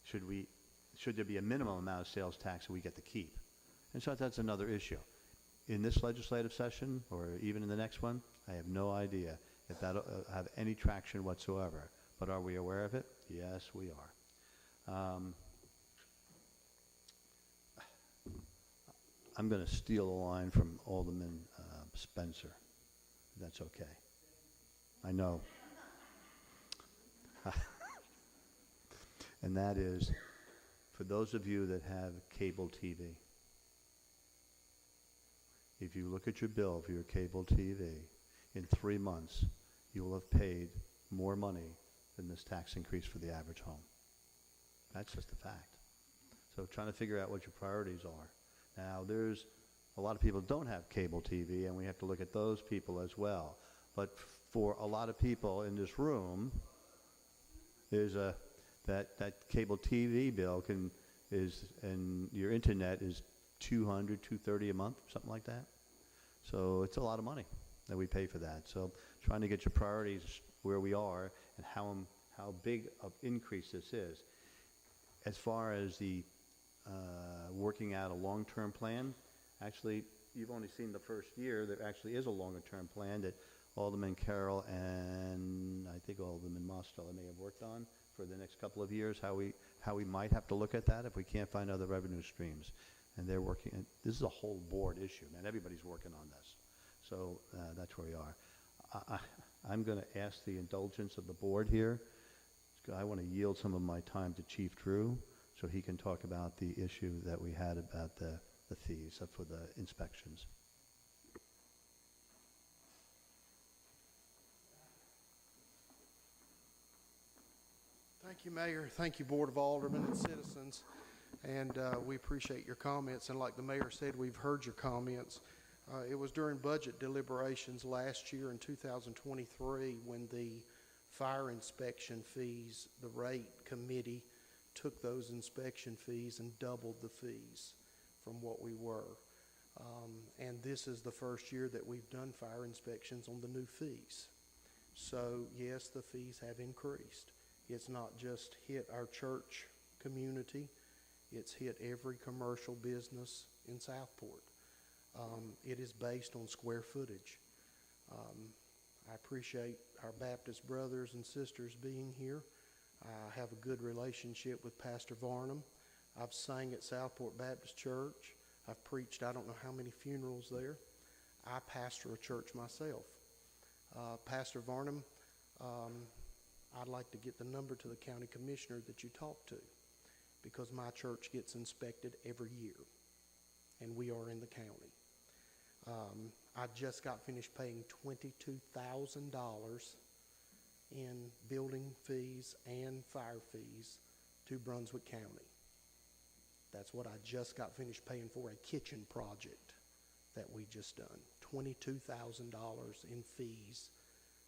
A: should there be a minimum amount of sales tax that we get to keep? And so that's another issue. In this legislative session, or even in the next one, I have no idea if that'll have any traction whatsoever. But are we aware of it? Yes, we are. I'm going to steal a line from Alderman Spencer, if that's okay. I know. And that is, for those of you that have cable TV, if you look at your bill for your cable TV, in 3 months, you will have paid more money than this tax increase for the average home. That's just a fact. So trying to figure out what your priorities are. Now, there's a lot of people don't have cable TV, and we have to look at those people as well. But for a lot of people in this room, there's that cable TV bill and your internet is $200, $230 a month, something like that. So it's a lot of money that we pay for that. So trying to get your priorities where we are and how big of increase this is. As far as the working out a long-term plan, actually, you've only seen the first year. There actually is a longer-term plan that Alderman Carroll and I think Alderman Mostola may have worked on for the next couple of years, how we might have to look at that if we can't find other revenue streams. And they're working, and this is a whole board issue, man. Everybody's working on this. So that's where we are. I'm going to ask the indulgence of the board here. I want to yield some of my time to Chief Drew so he can talk about the issue that we had about the fees for the inspections.
S: Thank you, Mayor. Thank you, Board of Aldermen and citizens. And we appreciate your comments. And like the mayor said, we've heard your comments. It was during budget deliberations last year in 2023 when the fire inspection fees, the rate committee took those inspection fees and doubled the fees from what we were. And this is the first year that we've done fire inspections on the new fees. So yes, the fees have increased. It's not just hit our church community, it's hit every commercial business in Southport. It is based on square footage. I appreciate our Baptist brothers and sisters being here. I have a good relationship with Pastor Varnum. I've sang at Southport Baptist Church. I've preached I don't know how many funerals there. I pastor a church myself. Pastor Varnum, I'd like to get the number to the county commissioner that you talked to, because my church gets inspected every year, and we are in the county. I just got finished paying $22,000 in building fees and fire fees to Brunswick County. That's what I just got finished paying for a kitchen project that we just done. $22,000 in fees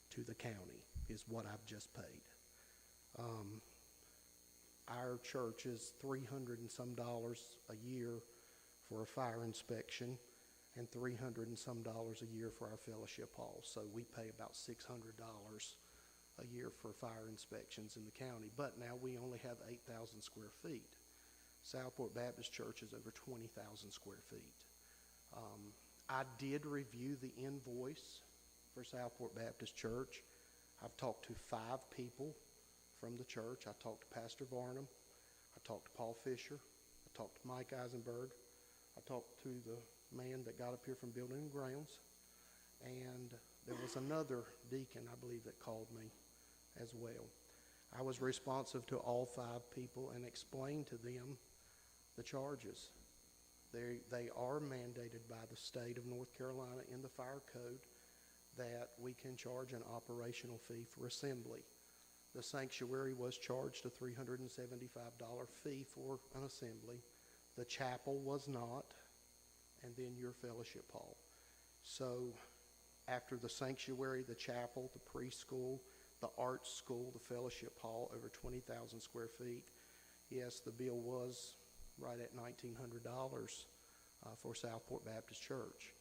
S: to the county is what I've just paid. Our church is $300 and some a year for a fire inspection and $300 and some a year for our fellowship hall. So we pay about $600 a year for fire inspections in the county. But now we only have 8,000 square feet. Southport Baptist Church is over 20,000 square feet. I did review the invoice for Southport Baptist Church. I've talked to 5 people from the church. I talked to Pastor Varnum. I talked to Paul Fisher. I talked to Mike Eisenberg. I talked to the man that got up here from Building and Grounds. And there was another deacon, I believe, that called me as well. I was responsive to all 5 people and explained to them the charges. They are mandated by the state of North Carolina in the fire code that we can charge an operational fee for assembly. The sanctuary was charged a $375 fee for an assembly. The chapel was not, and then your fellowship hall. So after the sanctuary, the chapel, the preschool, the arts school, the fellowship hall, over 20,000 square feet, yes, the bill was right at $1,900 for Southport Baptist Church.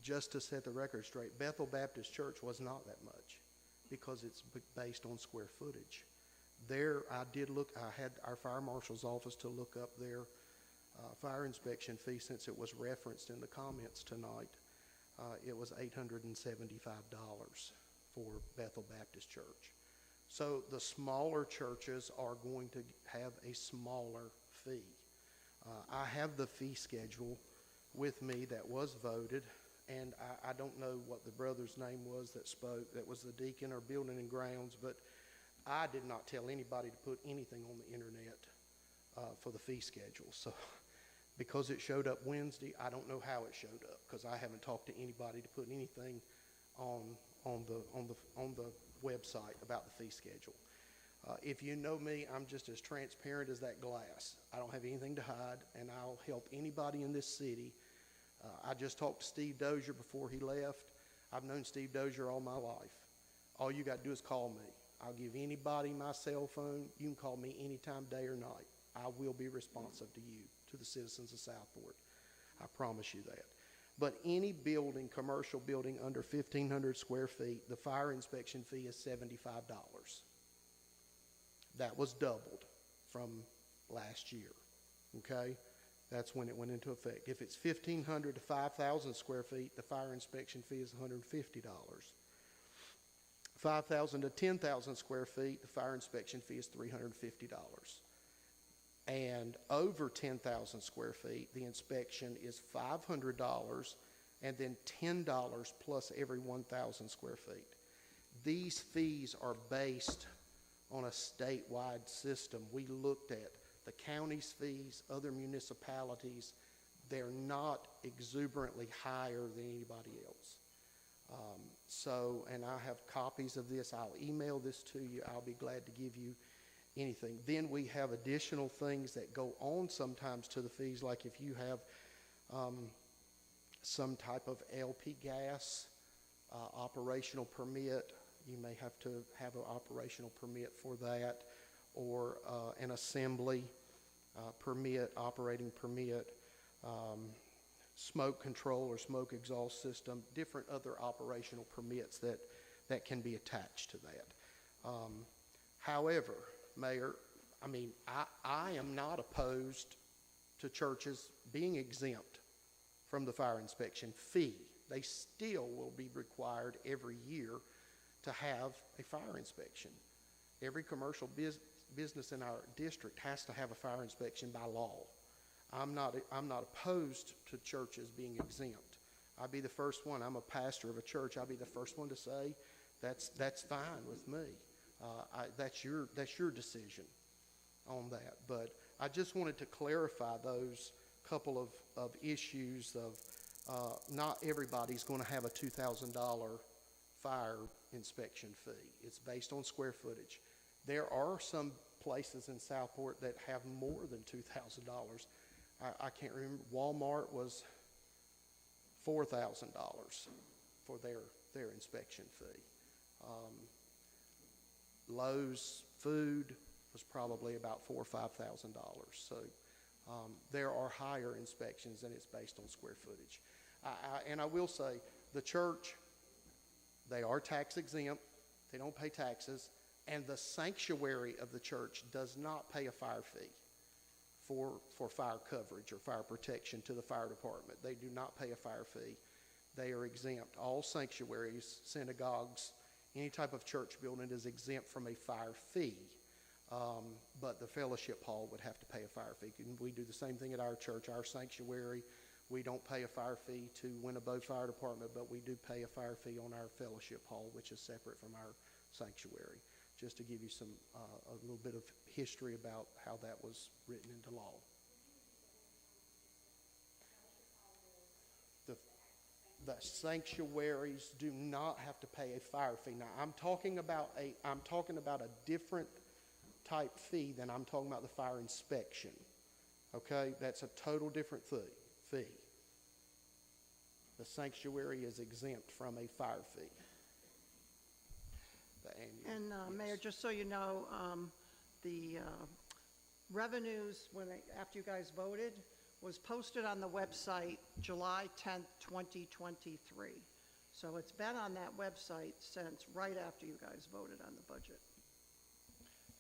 S: Just to set the record straight, Bethel Baptist Church was not that much because it's based on square footage. There, I had our fire marshal's office to look up their fire inspection fee since it was referenced in the comments tonight. It was $875 for Bethel Baptist Church. So the smaller churches are going to have a smaller fee. I have the fee schedule with me that was voted, and I don't know what the brother's name was that spoke, that was the deacon or Building and Grounds, but I did not tell anybody to put anything on the internet for the fee schedule. So because it showed up Wednesday, I don't know how it showed up because I haven't talked to anybody to put anything on the website about the fee schedule. If you know me, I'm just as transparent as that glass. I don't have anything to hide, and I'll help anybody in this city. I just talked to Steve Dozier before he left. I've known Steve Dozier all my life. All you got to do is call me. I'll give anybody my cell phone. You can call me anytime, day or night. I will be responsive to you, to the citizens of Southport. I promise you that. But any building, commercial building under 1,500 square feet, the fire inspection fee is $75. That was doubled from last year, okay? That's when it went into effect. If it's 1,500 to 5,000 square feet, the fire inspection fee is $150. 5,000 to 10,000 square feet, the fire inspection fee is $350. And over 10,000 square feet, the inspection is $500 and then $10 plus every 1,000 square feet. These fees are based on a statewide system. We looked at the county's fees, other municipalities. They're not exuberantly higher than anybody else. And I have copies of this. I'll email this to you. I'll be glad to give you anything. Then we have additional things that go on sometimes to the fees, like if you have some type of LP gas operational permit, you may have to have an operational permit for that, or an assembly permit, operating permit, smoke control or smoke exhaust system, different other operational permits that can be attached to that. However, Mayor, I am not opposed to churches being exempt from the fire inspection fee. They still will be required every year to have a fire inspection. Every commercial business in our district has to have a fire inspection by law. I'm not opposed to churches being exempt. I'll be the first one. I'm a pastor of a church. I'll be the first one to say that's fine with me. That's your decision on that. But I just wanted to clarify those couple of issues of not everybody's going to have a $2,000 fire inspection fee. It's based on square footage. There are some places in Southport that have more than $2,000. I can't remember. Walmart was $4,000 for their inspection fee. Lowe's food was probably about $4,000 or $5,000. So there are higher inspections, and it's based on square footage. And I will say, the church, they are tax exempt. They don't pay taxes. And the sanctuary of the church does not pay a fire fee for fire coverage or fire protection to the fire department. They do not pay a fire fee. They are exempt. All sanctuaries, synagogues, any type of church building is exempt from a fire fee. But the fellowship hall would have to pay a fire fee. And we do the same thing at our church. Our sanctuary, we don't pay a fire fee to Winnebago Fire Department, but we do pay a fire fee on our fellowship hall, which is separate from our sanctuary. Just to give you a little bit of history about how that was written into law. The sanctuaries do not have to pay a fire fee. Now, I'm talking about a different type fee than I'm talking about the fire inspection. Okay, that's a total different fee. The sanctuary is exempt from a fire fee.
D: And Mayor, just so you know, the revenues, after you guys voted, was posted on the website July 10th, 2023. So it's been on that website since right after you guys voted on the budget.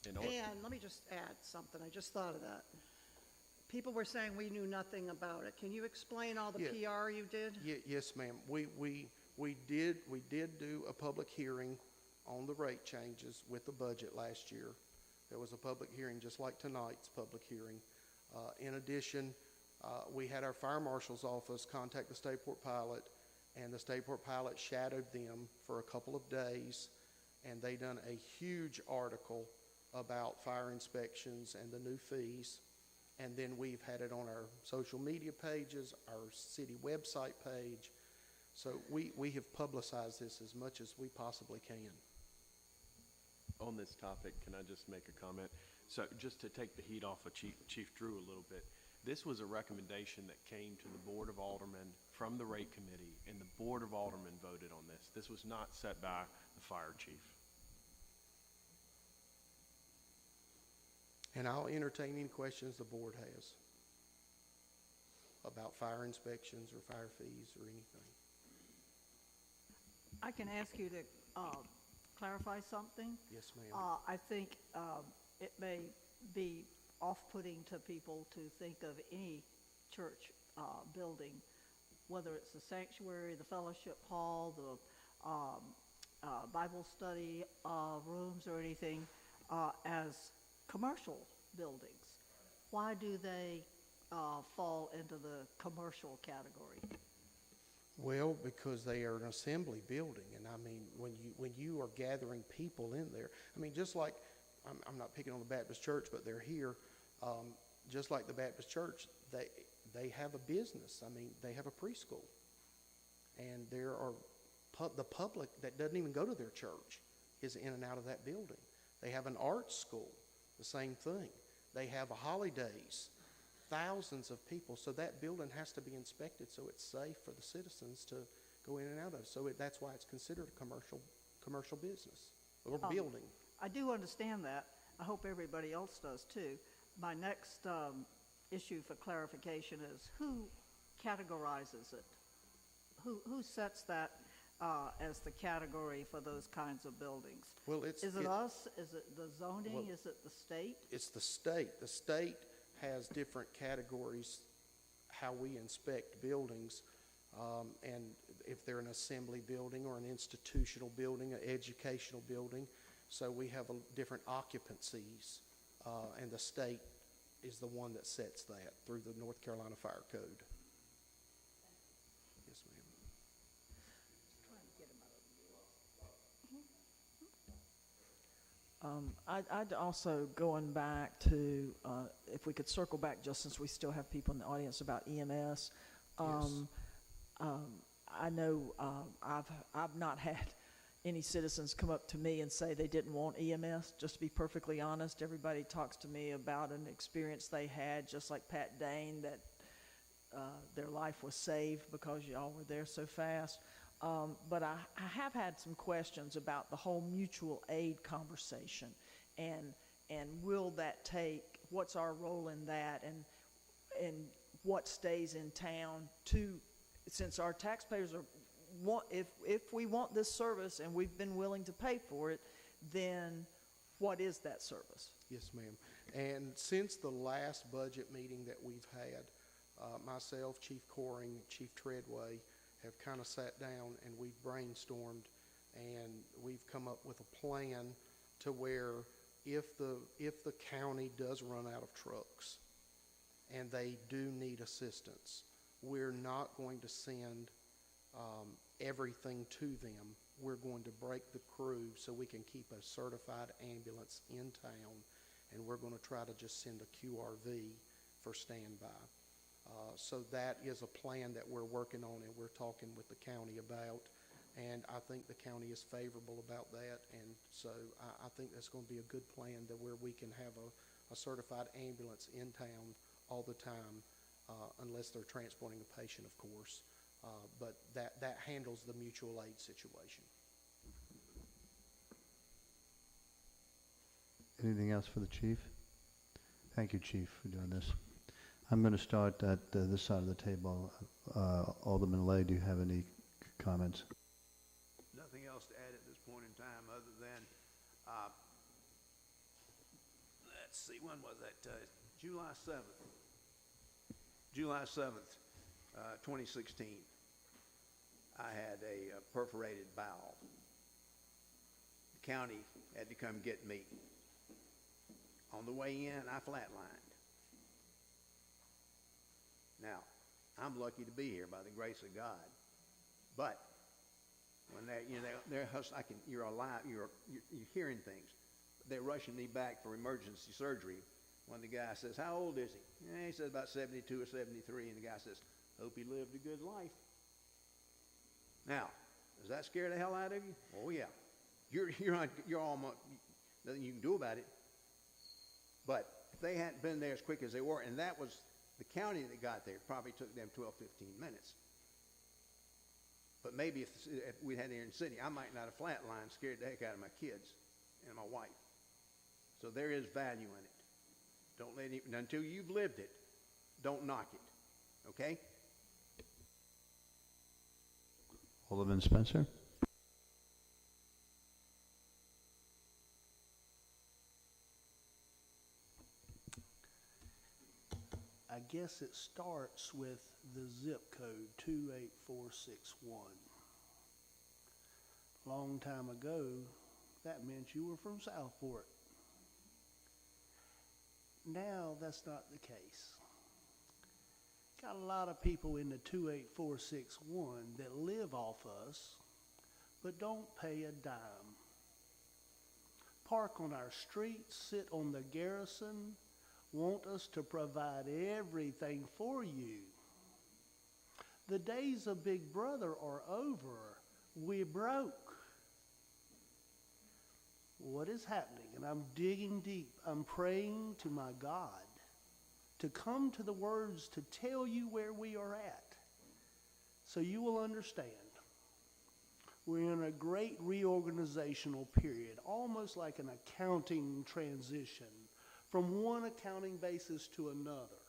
D: And let me just add something. I just thought of that. People were saying we knew nothing about it. Can you explain all the PR you did?
S: Yes, ma'am. We did do a public hearing on the rate changes with the budget last year. There was a public hearing just like tonight's public hearing. In addition, we had our fire marshal's office contact the Stateport pilot, and the Stateport pilot shadowed them for a couple of days, and they done a huge article about fire inspections and the new fees. And then we've had it on our social media pages, our city website page. So we have publicized this as much as we possibly can.
F: On this topic, can I just make a comment? So just to take the heat off of Chief Drew a little bit, this was a recommendation that came to the Board of Aldermen from the rate committee, and the Board of Aldermen voted on this. This was not set by the fire chief.
S: And I'll entertain any questions the board has about fire inspections or fire fees or anything.
B: I can ask you to clarify something.
S: Yes, ma'am.
B: I think it may be off-putting to people to think of any church building, whether it's the sanctuary, the fellowship hall, Bible study rooms or anything as commercial buildings. Why do they fall into the commercial category?
S: Well, because they are an assembly building, and I mean, when you are gathering people in there, I mean, just like, I'm not picking on the Baptist church, but they're here, just like the Baptist church, they have a business. I mean, they have a preschool, and there are the public that doesn't even go to their church is in and out of that building. They have an art school, the same thing. They have a holidays, thousands of people. So that building has to be inspected so it's safe for the citizens to go in and out of. So that's why it's considered a commercial business or building.
B: I do understand that. I hope everybody else does too. My next issue for clarification is who categorizes it? Who sets that as the category for those kinds of buildings?
S: Well,
B: is it us? Is it the zoning?
S: Well,
B: is it the state?
S: It's the state. The state has different categories how we inspect buildings, and if they're an assembly building or an institutional building, an educational building. So we have different occupancies, and the state is the one that sets that through the North Carolina Fire Code. Yes, ma'am.
E: I'd also, going back to, if we could circle back, just since we still have people in the audience, about EMS. I know I've not had any citizens come up to me and say they didn't want EMS. Just to be perfectly honest, everybody talks to me about an experience they had, just like Pat Dane, that their life was saved because y'all were there so fast. But I have had some questions about the whole mutual aid conversation, and will that take, what's our role in that, and what stays in town to, since our taxpayers if we want this service and we've been willing to pay for it, then what is that service?
S: Yes, ma'am. And since the last budget meeting that we've had, myself, Chief Coring, Chief Treadway, have kind of sat down and we've brainstormed, and we've come up with a plan to where if the county does run out of trucks and they do need assistance, we're not going to send everything to them. We're going to break the crew so we can keep a certified ambulance in town, and we're going to try to just send a QRV for standby. So that is a plan that we're working on and we're talking with the county about, and I think the county is favorable about that, and so I think that's going to be a good plan that where we can have a certified ambulance in town all the time, unless they're transporting a patient, of course, but that handles the mutual aid situation.
A: Anything else for the chief? Thank you, Chief, for doing this. I'm going to start at this side of the table. Alderman Lay, do you have any comments?
T: Nothing else to add at this point in time other than, let's see, when was that? July 7th. July 7th, 2016. I had a perforated bowel. The county had to come get me. On the way in, I flatlined. Now, I'm lucky to be here by the grace of God, but when they're hustling, you're alive, you're hearing things. They're rushing me back for emergency surgery. When the guy says, "How old is he?" He says about 72 or 73, and the guy says, "Hope he lived a good life." Now, does that scare the hell out of you? Oh yeah, you're almost nothing you can do about it. But if they hadn't been there as quick as they were, and that was the county that got there, probably took them 12, 15 minutes. But maybe if we had here in the city, I might not have flatlined, scared the heck out of my kids and my wife. So there is value in it. Don't let it, until you've lived it, don't knock it. Okay?
A: Alderman Spencer?
U: I guess it starts with the zip code 28461. long time ago, that meant you were from Southport. Now that's not the case. Got a lot of people in the 28461 that live off us, but don't pay a dime. Park on our streets, sit on the garrison, want us to provide everything for you. The days of Big Brother are over. We're broke. What is happening? And I'm digging deep. I'm praying to my God to come to the words to tell you where we are at so you will understand. We're in a great reorganizational period, almost like an accounting transition from one accounting basis to another.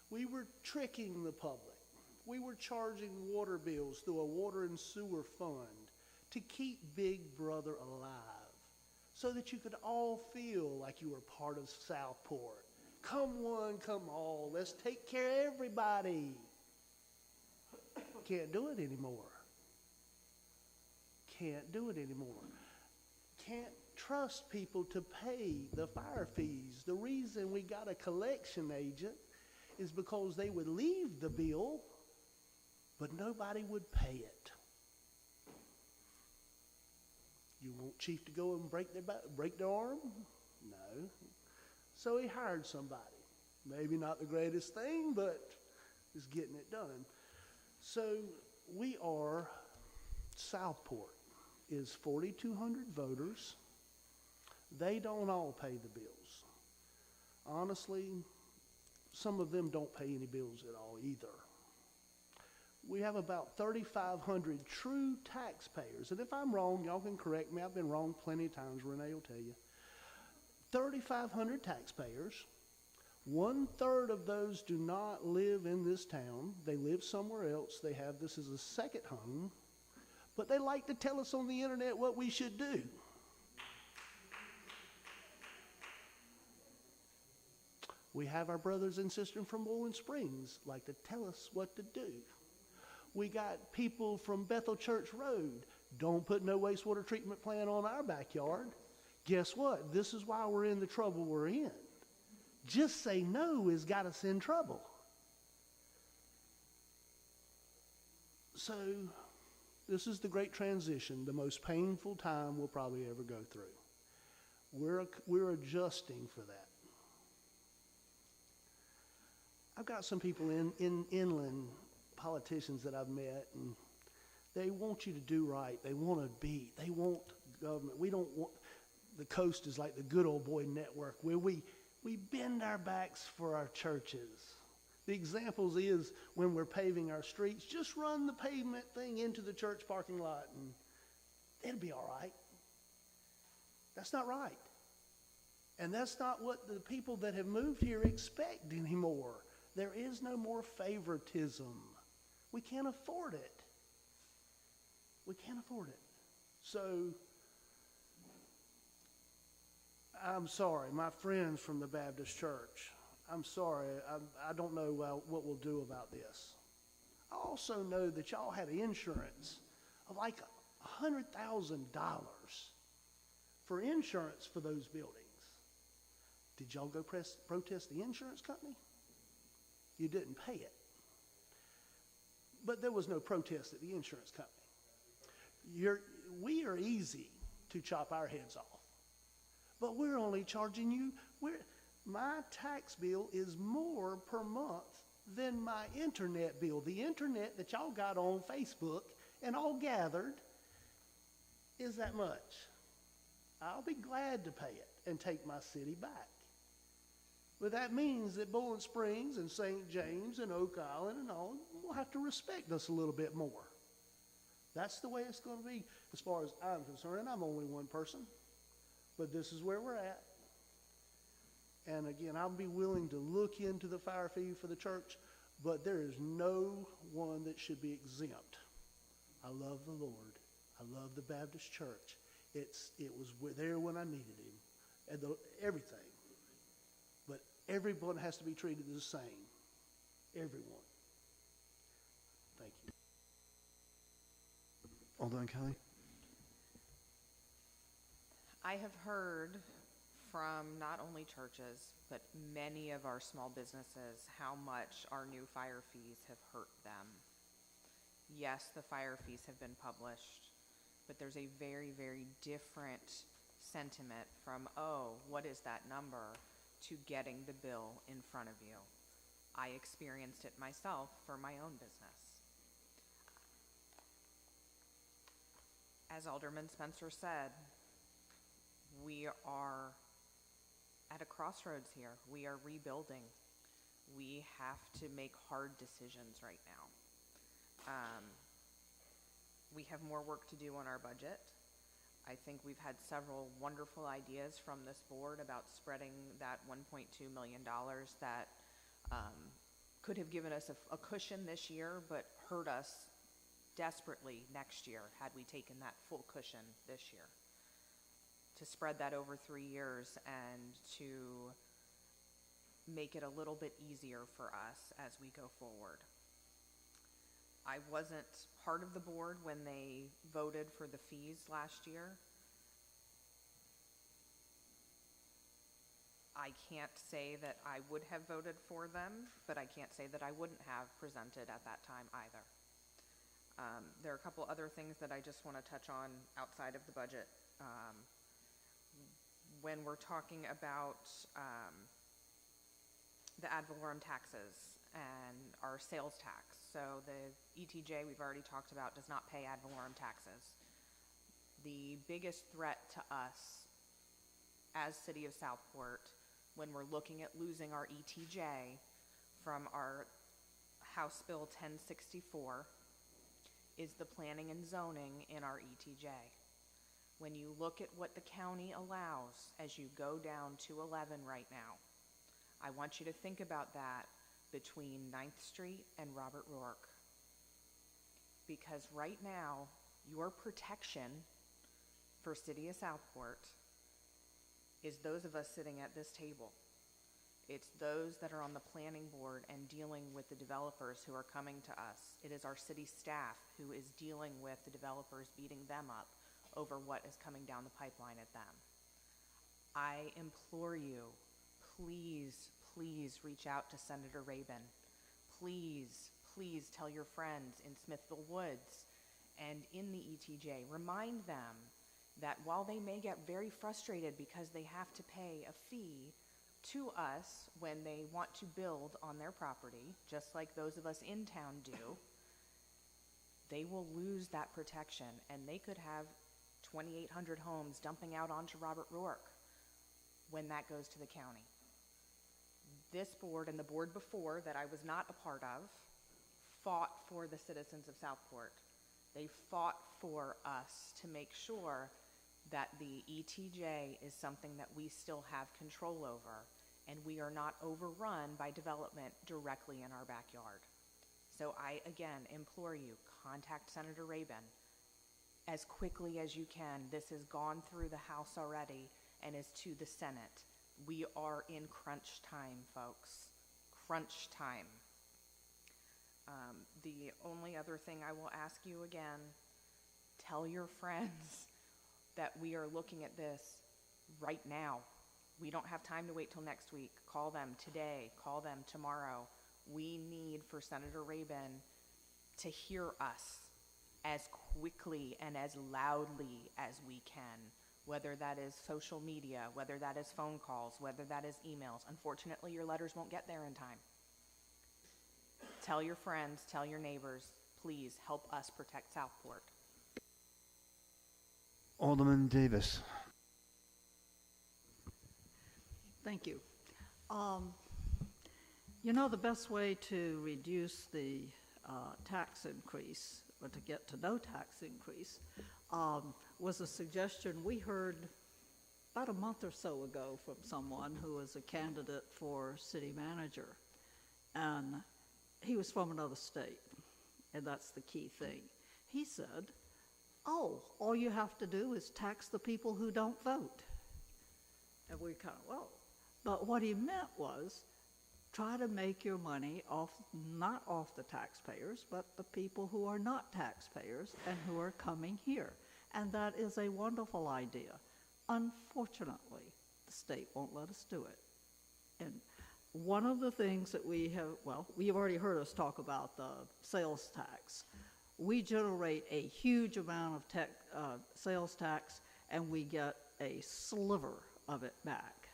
U: We were tricking the public. We were charging water bills through a water and sewer fund to keep Big Brother alive so that you could all feel like you were part of Southport. Come one, come all. Let's take care of everybody. Can't do it anymore. Can't do it anymore. Can't trust people to pay the fire fees. The reason we got a collection agent is because they would leave the bill, but nobody would pay it. You want Chief to go and break their arm? No. So he hired somebody. Maybe not the greatest thing, but is getting it done. So we are, Southport is 4,200 voters. They don't all pay the bills. Honestly, some of them don't pay any bills at all either. We have about 3,500 true taxpayers. And if I'm wrong, y'all can correct me. I've been wrong plenty of times. Renee will tell you. 3,500 taxpayers. 1/3 of those do not live in this town. They live somewhere else. They have this as a second home. But they like to tell us on the internet what we should do. We have our brothers and sisters from Bowling Springs like to tell us what to do. We got people from Bethel Church Road. Don't put no wastewater treatment plant on our backyard. Guess what? This is why we're in the trouble we're in. Just say no has got us in trouble. So this is the great transition, the most painful time we'll probably ever go through. We're adjusting for that. I've got some people in inland politicians that I've met, and they want you to do right. They want to beat. They want government. We don't want, the coast is like the good old boy network where we bend our backs for our churches. The examples is when we're paving our streets, just run the pavement thing into the church parking lot and it'll be all right. That's not right. And that's not what the people that have moved here expect anymore. There is no more favoritism. We can't afford it. We can't afford it. So, I'm sorry, my friends from the Baptist Church, I'm sorry, I don't know what we'll do about this. I also know that y'all had insurance of like $100,000 for insurance for those buildings. Did y'all go protest the insurance company? You didn't pay it. But there was no protest at the insurance company. We are easy to chop our heads off. But we're only charging you, my tax bill is more per month than my internet bill. The internet that y'all got on Facebook and all gathered is that much. I'll be glad to pay it and take my city back. But that means that Bowling Springs and St. James and Oak Island and all will have to respect us a little bit more. That's the way it's going to be as far as I'm concerned. I'm only one person, but this is where we're at. And again, I'll be willing to look into the fire fee for the church, but there is no one that should be exempt. I love the Lord. I love the Baptist church. It was there when I needed him, and everything. But everyone has to be treated the same. Everyone. Thank you.
A: Alderman Kelly?
C: I have heard from not only churches, but many of our small businesses, how much our new fire fees have hurt them. Yes, the fire fees have been published, but there's a very, very different sentiment from, oh, what is that number, to getting the bill in front of you. I experienced it myself for my own business. As Alderman Spencer said, we are at a crossroads here. We are rebuilding. We have to make hard decisions right now. We have more work to do on our budget. I think we've had several wonderful ideas from this board about spreading that $1.2 million that could have given us a cushion this year, but hurt us desperately next year had we taken that full cushion this year. To spread that over 3 years and to make it a little bit easier for us as we go forward. I wasn't part of the board when they voted for the fees last year. I can't say that I would have voted for them, but I can't say that I wouldn't have presented at that time either. There are a couple other things that I just want to touch on outside of the budget. When we're talking about the ad valorem taxes and our sales tax. So the ETJ we've already talked about does not pay ad valorem taxes. The biggest threat to us as City of Southport when we're looking at losing our ETJ from our House Bill 1064 is the planning and zoning in our ETJ. When you look at what the county allows as you go down to 11 right now, I want you to think about that between 9th Street and Robert Rourke. Because right now, your protection for City of Southport is those of us sitting at this table. It's those that are on the planning board and dealing with the developers who are coming to us. It is our city staff who is dealing with the developers, beating them up over what is coming down the pipeline at them. I implore you, please, please reach out to Senator Rabin. Please, please tell your friends in Smithville Woods and in the ETJ, remind them that while they may get very frustrated because they have to pay a fee to us when they want to build on their property, just like those of us in town do, they will lose that protection and they could have 2,800 homes dumping out onto Robert Rourke when that goes to the county. This board and the board before that I was not a part of fought for the citizens of Southport. They fought for us to make sure that the ETJ is something that we still have control over and we are not overrun by development directly in our backyard. So I, again, implore you, contact Senator Rabin as quickly as you can. This has gone through the House already and is to the Senate. We are in crunch time, folks. Crunch time. The only other thing I will ask you again, tell your friends that we are looking at this right now. We don't have time to wait till next week. Call them today. Call them tomorrow. We need for Senator Rabin to hear us as quickly and as loudly as we can, whether that is social media, whether that is phone calls, whether that is emails. Unfortunately, your letters won't get there in time. Tell your friends, tell your neighbors, please help us protect Southport.
A: Alderman Davis.
B: Thank you. You know, the best way to reduce the tax increase, or to get to no tax increase, was a suggestion we heard about a month or so ago from someone who was a candidate for city manager. And he was from another state, and that's the key thing. He said, oh, all you have to do is tax the people who don't vote. And we kind of, whoa. But what he meant was, try to make your money off, not off the taxpayers, but the people who are not taxpayers and who are coming here. And that is a wonderful idea. Unfortunately, the state won't let us do it. And one of the things that we have, well, you've already heard us talk about the sales tax. We generate a huge amount of sales tax, and we get a sliver of it back.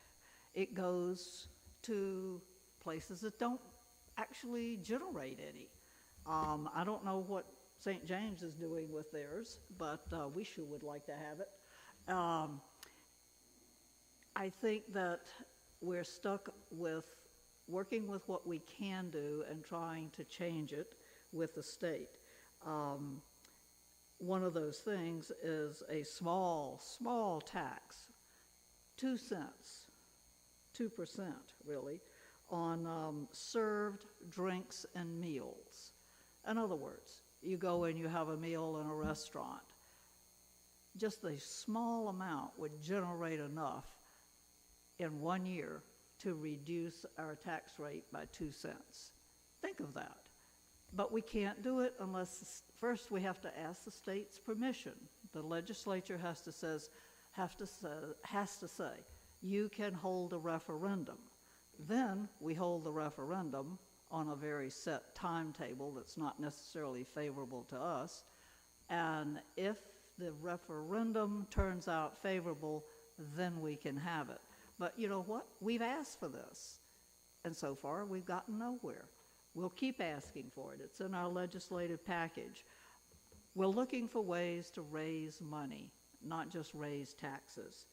B: It goes to places that don't actually generate any. I don't know what St. James is doing with theirs, but we sure would like to have it. I think that we're stuck with working with what we can do and trying to change it with the state. One of those things is a small tax, 2 cents, 2% really, on served drinks and meals. In other words, you go and you have a meal in a restaurant. Just a small amount would generate enough in 1 year to reduce our tax rate by 2 cents. Think of that. But we can't do it unless, first we have to ask the state's permission. The legislature has to say, you can hold a referendum. Then we hold the referendum on a very set timetable that's not necessarily favorable to us. And if the referendum turns out favorable, then we can have it. But you know what? We've asked for this, and so far we've gotten nowhere. We'll keep asking for it. It's in our legislative package. We're looking for ways to raise money, not just raise taxes.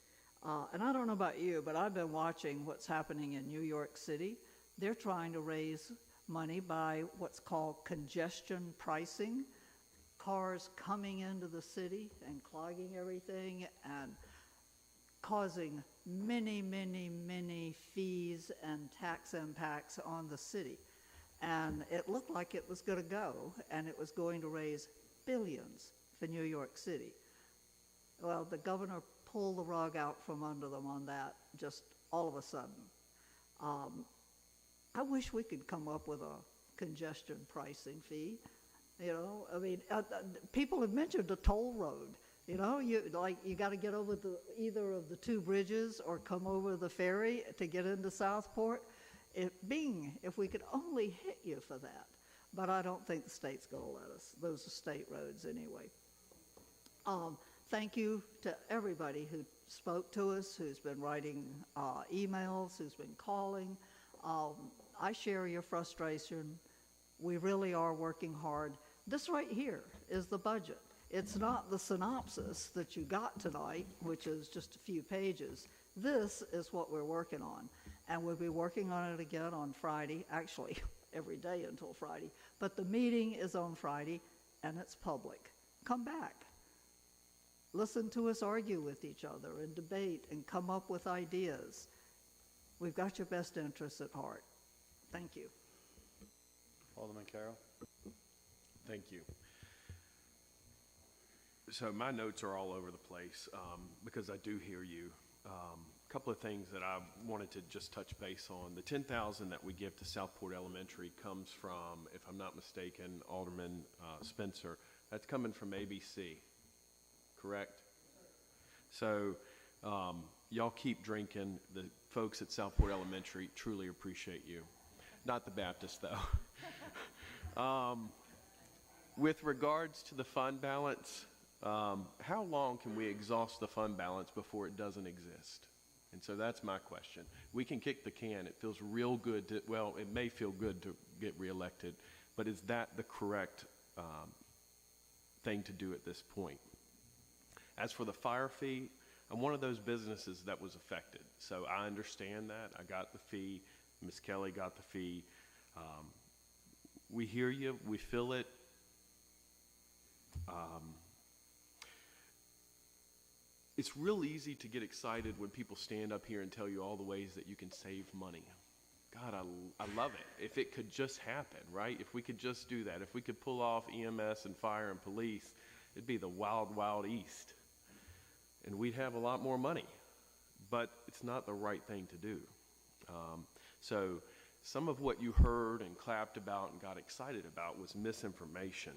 B: And I don't know about you, but I've been watching what's happening in New York City. They're trying to raise money by what's called congestion pricing. Cars coming into the city and clogging everything and causing many fees and tax impacts on the city. And it looked like it was going to go, and it was going to raise billions for New York City. Well, the governor pulled the rug out from under them on that just all of a sudden. I wish we could come up with a congestion pricing fee. You know, I mean, people have mentioned a toll road. You know, you got to get over either of the two bridges or come over the ferry to get into Southport. If we could only hit you for that. But I don't think the state's going to let us. Those are state roads anyway. Thank you to everybody who spoke to us, who's been writing emails, who's been calling. I share your frustration. We really are working hard. This right here is the budget. It's not the synopsis that you got tonight, which is just a few pages. This is what we're working on. And we'll be working on it again on Friday, actually every day until Friday. But the meeting is on Friday, and it's public. Come back. Listen to us argue with each other and debate and come up with ideas. We've got your best interests at heart. Thank you.
A: Alderman Carroll.
F: Thank you. So my notes are all over the place because I do hear you. A couple of things that I wanted to just touch base on. The $10,000 that we give to Southport Elementary comes from, if I'm not mistaken, Alderman Spencer. That's coming from ABC, correct? So y'all keep drinking. The folks at Southport Elementary truly appreciate you. Not the Baptist, though. With regards to the fund balance, how long can we exhaust the fund balance before it doesn't exist? And so that's my question. We can kick the can. It feels real good to, well, it may feel good to get reelected, but is that the correct thing to do at this point? As for the fire fee, I'm one of those businesses that was affected. So I understand that. I got the fee. Ms. Kelly got the fee. We hear you. We feel it. It's real easy to get excited when people stand up here and tell you all the ways that you can save money. God, I love it. If it could just happen, right? If we could just do that. If we could pull off EMS and fire and police, it'd be the wild, wild east. And we'd have a lot more money. But it's not the right thing to do. So some of what you heard and clapped about and got excited about was misinformation.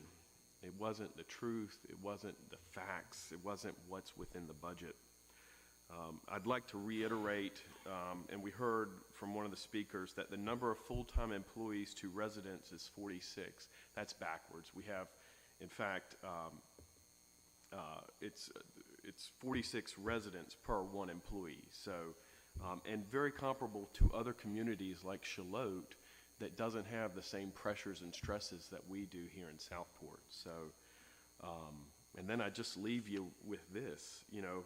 F: It wasn't the truth. It wasn't the facts. It wasn't what's within the budget. I'd like to reiterate, and we heard from one of the speakers, that the number of full-time employees to residents is 46. That's backwards. We have, in fact, it's 46 residents per one employee. So, and very comparable to other communities like Charlotte that doesn't have the same pressures and stresses that we do here in Southport. So, and then I just leave you with this, you know,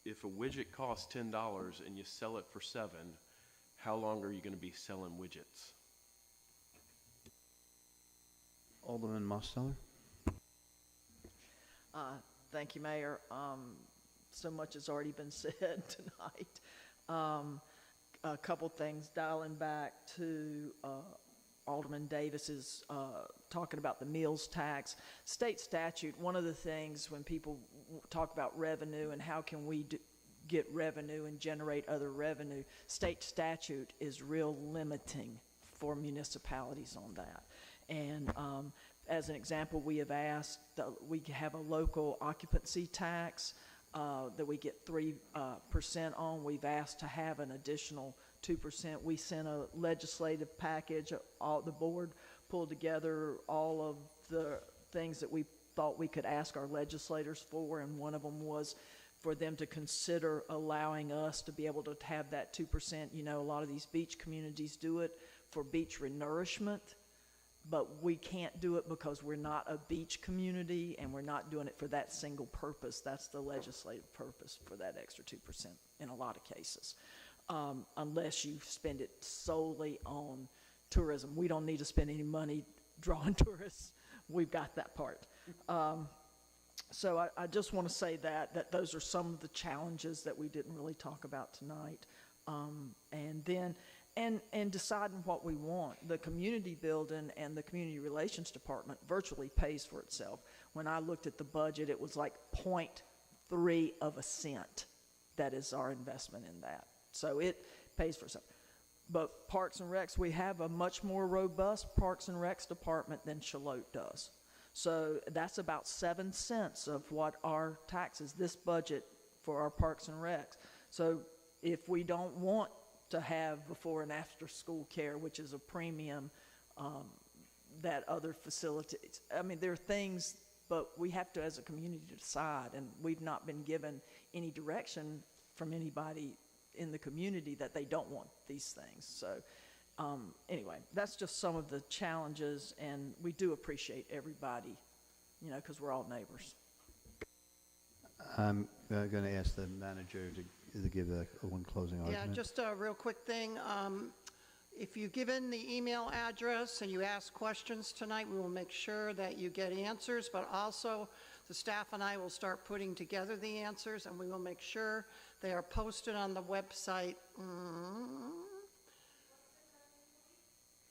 F: if a widget costs $10 and you sell it for $7, how long are you going to be selling widgets?
A: Alderman Mosteller?
E: Thank you, Mayor. So much has already been said tonight. A couple things, dialing back to Alderman Davis's talking about the meals tax. State statute, one of the things when people talk about revenue and how can we get revenue and generate other revenue, state statute is real limiting for municipalities on that. And as an example, we have asked that we have a local occupancy tax that we get 3% on. We've asked to have an additional 2%. We sent a legislative package. The board pulled together all of the things that we thought we could ask our legislators for, and one of them was for them to consider allowing us to be able to have that 2%. You know, a lot of these beach communities do it for beach renourishment, but we can't do it because we're not a beach community and we're not doing it for that single purpose. That's the legislative purpose for that extra 2% in a lot of cases, unless you spend it solely on tourism. We don't need to spend any money drawing tourists. We've got that part. So I just want to say that those are some of the challenges that we didn't really talk about tonight. And then deciding what we want. The community building and the community relations department virtually pays for itself. When I looked at the budget, it was like 0.3 of a cent. That is our investment in that. So it pays for itself. But Parks and Recs, we have a much more robust Parks and Recs department than Charlotte does. So that's about 7 cents of what our taxes, this budget for our Parks and Recs. So if we don't want to have before and after school care, which is a premium, that other facilities, I mean, there are things, but we have to, as a community, decide, and we've not been given any direction from anybody in the community that they don't want these things. So anyway, that's just some of the challenges, and we do appreciate everybody, you know, because we're all neighbors.
A: I'm going to ask the manager to give one closing argument.
D: Yeah, just a real quick thing. If you give in the email address and you ask questions tonight, we will make sure that you get answers, but also the staff and I will start putting together the answers, and we will make sure they are posted on the website.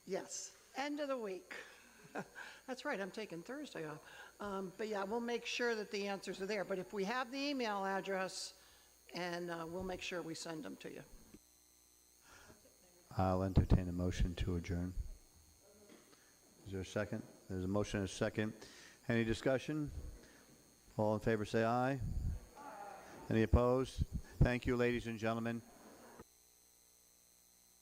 D: Yes, end of the week. That's right, I'm taking Thursday off. But yeah, we'll make sure that the answers are there. But if we have the email address, and we'll make sure we send them to you.
A: I'll entertain a motion to adjourn. Is there a second? There's a motion and a second. Any discussion? All in favor say aye. Any opposed? Thank you, ladies and gentlemen.